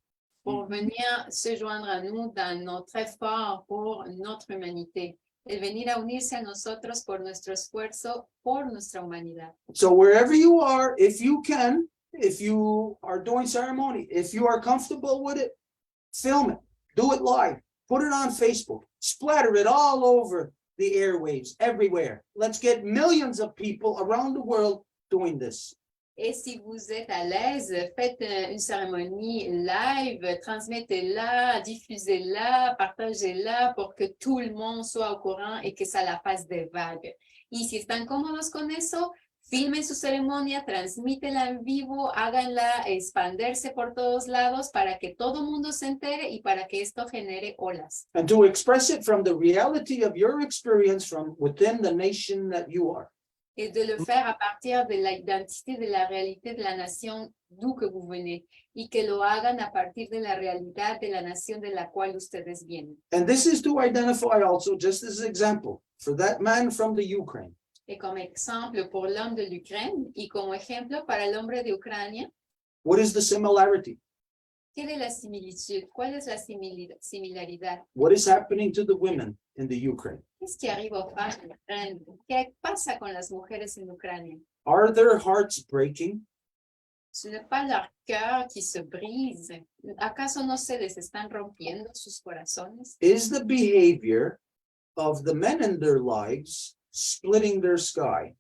pour venir se joindre à nous dans notre effort pour notre humanité, el venir a unirse a nosotros por nuestro esfuerzo por nuestra humanidad. So wherever you are, if you can, if you are doing ceremony, if you are comfortable with it, film it, do it live, put it on Facebook, splatter it all over the airwaves, everywhere. Let's get millions of people around the world doing this. Et si vous êtes à l'aise, faites une cérémonie live, transmettez-la, diffusez-la, partagez-la pour que tout le monde soit au courant et que ça la fasse des vagues. Y si están cómodos con eso, filmen su ceremonia, transmítela en vivo, háganla expandirse por todos lados para que todo mundo se entere y para que esto genere olas. And to express it from the reality of your experience from within the nation that you are. Et de le faire à partir de l'identité, de la réalité de la nation d'où que vous venez, y que lo hagan a partir de la realidad de la nación de la cual ustedes vienen. And this is to identify also, just as an example, for that man from the Ukraine. Et comme exemple pour l'homme de l'Ukraine y como ejemplo para el hombre de Ucrania, What is the similarity? ¿qué es la similitud? ¿Cuál es la similaridad? What is happening to the women in the Ukraine? ¿Qué es que arriba aux femmes en Ucranie? ¿Qué pasa con las mujeres en Ucrania? Are their hearts breaking? Ce n'est pas leur cœur qui se brise. ¿Acaso no se les están rompiendo sus corazones? Is the behavior of the men in their lives splitting their sky?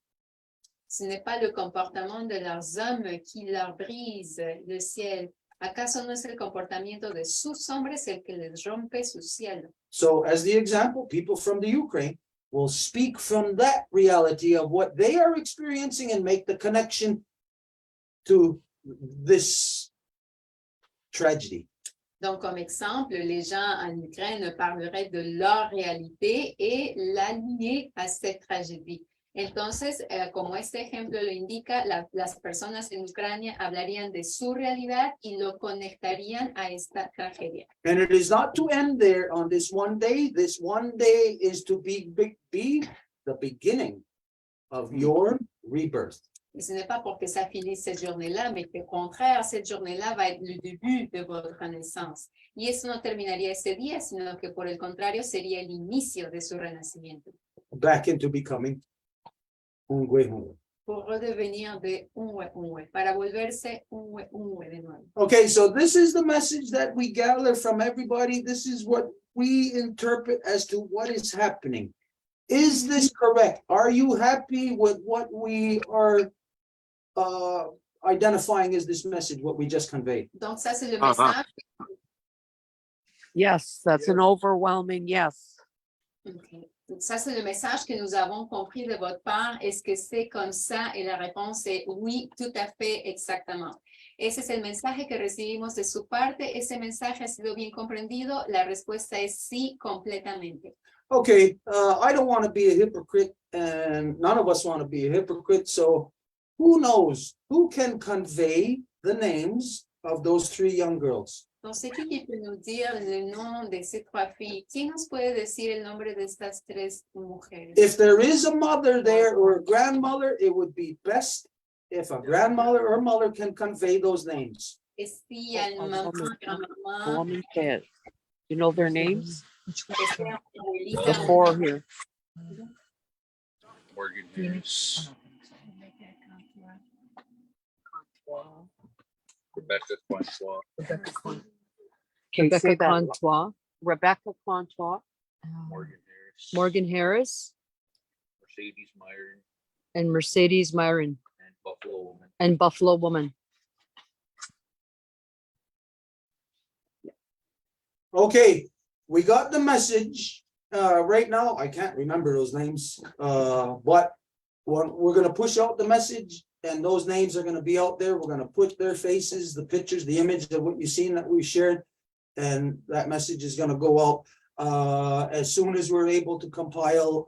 Ce n'est pas le comportement de leurs hommes qui leur brise le ciel. ¿Acaso no es el comportamiento de sus hombres el que les rompe su cielo? So as the example, people from the Ukraine will speak from that reality of what they are experiencing and make the connection to this tragedy. Donc, comme exemple, les gens en Ukraine parleraient de leur réalité et l'aligner à cette tragédie. Entonces, como este ejemplo lo indica, las personas en Ucrania hablarían de su realidad y lo conectarían a esta tragedia. And it is not to end there on this one day. This one day is to be the beginning of your rebirth. Et ce n'est pas pour que ça finisse cette journée-là, mais qu'au contraire, cette journée-là va être le début de votre naissance. Y eso no terminaría ese día, sino que por el contrario sería el inicio de su renacimiento. Back into becoming Ungwe. Pour redevenir de unwe, para volverse unwe de nuevo. Okay, so this is the message that we gather from everybody. This is what we interpret as to what is happening. Is this correct? Are you happy with what we are identifying as this message, what we just conveyed? Donc ça, c'est le message. Yes, that's an overwhelming yes. Okay. Donc ça, c'est le message que nous avons compris de votre part. Est-ce que c'est comme ça? Et la réponse est oui, tout à fait, exactement. Ese es el mensaje que recibimos de su parte. Ese mensaje ha sido bien comprendido. La respuesta es sí, completamente. Okay, I don't want to be a hypocrite, and none of us want to be a hypocrite. So who knows? Who can convey the names of those 3 young girls? Donc, c'est qui peut nous dire le nom de ces 3 filles? ¿Quién nos puede decir el nombre de estas 3 mujeres? If there is a mother there or a grandmother, it would be best if a grandmother or mother can convey those names. Si hay mamá, grandmamá, Woman cares. You know their names? sea abuelita, The 4 here. Morgan Harris, Rebecca Francois, Okay, Rebecca say that. Contois, Rebecca Quantois, Morgan Harris, Morgan Harris, Mercedes Myron, and Mercedes Myron, and Buffalo Woman. and Buffalo Woman. Okay, we got the message. Right now, I can't remember those names, but we're going to push out the message and those names are gonna be out there. We're gonna put their faces, the pictures, the image of what you've seen that we shared. And that message is gonna go out, as soon as we're able to compile,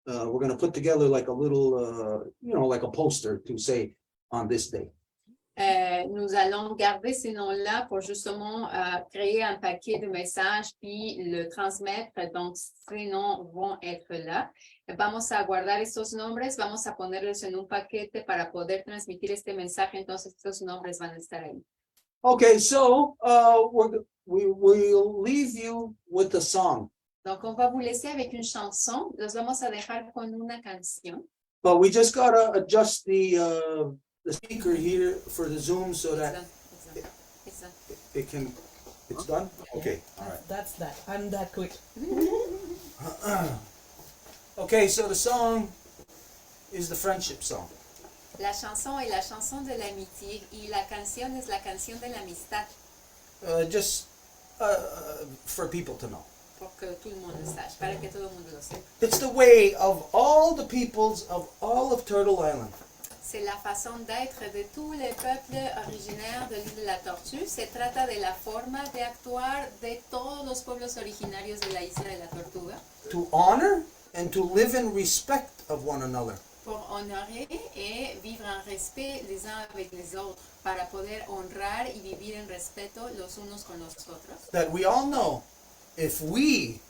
we're gonna put together like a little, like a poster to say on this day. Nous allons garder ces noms-là pour justement créer un paquet de messages puis le transmettre. Donc, ces noms vont être là. Vamos a guardar estos nombres, vamos a ponerlos en un paquete para poder transmitir este mensaje. Entonces, estos nombres van a estar ahí. Okay, so we'll leave you with a song, Donc, on va vous laisser avec une chanson. Los vamos a dejar con una canción. but we just gotta adjust the speaker here for the Zoom so that it can, it's done? Okay, all right. That's that. I'm that quick. Okay, so the song is the friendship song. La chanson est la chanson de l'amitié y la canción es la canción de la amistad. Just for people to know. Pour que tout le monde le sache, para que todo el mundo lo sepa. It's the way of all the peoples of all of Turtle Island. C'est la façon d'être de tous les peuples originaires de l'île de la Tortue. Se trata de la forma de actuar de todos los pueblos originarios de la isla de la Tortuga. To honor and to live in respect of one another. Pour honorer et vivre en respect les uns avec les autres. Para poder honrar y vivir en respeto los unos con los otros. That we all know, if we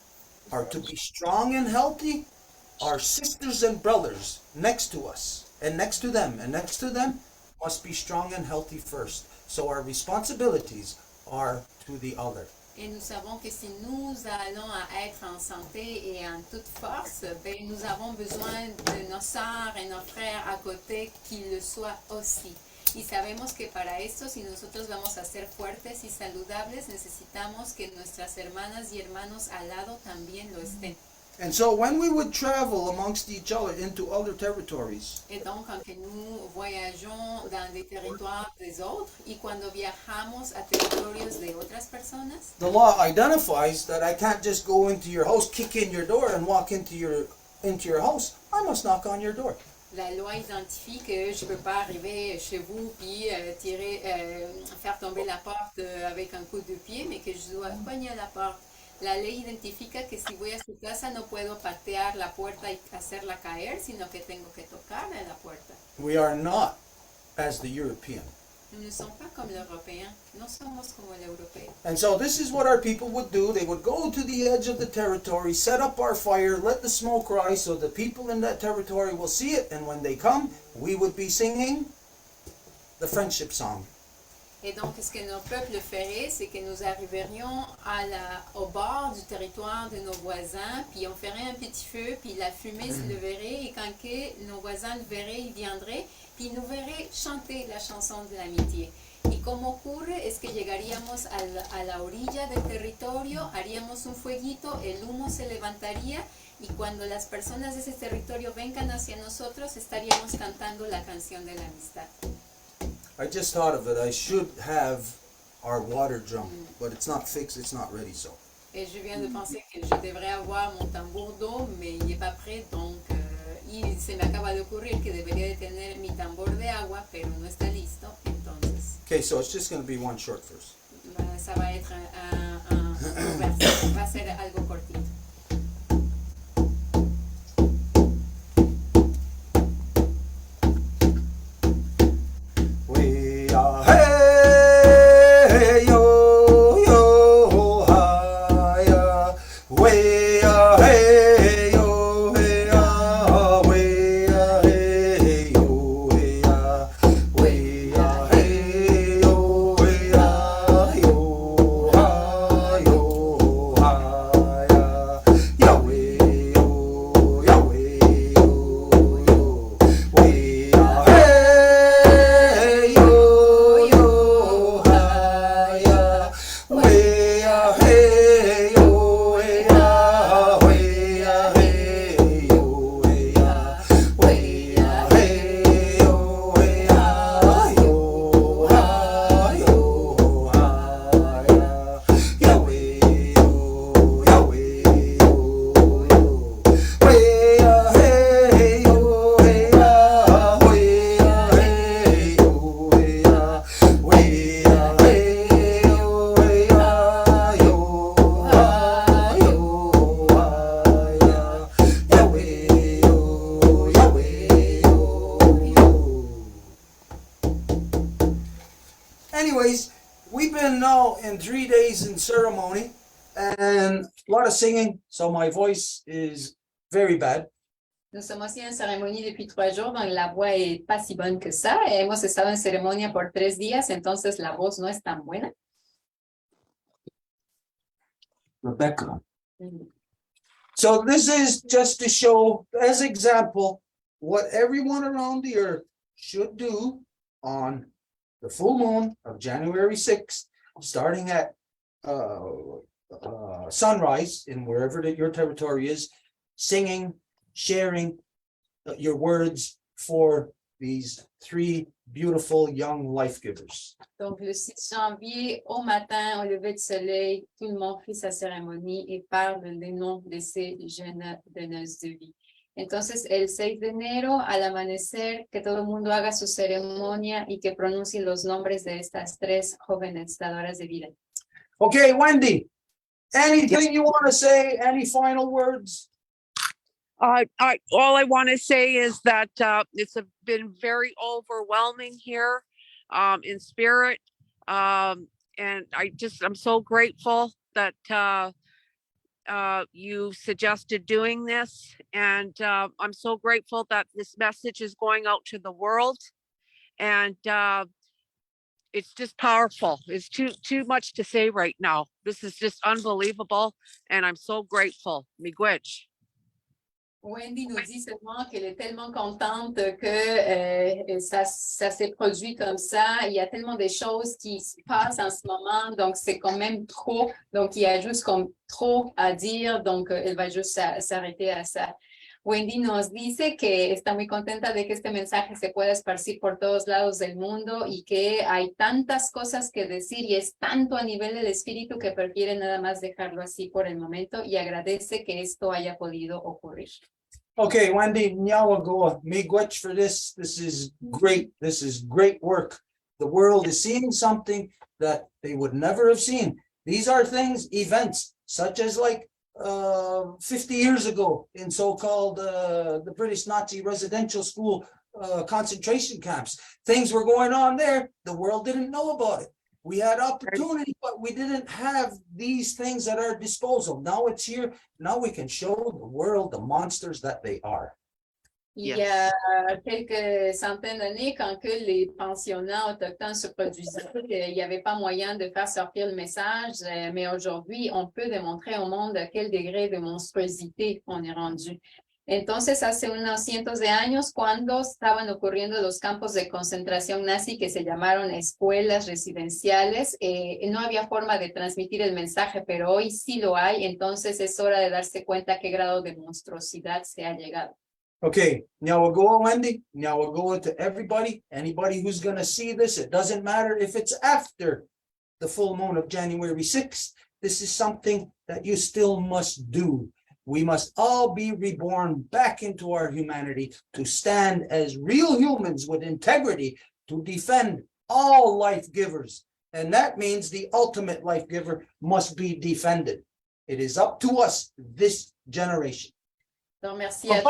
are to be strong and healthy, our sisters and brothers next to us, and next to them, must be strong and healthy first. So our responsibilities are to the other. Et nous savons que si nous allons à être en santé et en toute force, ben, nous avons besoin de nos sœurs et nos frères à côté qu'ils le soient aussi. Y sabemos que para esto, si nosotros vamos a ser fuertes y saludables, necesitamos que nuestras hermanas y hermanos al lado también lo estén. And so when we would travel amongst each other into other territories, Et donc, quand que nous voyageons dans des territoires des autres y cuando viajamos a territorios de otras personas, the law identifies that I can't just go into your house, kick in your door, and walk into your house. I must knock on your door. la loi identifie que je ne peux pas arriver chez vous puis faire tomber la porte avec un coup de pied, mais que je dois cogner à la porte. La ley identifica que si voy a su casa no puedo patear la puerta y hacerla caer, sino que tengo que tocarle a la puerta. We are not as the European. Nous ne somos pas comme l'Européen, no somos como el europeo. And so this is what our people would do. They would go to the edge of the territory, set up our fire, let the smoke rise so the people in that territory will see it. And when they come, we would be singing the friendship song. Et donc, ce que nos peuples feraient, c'est que nous arriverions au bord du territoire de nos voisins, puis on ferait un petit feu, puis la fumée se leverait, et quand que nos voisins le verraient, ils viendraient, puis nous verraient chanter la chanson de l'amitié. Y como ocurre es que llegaríamos a la orilla del territorio, haríamos un fueguito, el humo se levantaría, y cuando las personas de ese territorio vengan hacia nosotros, estaríamos cantando la canción de la amistad. I just thought of it. I should have our water drum, but it's not fixed, it's not ready, so. Et je viens de penser que je devrais avoir mon tambour d'eau, mais il n'est pas prêt, donc se me acaba de ocurrir que debería de tener mi tambor de agua, pero no está listo, entonces Okay, so it's just going to be one short verse. ça va être va a ser algo cortito. We are hey yo yo hi we are hey yo hey we are hey yo hey we are hey yo hey yo hi 3 days in ceremony and a lot of singing, so my voice is very bad. Nous sommes aussi en cérémonie depuis 3 jours, donc la voix est pas si bonne que ça. Hemos estado en ceremonia por 3 días, entonces la voz no es tan buena. Rebecca. So this is just to show, as example, what everyone around the earth should do on the full moon of January 6th, starting at sunrise in wherever that your territory is, singing, sharing your words for these 3 beautiful young life givers. Donc, le 6 janvier, au matin, au lever du soleil, tout le monde fait sa cérémonie et parle le nom de ces jeunes donneuses de vie. Entonces, el 6 de enero, al amanecer, que todo el mundo haga su ceremonia y que pronuncie los nombres de estas 3 jóvenes dadoras de vida. Okay, Wendy, anything you want to say? Any final words? All I want to say is that it's been very overwhelming here in spirit. And I'm so grateful that you suggested doing this. And I'm so grateful that this message is going out to the world. And it's just powerful. It's too much to say right now. This is just unbelievable. And I'm so grateful. Miigwech. Wendy nous dit seulement qu'elle est tellement contente que ça s'est produit comme ça. Il y a tellement de choses qui se passent en ce moment, donc c'est quand même trop. Donc, il y a juste comme trop à dire, donc elle va juste s'arrêter à ça. Wendy nos dice que está muy contenta de que este mensaje se pueda esparcir por todos lados del mundo y que hay tantas cosas que decir y es tanto a nivel del espíritu que prefiere nada más dejarlo así por el momento y agradece que esto haya podido ocurrir. Okay, Wendy, Nyawagoa, miigwech for this. This is great. This is great work. The world is seeing something that they would never have seen. These are things, events, such as like 50 years ago in so-called the British Nazi residential school concentration camps. Things were going on there. The world didn't know about it. We had opportunity, but we didn't have these things at our disposal. Now it's here. Now we can show the world the monsters that they are. Il y a quelques centaines d'années, quand que les pensionnats autochtones se produisaient, il n'y avait pas moyen de faire sortir le message, mais aujourd'hui, on peut démontrer au monde à quel degré de monstruosité on est rendu. Entonces, hace unos cientos de años, cuando estaban ocurriendo los campos de concentración nazi que se llamaron escuelas residenciales, no había forma de transmitir el mensaje, pero hoy sí lo hay, entonces es hora de darse cuenta a qué grado de monstruosidad se ha llegado. Okay, Nyawagoa, Wendy, Nyawagoa to everybody, anybody who's going to see this, it doesn't matter if it's after the full moon of January 6th, this is something that you still must do. We must all be reborn back into our humanity to stand as real humans with integrity to defend all life givers. And that means the ultimate life giver must be defended. It is up to us, this generation. Donc, merci à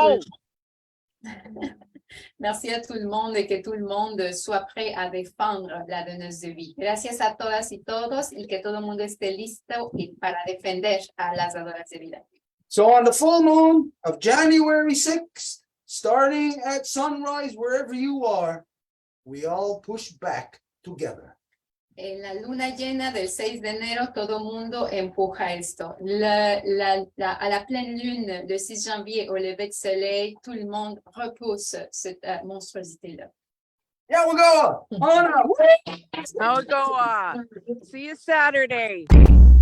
tout le monde et que tout le monde soit prêt a défendre la donneuse de vie. Gracias a todas y todos y que todo el mundo esté listo para defender a las dadoras de vida. So on the full moon of January 6th, starting at sunrise, wherever you are, we all push back together. En la luna llena del 6 de enero, todo el mundo empuja esto. À la pleine lune, le 6 janvier, au lever du soleil, tout le monde repousse cette monstruosité-là. Yeah, we'll go. Now go. See you Saturday.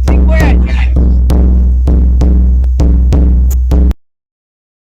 Miigwech.